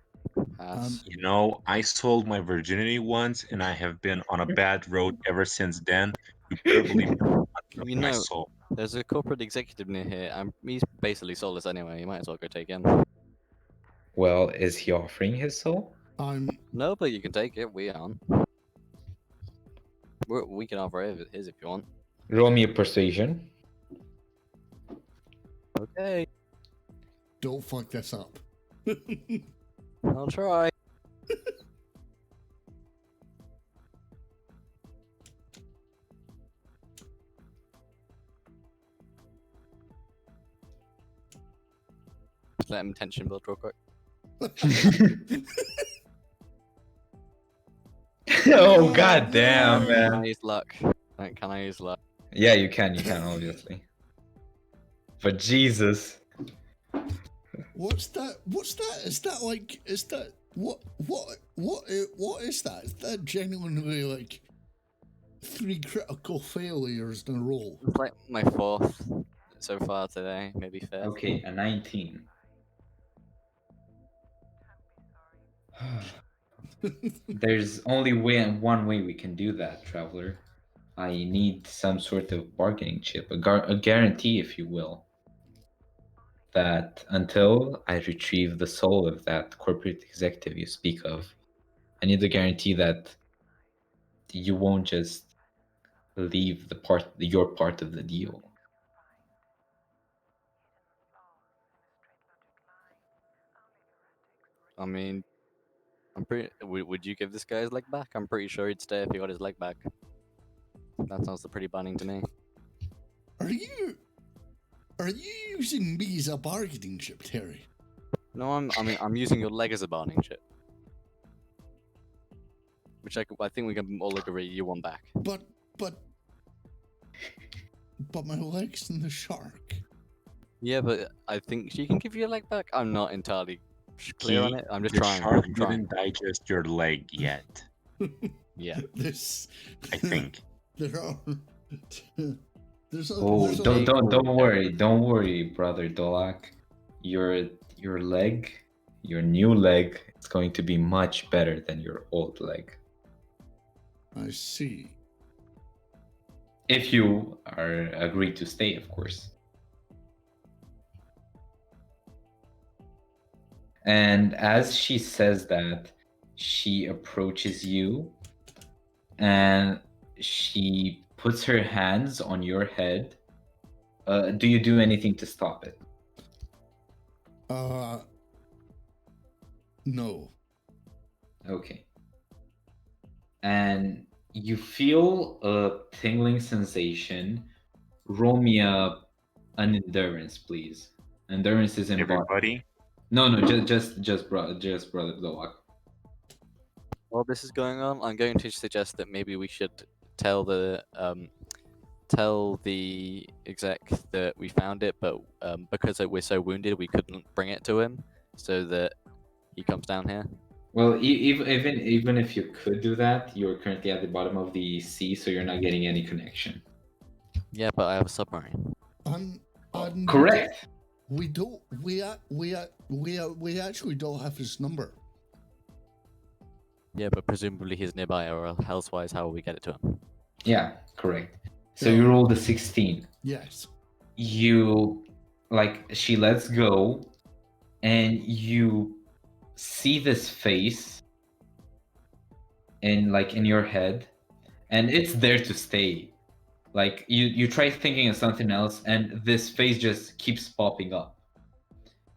Pass. You know, I sold my virginity once, and I have been on a bad road ever since then. You better believe I'm not giving You my know, soul. there's a corporate executive near here. He's basically soulless anyway. You might as well go take him. Well, is he offering his soul? No, but you can take it. We aren't. We can offer his if you want. Roll me a persuasion. Okay, don't fuck this up. I'll try. Just let him tension build real quick. Oh, god damn, Can I man. use luck? Can I use luck? Yeah, you can, obviously. But Jesus. What's that? Is that like? Is that what is that? Is that genuinely like 3 critical failures in a row? It's like my 4th so far today, maybe 5th. Okay, a 19. There's only one way we can do that, traveler. I need some sort of bargaining chip, a guarantee, if you will, that until I retrieve the soul of that corporate executive you speak of, I need a guarantee that you won't just leave your part of the deal. I mean, I'm pretty. Would you give this guy his leg back? I'm pretty sure he'd stay if he got his leg back. That sounds pretty binding to me. Are you using me as a bargaining chip, Terry? No, I'm using your leg as a bargaining chip. Which I think we can all agree you want back. But my leg's in the shark. Yeah, but I think she can give you your leg back. I'm not entirely clear on He- it. I'm just the trying. shark I'm trying. didn't digest your leg yet, Yeah. This I think. there are there's a Oh, there's a- don't worry, brother Dolak. Your leg, your new leg, is going to be much better than your old leg. I see. If you are agreed to stay, of course. And as she says that, she approaches you and she puts her hands on your head. Do you do anything to stop it? No. Okay. And you feel a tingling sensation. Roll me an endurance, please. Endurance is in Everybody, No, just brother Blowak. While this is going on, I'm going to suggest that maybe we should tell the exec that we found it, but because we're so wounded, we couldn't bring it to him, so that he comes down here. Well, even if you could do that, you're currently at the bottom of the sea, so you're not getting any connection. Yeah, but I have a submarine. Correct. We don't. We actually don't have his number. Yeah, but presumably he's nearby, or elsewise, how will we get it to him? Yeah, correct. So you rolled a 16. Yes. You, she lets go, and you see this face in your head, and it's there to stay. You try thinking of something else, and this face just keeps popping up.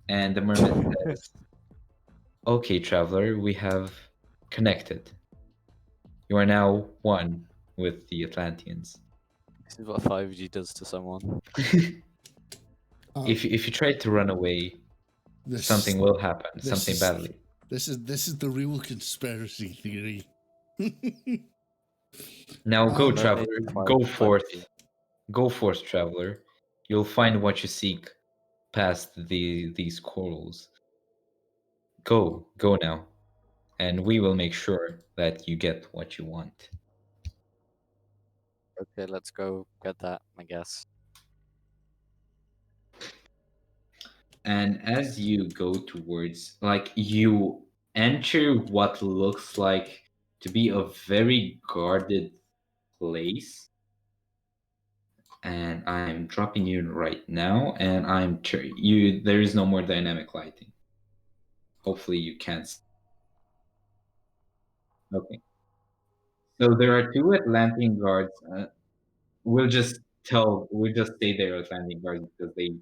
And the mermaid says, "Okay, traveler, we have connected. You are now one with the Atlanteans." This is what 5G does to someone. If you try to run away, something will happen. Something badly. This is the real conspiracy theory. Now go, Um, No traveler. native Go required, forth. 5G. Go forth, traveler. You'll find what you seek past these corals. Go now, and we will make sure that you get what you want. Okay, let's go get that, I guess. And as you go towards, like, you enter what looks like to be a very guarded place. And I'm dropping you right now, and you. There is no more dynamic lighting. Hopefully, you can. Okay. So there are two Atlantean guards. We'll just say they're Atlantean guards because they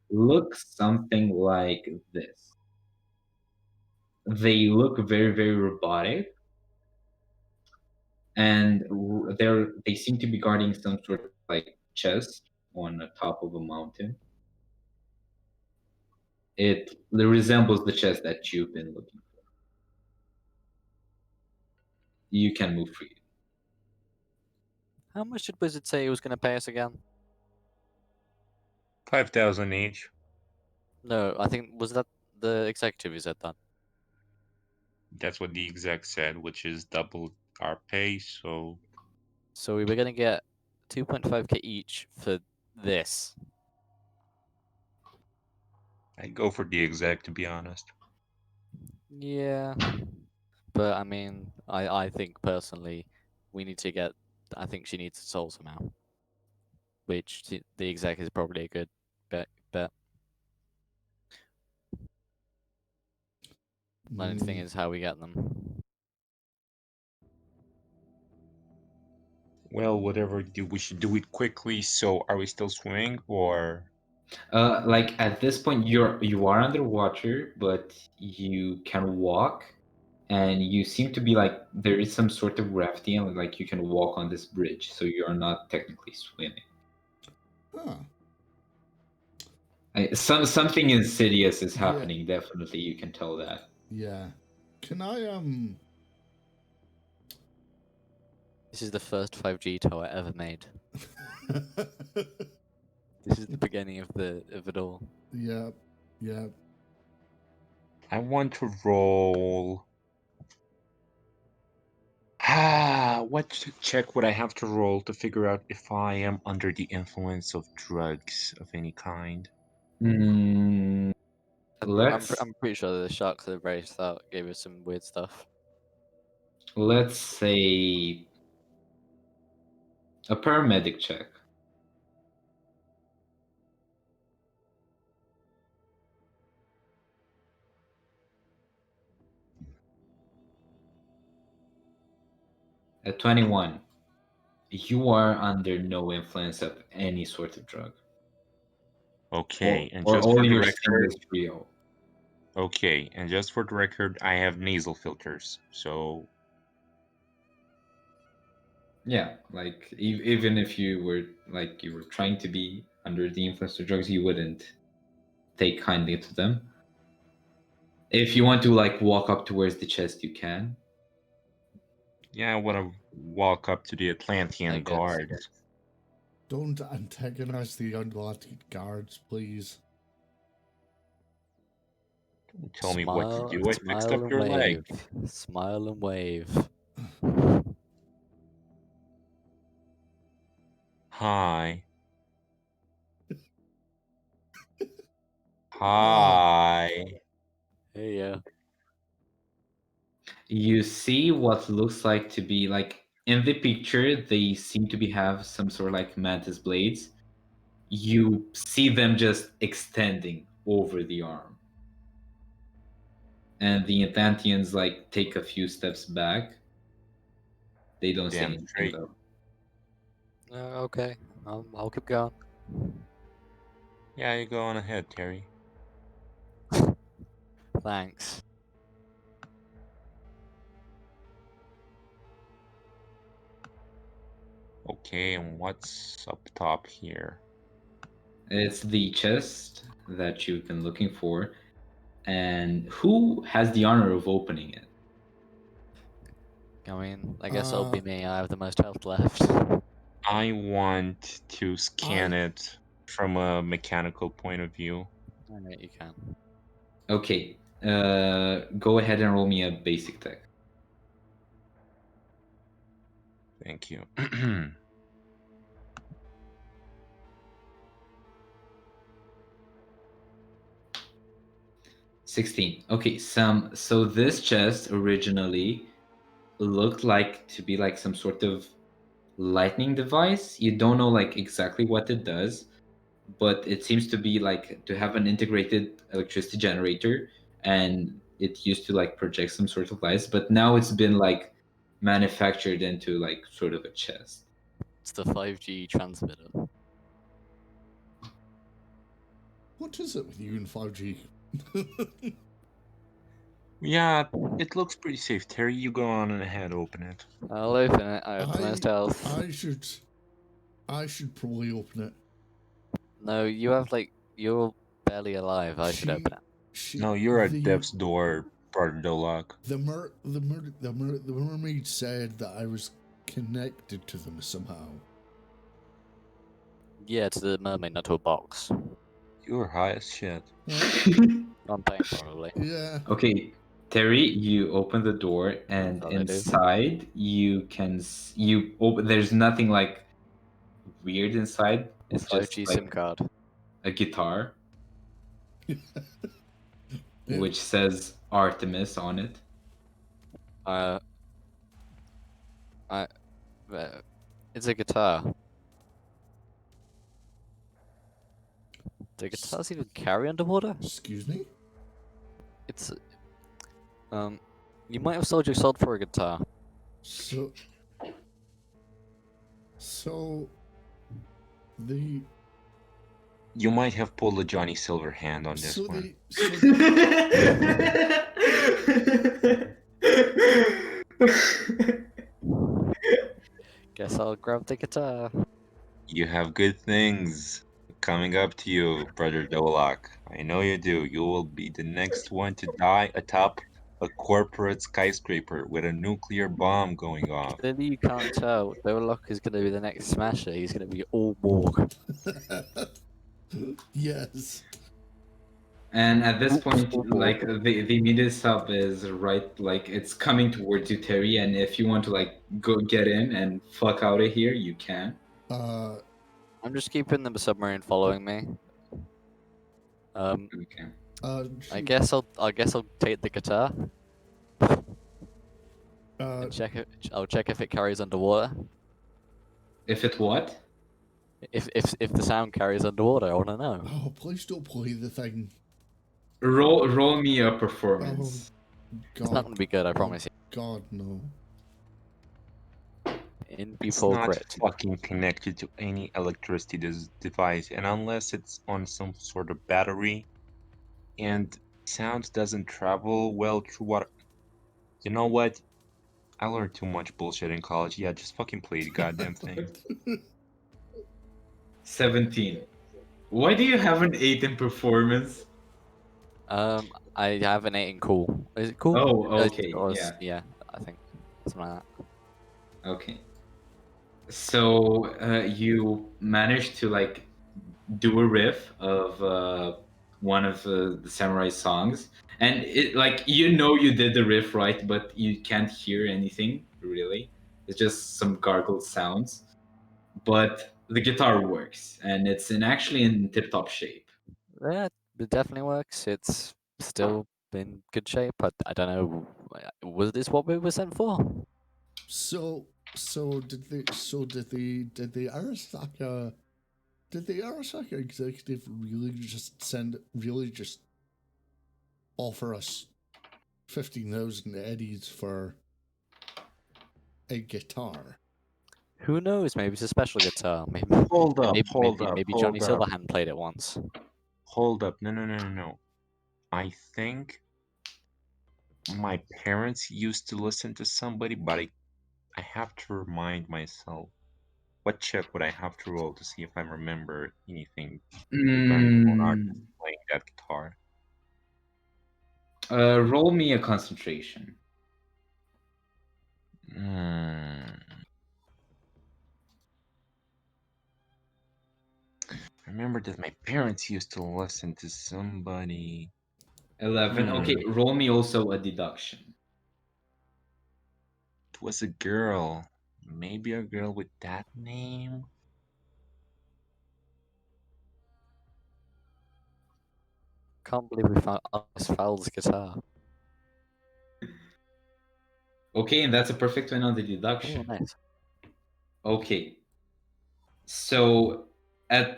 look something like this. They look very, very robotic, and they seem to be guarding some sort of like chest on the top of a mountain. It resembles the chest that you've been looking for. You can move free. How much did Wizard say he was going to pay us again? 5,000 each. No, I think, was that the executive who said that? That's what the exec said, which is double our pay. So So we were going to get 2.5k each for this. I go for the exec, to be honest. Yeah. But I mean, I think personally, we need to get. I think she needs a soul somehow. Which the exec is probably a good bet. The only thing is how we get them. Well, whatever. We should do it quickly. So, are we still swimming or? Like at this point, you are underwater, but you can walk, and you seem to be like there is some sort of gravity, and like you can walk on this bridge, so you are not technically swimming. Huh. Something insidious is Yeah. happening. Definitely, you can tell that. Yeah. Can I This is the first 5G tower ever made. This is the beginning of it all. Yeah. Yeah. I want to roll. What check would I have to roll to figure out if I am under the influence of drugs of any kind? Mm, let's I'm pretty sure the sharks that raised out gave us some weird stuff. let's say a paramedic check. At 21, you are under no influence of any sort of drug. Okay, and Or just all for the you're record, seeing is real. okay, and just for the record, I have nasal filters, so Yeah, like even if you were trying to be under the influence of drugs, you wouldn't take kindly to them. If you want to like walk up towards the chest, you can. yeah, I want to walk up to the I Atlantean guess. guards. Don't antagonize the Atlantean guards, please. Don't tell me what to do. I fixed Smile up and your wave. leg. Smile and wave. Hi. Hi. Hey, yeah. You see what looks like to be like in the picture, they seem to have some sort of like mantis blades. You see them just extending over the arm. And the Atlanteans like take a few steps back. They don't say Damn anything straight. though. Okay. I'll keep going. Yeah, you go on ahead, Terry. Thanks. Okay, and what's up top here? It's the chest that you've been looking for. And who has the honor of opening it? I mean, I guess it'll be Uh, me. I have the most health left. I want to scan I- it from a mechanical point of view. Alright, you can. Okay. Go ahead and roll me a basic tech. Thank you. 16. Okay, so this chest originally looked like to be like some sort of lightning device. You don't know like exactly what it does, but it seems to be like to have an integrated electricity generator, and it used to like project some sort of lights, but now it's been like manufactured into like sort of a chest. It's the 5G transmitter. what is it with you and 5G? Yeah, it looks pretty safe. Terry, you go on ahead, open it. I'll open it. I have the most health. I should probably open it. No, you have like you're barely alive. I should open it. No, you're at death's door, Brother Dolak. The mermaid said that I was connected to them somehow. Yeah, to the mermaid, not to a box. You're high as shit. I'm paying probably. Yeah. Okay, Terry, you open the door, and That's all I do. inside you can you open. There's nothing like weird inside. It's just 5G like SIM card. a guitar Yeah. which says Artemis on it. Uh, it's a guitar. Do guitars even carry underwater? Excuse me? It's you might have sold your soul for a guitar. So the You might have pulled a Johnny Silverhand on this so one. Guess I'll grab the guitar. You have good things coming up to you, Brother Dolak. I know you do. You will be the next one to die atop a corporate skyscraper with a nuclear bomb going off. Clearly you can't tell. Dolok is going to be the next smasher. He's going to be all walk. yes. And at this point, like the immediate sub is right, like it's coming towards you, Terry. And if you want to like go get in and fuck out of here, you can. I'm just keeping the submarine following me. Okay. I guess I'll take the guitar Uh, and check it. I'll check if it carries underwater. If it what? If the sound carries underwater, I want to know. oh, please don't play the thing. Roll me a performance. God. It's not going to be good. I promise you. God, no. In It's before not grit. fucking connected to any electricity device, and unless it's on some sort of battery, and sound doesn't travel well through water. You know what? I learned too much bullshit in college. Yeah, just fucking play the goddamn thing. 17. Why do you have an 8 in performance? I have an 8 in cool. Is it cool? Oh, okay, yeah. Yeah, I think something like that. Okay. So you managed to like do a riff of one of the samurai songs, and it like you know you did the riff right, but you can't hear anything really. It's just some gargled sounds, but the guitar works, and it's actually in tip-top shape. Yeah, it definitely works. It's still in good shape. I don't know. Was this what we were sent for? So did the Arasaka executive really just offer us 15,000 eddies for a guitar? Who knows? Maybe it's a special guitar. Maybe Hold up, maybe Johnny Silverhand played it once. Hold up. No. I think my parents used to listen to somebody, but I have to remind myself. What check would I have to roll to see if I remember anything regarding an artist playing that guitar? Roll me a concentration. remember that my parents used to listen to somebody. 11. Okay, roll me also a deduction. It was a girl. Maybe a girl with that name? Can't believe we found Alice Foul's guitar. Okay, and that's a perfect win on the Oh, deduction. nice. Okay. So at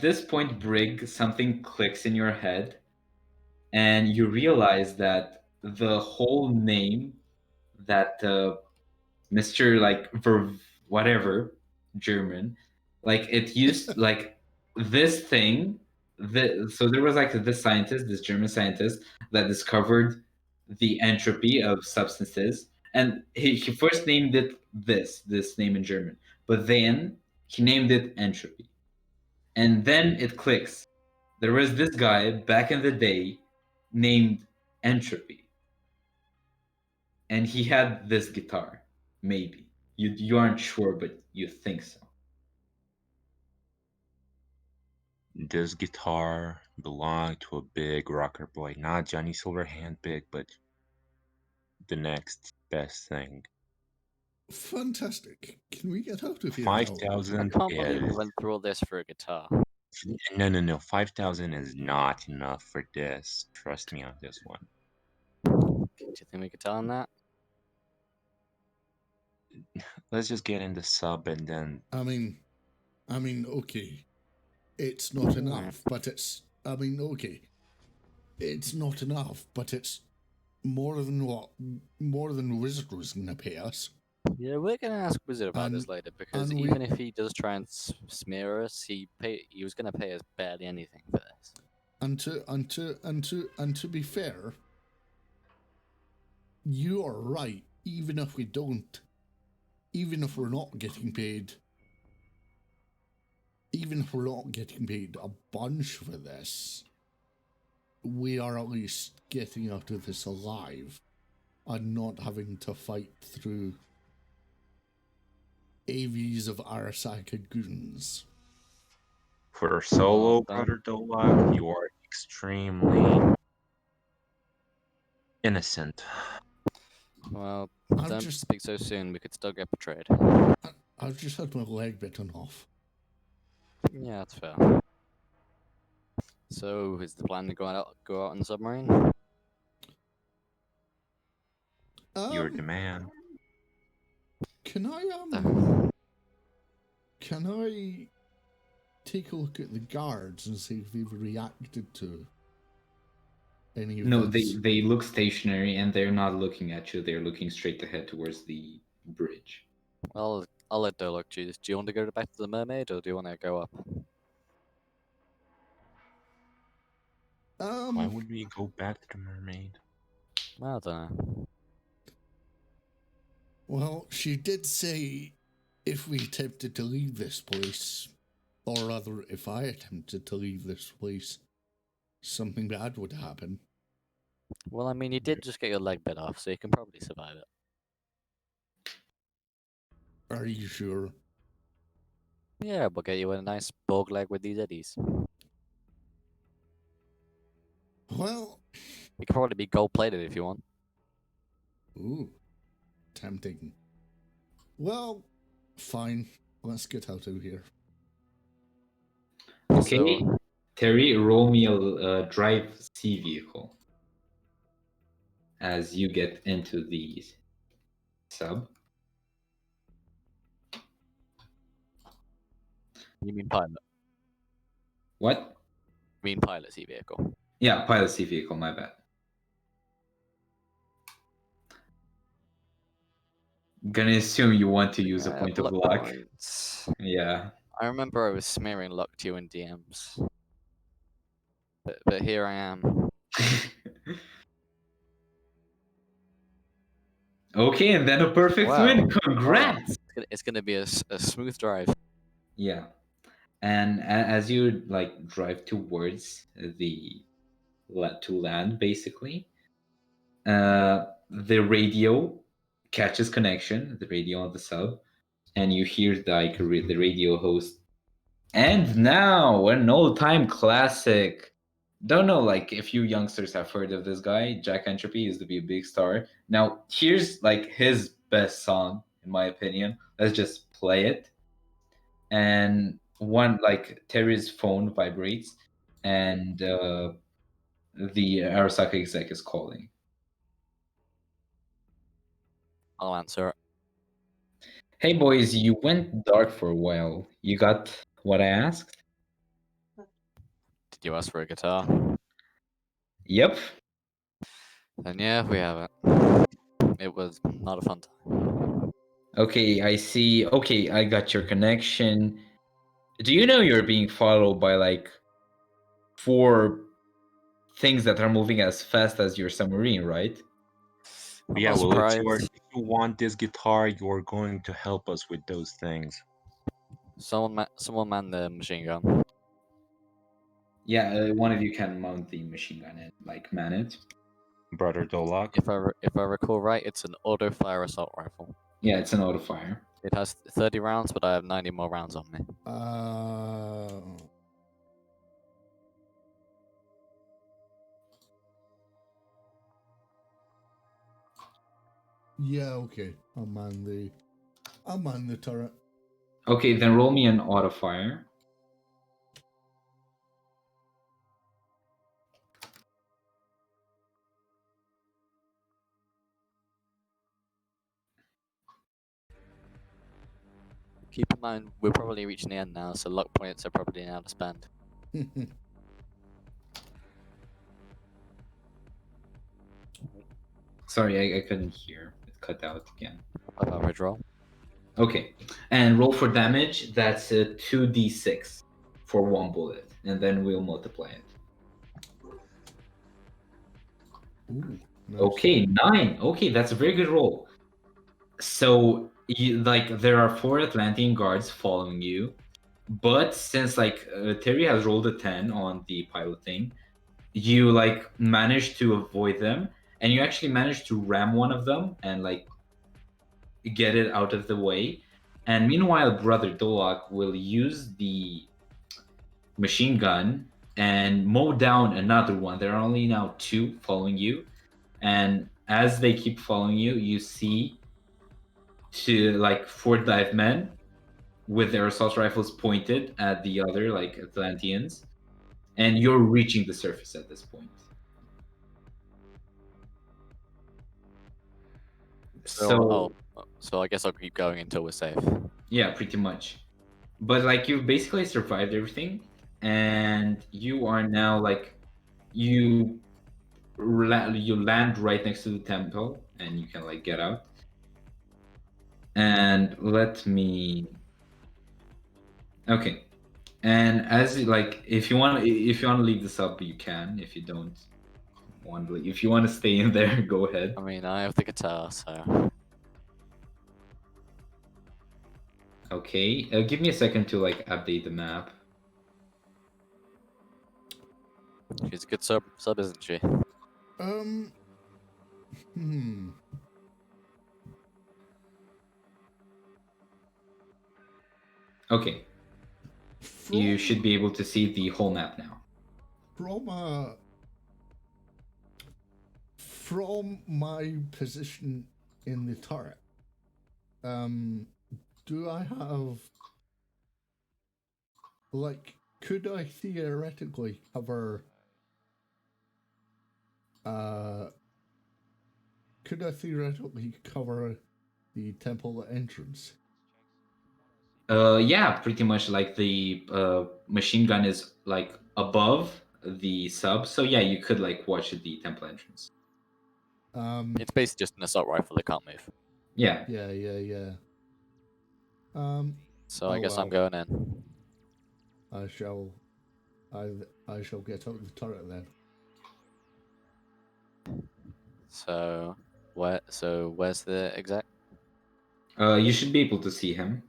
this point, Brig, something clicks in your head, and you realize that the whole name that Mr. like whatever German, like it used like this thing. So there was like this scientist, this German scientist that discovered the entropy of substances, and he first named it this name in German, but then he named it entropy, and then it clicks. There was this guy back in the day named Entropy, and he had this guitar. Maybe you aren't sure, but you think so. This guitar belonged to a big rocker boy. Not Johnny Silverhand big, but the next best thing. Fantastic. Can we get out of here now? 5,000 I can't believe we is... went through all this for a guitar. No. 5,000 is not enough for this. Trust me on this one. Do you think we could tell him that? Let's just get in the sub and then... I mean, okay. It's not enough, but it's... okay. It's not enough, but it's more than what? More than Wizard was going to pay us. Yeah, we're gonna ask Wizard about this And- later because and even if he does try and smear us, he was gonna pay us barely anything for this. And to be fair, you are right. Even if we don't, even if we're not getting paid, even if we're not getting paid a bunch for this, we are at least getting out of this alive and not having to fight through AVs of Arasaka goons. For a solo, Well done. Brother Dolak, you are extremely innocent. Well, I've don't just- speak so soon. We could still get betrayed. I've just had my leg bitten off. Yeah, that's fair. So, is the plan to go out in the submarine? You're the man. Can I take a look at the guards and see if they've reacted to any of No, this? they look stationary and they're not looking at you. They're looking straight ahead towards the bridge. Well, I'll let Dolok choose. Do you want to go back to the mermaid or do you want to go up? Why would we go back to the mermaid? I don't know. Well, she did say if we attempted to leave this place, or rather, if I attempted to leave this place, something bad would happen. Well, I mean, you did just get your leg bit off, so you can probably survive it. Are you sure? Yeah, we'll get you a nice bog leg with these eddies. Well, You can probably be gold plated if you want. ooh, tempting. Well, fine. Let's get out of here. Okay, So, Terry, roll me a drive C vehicle as you get into the sub. you mean pilot? What? You mean pilot sea vehicle? Yeah, pilot C vehicle. My bad. Gonna assume you want to use a point of luck. Points. Yeah. I remember I was smearing luck to you in DMs. But here I am. Okay, and then a perfect Wow. win. Wow. Congrats. It's gonna be a smooth drive. Yeah, and as you like drive towards the to land, basically, the radio catches connection, the radio on the sub, and you hear like the radio host And now an old-time classic. Don't know, like, if you youngsters have heard of this guy. Jack Entropy used to be a big star. Now, here's like his best song, in my opinion. Let's just play it. And one, like, Terry's phone vibrates, and the Arasaka exec is calling. I'll answer it. Hey boys, you went dark for a while. You got what I asked? Did you ask for a guitar? Yep. Then yeah, we have it. It was not a fun time. Okay, I see. Okay, I got your connection. Do you know you're being followed by like 4 things that are moving as fast as your submarine, right? I'm Yeah, not well, surprised. if you want this guitar, you're going to help us with those things. Someone man the machine gun. Yeah, one of you can mount the machine gun and like man it. Brother Dolak. If I recall right, it's an auto fire assault rifle. Yeah, it's an auto fire. It has 30 rounds, but I have 90 more rounds on me. Yeah, okay. I'll man the turret. Okay, then roll me an auto fire. Keep in mind, we're probably reaching the end now, so luck points are probably now to spend. Sorry, I couldn't hear. It cut out again. Average roll. Okay, and roll for damage. That's a 2d6 for 1 bullet, and then we'll multiply it. Ooh, nice. Okay, 9. Okay, that's a very good roll. So, there are 4 Atlantean guards following you, but since Terry has rolled a 10 on the piloting, you managed to avoid them, and you actually managed to ram one of them and get it out of the way. And meanwhile, Brother Dolak will use the machine gun and mow down another one. There are only now 2 following you, and as they keep following you, you see 4 dive men with their assault rifles pointed at the other Atlanteans, and you're reaching the surface at this point. So I guess I'll keep going until we're safe. yeah, pretty much. But you've basically survived everything, and you are now you land right next to the temple, and you can get out. And let me. Okay, and as if you want to leave this up, you can. If you don't want to, if you want to stay in there, go ahead. I mean, I have the guitar, so. Okay, give me a second to update the map. She's a good sub, isn't she? Okay, you should be able to see the whole map now. From my position in the turret, do I have could I theoretically cover the temple entrance? Yeah, pretty much. The machine gun is above the sub, so yeah, you could watch the temple entrance. It's basically just an assault rifle that can't move. Yeah. Yeah. So I guess I'm going in. I shall get out of the turret then. So where's the exec? You should be able to see him.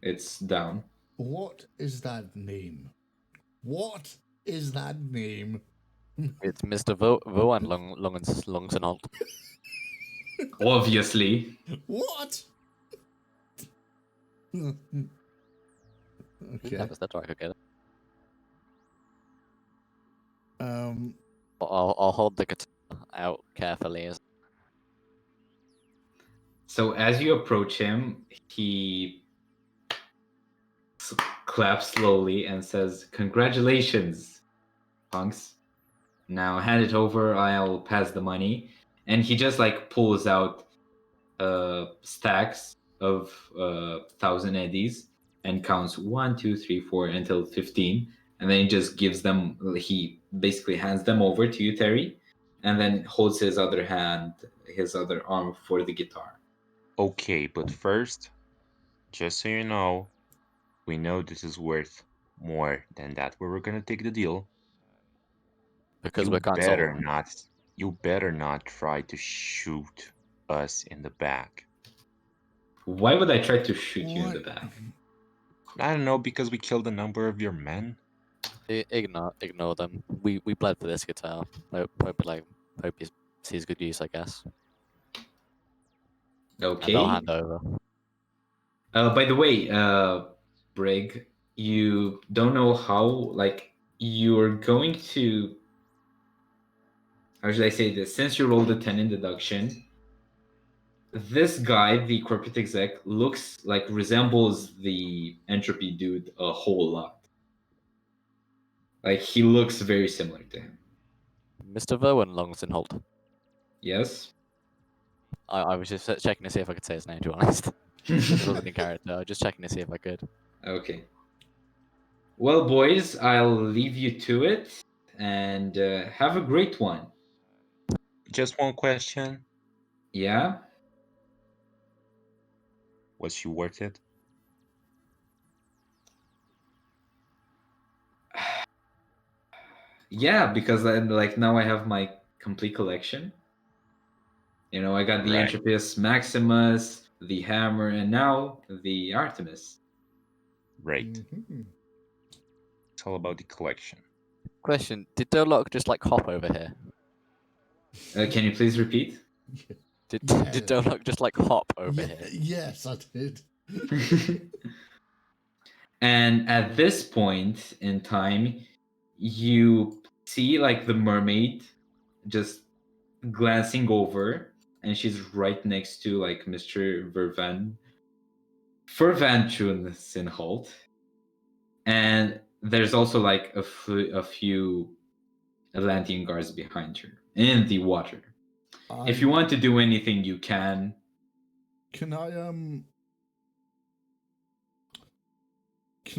It's down. What is that name? It's Mr. Voan Longensenholt. Obviously. What? Okay. Never said I could get it. Um. But I'll hold the guitar out carefully. So as you approach him, he claps slowly and says, "Congratulations, punks. Now hand it over. I'll pass the money." And he just like pulls out stacks of 1,000 eddies and counts 1, 2, 3, 4 until 15, and then he just gives them. He basically hands them over to you, Terry, and then holds his other hand, his other arm for the guitar. Okay, but first, just so you know, we know this is worth more than that. Where we're gonna take the deal. Because You we're better consoling. not. You better not try to shoot us in the back. Why would I try to shoot you in the What? back? I don't know, because we killed a number of your men. Ignore them. We bled for this guitar. Hope he sees good use, I guess. And I'll Okay. hand over. By the way, Brig, you don't know how, like, you're going to. How should I say this? Since you rolled a 10 in deduction, this guy, the corporate exec, looks like resembles the entropy dude a whole lot. Like, he looks very similar to him. Mr. Verwin Longstenholt. Yes? I was just checking to see if I could say his name, to be honest. It wasn't in character. I was just checking to see if I could. Okay. Well, boys, I'll leave you to it and have a great one. Just one question. Yeah? Was she worth it? Yeah, because like now I have my complete collection. You know, I got the Right. Entropus Maximus, the Hammer, and now the Artemis. Right. Mhm. It's all about the collection. Question: did Durlock just like hop over here? Can you please repeat? Did Yeah. did Durlock just like hop over Yeah, here? yes, I did. And at this point in time, you see like the mermaid just glancing over, and she's right next to like Mr. Vervanchunsenholt. And there's also like a few Atlantean guards behind her in the water. If you want to do anything, you can. Can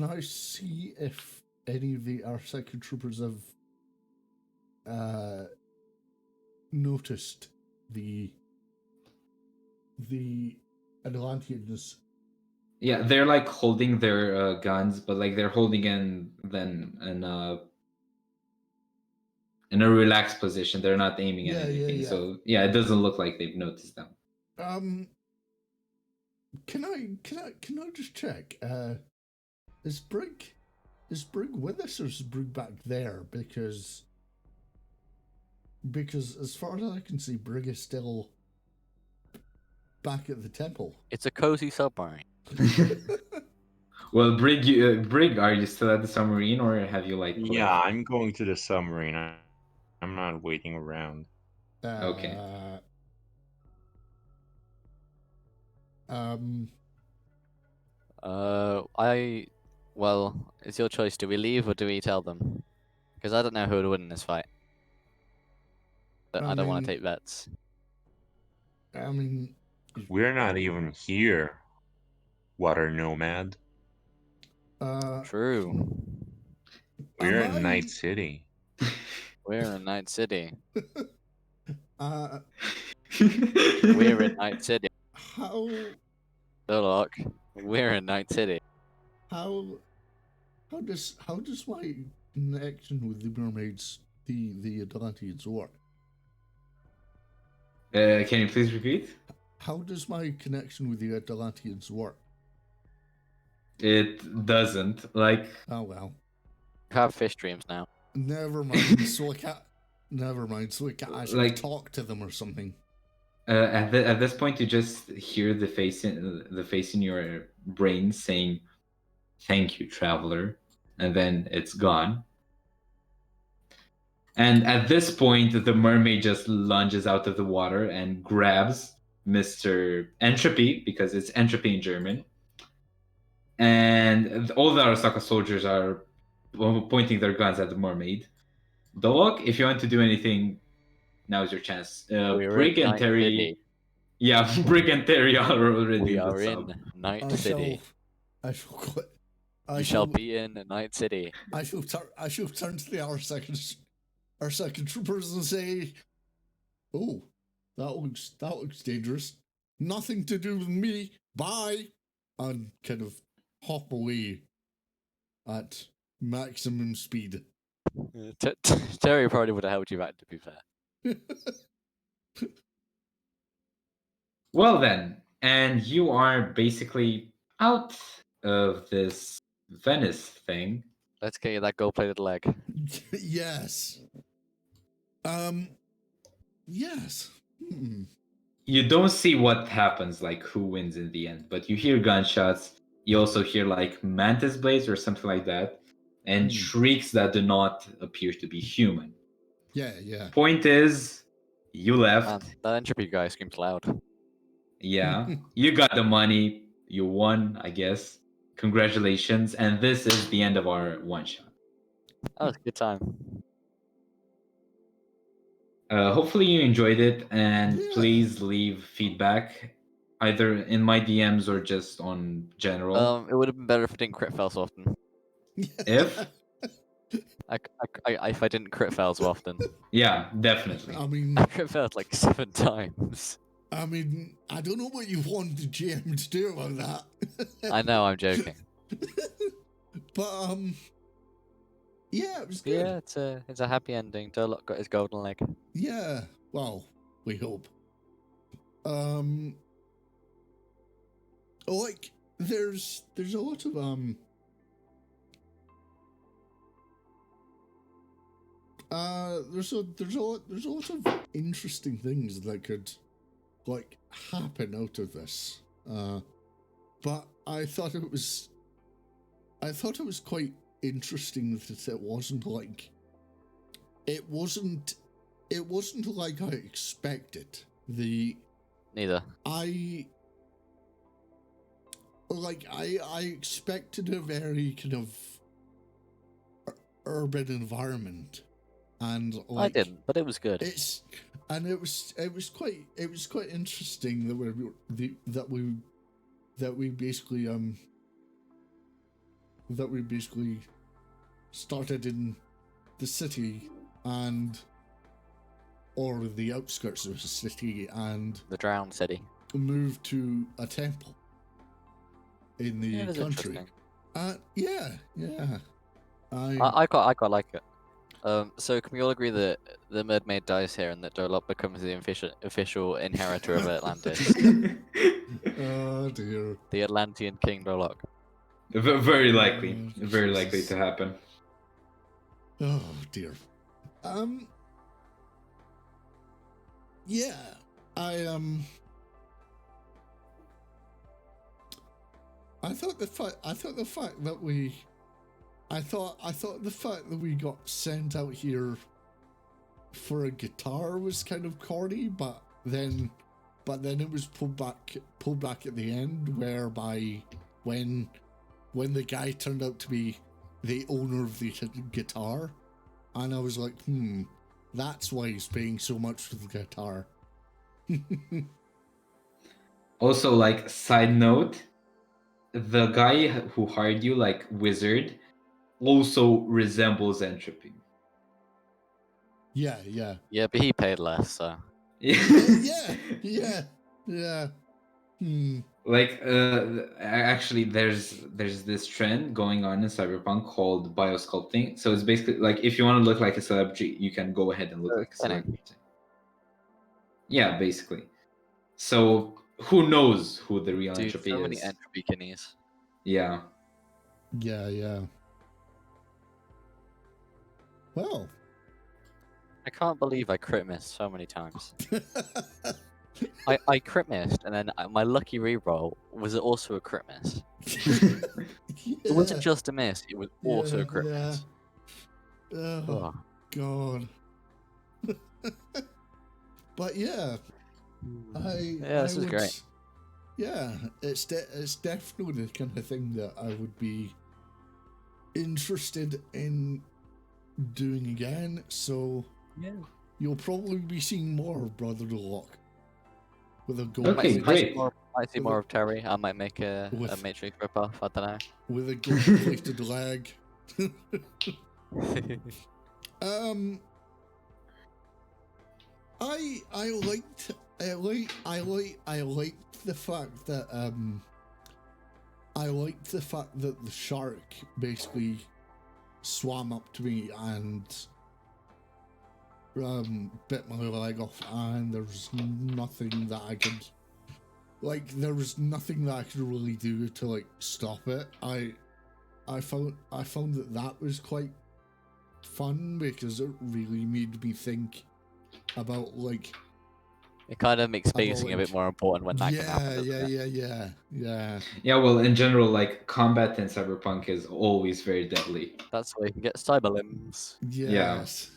I see if any of our second troopers have noticed the Atlanteans? Yeah, they're like holding their guns, but like they're holding in a relaxed position. They're not aiming at anything. Yeah. So yeah, it doesn't look like they've noticed them. Can I just check? Is Brig with us, or is Brig back there? Because as far as I can see, Brig is still back at the temple. It's a cozy submarine. Well, Brig, are you still at the submarine, or have you like? Yeah, left? I'm going to the submarine. I'm not waiting around. Okay. Well, it's your choice. Do we leave or do we tell them? Because I don't know who would win in this fight. But I don't want to take bets. I mean, We're not even here, Water Nomad. True. We're am in Night City. We're in Night City. Uh, We're in Night City. how Durlock, we're in Night City. how does my connection with the mermaids, the Atlanteans, work? Can you please repeat? How does my connection with the Atlanteans work? It doesn't. Like, Oh well. You have fish dreams now. Never mind. So I can't. Never mind. So I can't actually Like- talk to them or something. at this point, you just hear the face in your brain saying, "Thank you, traveler," and then it's gone. And at this point, the mermaid just lunges out of the water and grabs Mr. Entropy, because it's entropy in German. And all the Arasaka soldiers are pointing their guns at the mermaid. Dog, if you want to do anything, now's your chance. We're Brig in and Night Terry. City. Yeah, Brig and Terry are already We in the are sub. in Night I City. shall quit. You shall be in Night City. I shall turn to the our second troopers and say, "Oh, that looks dangerous. Nothing to do with me. Bye," and kind of hop away at maximum speed. Terry probably would have held you back, to be fair. Well then, and you are basically out of this Venice thing. Let's get you that gold-plated leg. Yes. Yes. You don't see what happens, like who wins in the end, but you hear gunshots. You also hear like mantis blades or something like that, and shrieks that do not appear to be human. Yeah. Point is, you left. Man, that entropy guy screams loud. Yeah, you got the money. You won, I guess. Congratulations. And this is the end of our one shot. That was a good time. Hopefully you enjoyed it, and Yeah. please leave feedback either in my DMs or just on general. It would have been better if I didn't crit fail so often. If? If I didn't crit fail so often. Yeah, definitely. I mean, I crit failed like 7 times. I don't know what you want the GM to do about that. I know, I'm joking. But yeah, it was good. Yeah, it's a happy ending. Durlock got his golden leg. Yeah, well, we hope. Like there's a lot of there's a lot of interesting things that could like happen out of this. But I thought it was quite interesting that it wasn't like I expected. Neither. I expected a very kind of urban environment, and like I didn't, but it was good. it was quite interesting that we basically started in the city or the outskirts of the city and The Drowned City. moved to a temple in the Yeah, it was country. interesting. Yeah. I quite like it. So can we all agree that the mermaid dies here and that Durlock becomes the official inheritor of Atlantis? Oh dear. The Atlantean King Durlock. Very likely. Oh, Very likely Jesus. to happen. Oh dear. Yeah, I thought the fact that we got sent out here for a guitar was kind of corny, but then it was pulled back at the end, whereby when the guy turned out to be the owner of the guitar, and I was like, that's why he's paying so much for the guitar. Also, like, side note, the guy who hired you, like, Wizard, also resembles Entropy. Yeah. Yeah, but he paid less, so. Yeah. Like, actually, there's this trend going on in Cyberpunk called biosculpting. So it's basically like, if you want to look like a celebrity, you can go ahead and look like a celebrity. Yeah, basically. So who knows who the real Dude, Entropy so is? many entropy kidneys. Yeah. Yeah. Well. I can't believe I crit missed so many times. I crit missed, and then my lucky reroll was also a crit miss. It wasn't just a miss; it was also a crit miss. Oh, Oh. God. But yeah, This is great. Yeah, it's definitely the kind of thing that I would be interested in doing again. So Yeah. you'll probably be seeing more of Brother Lock with a gold Okay, great. Might see With more a- of Terry. I might make a with- Matrix ripoff. I don't with a gold-plated leg. know. I liked the fact that the shark basically swam up to me and bit my leg off, and there was nothing that I could really do to like stop it. I found that was quite fun because it really made me think about like It kind of makes about, spacing a like- bit more important when that can happen. doesn't it? yeah. Yeah, well, in general, like combat in Cyberpunk is always very deadly. That's where you can get cyber limbs. Yes.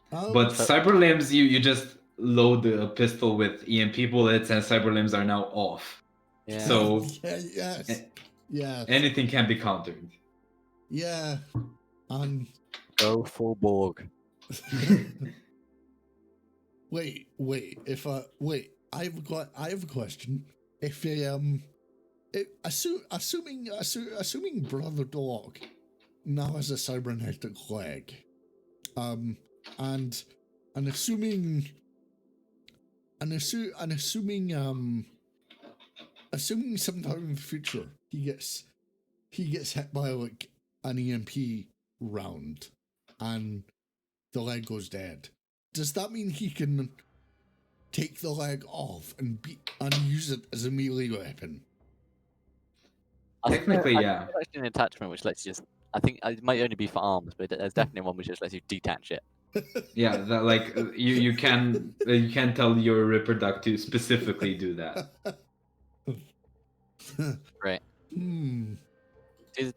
But So- cyber limbs, you just load a pistol with EMP bullets, and cyber limbs are now off. Yeah. So yes. anything can be countered. Yeah. And Go full Borg. wait. I have a question. If assuming Brother Dog now has a cybernetic leg, and assuming sometime in the future he gets hit by like an EMP round and the leg goes dead. Does that mean he can take the leg off and use it as a melee weapon? Technically, I yeah. think there's actually an attachment which lets you just. I think it might only be for arms, but there's definitely one which just lets you detach it. Yeah, that like you can tell your Ripperduck to specifically do that. Right. Hmm.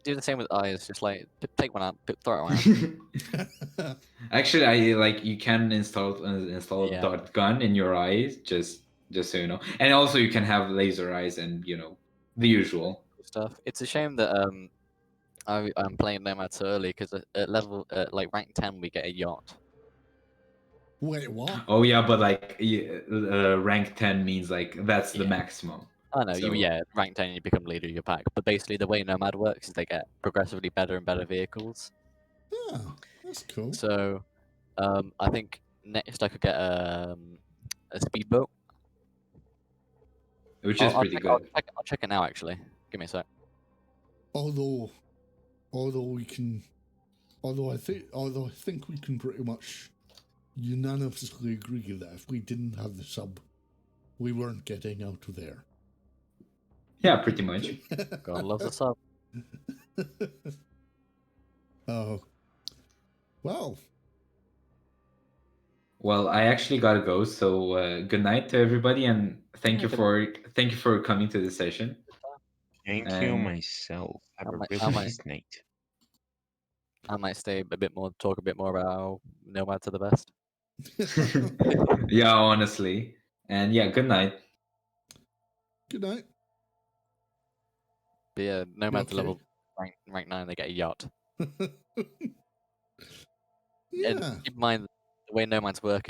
Do the same with eyes. Just like take one out, throw it around. Actually, I like you can install a Yeah. dot gun in your eyes, just so you know, and also you can have laser eyes and the usual. Stuff. It's a shame that I'm playing Nomad so early because at level like rank 10 we get a yacht. Wait, what? Oh yeah, but like rank 10 means like that's the Yeah. maximum. I know, So- rank 10 you become leader of your pack. But basically the way Nomad works is they get progressively better and better vehicles. Oh, that's cool. So I think next I could get a speedboat. Which is pretty good. I'll check it now actually. Give me a sec. Although I think we can pretty much unanimously agree that if we didn't have the sub, we weren't getting out of there. Yeah, pretty much. God loves a sub. Oh, well, Well, I actually gotta go, so good night to everybody, and thank you for coming to this session. Thank you And- myself. Have a might- really I might- nice night. I might stay a bit more, talk a bit more about how Nomads are the best. Yeah, honestly, and yeah, good night. good night. But yeah, Nomads okay? level rank 9, they get a yacht. Yeah. And keep in mind, the way Nomads work is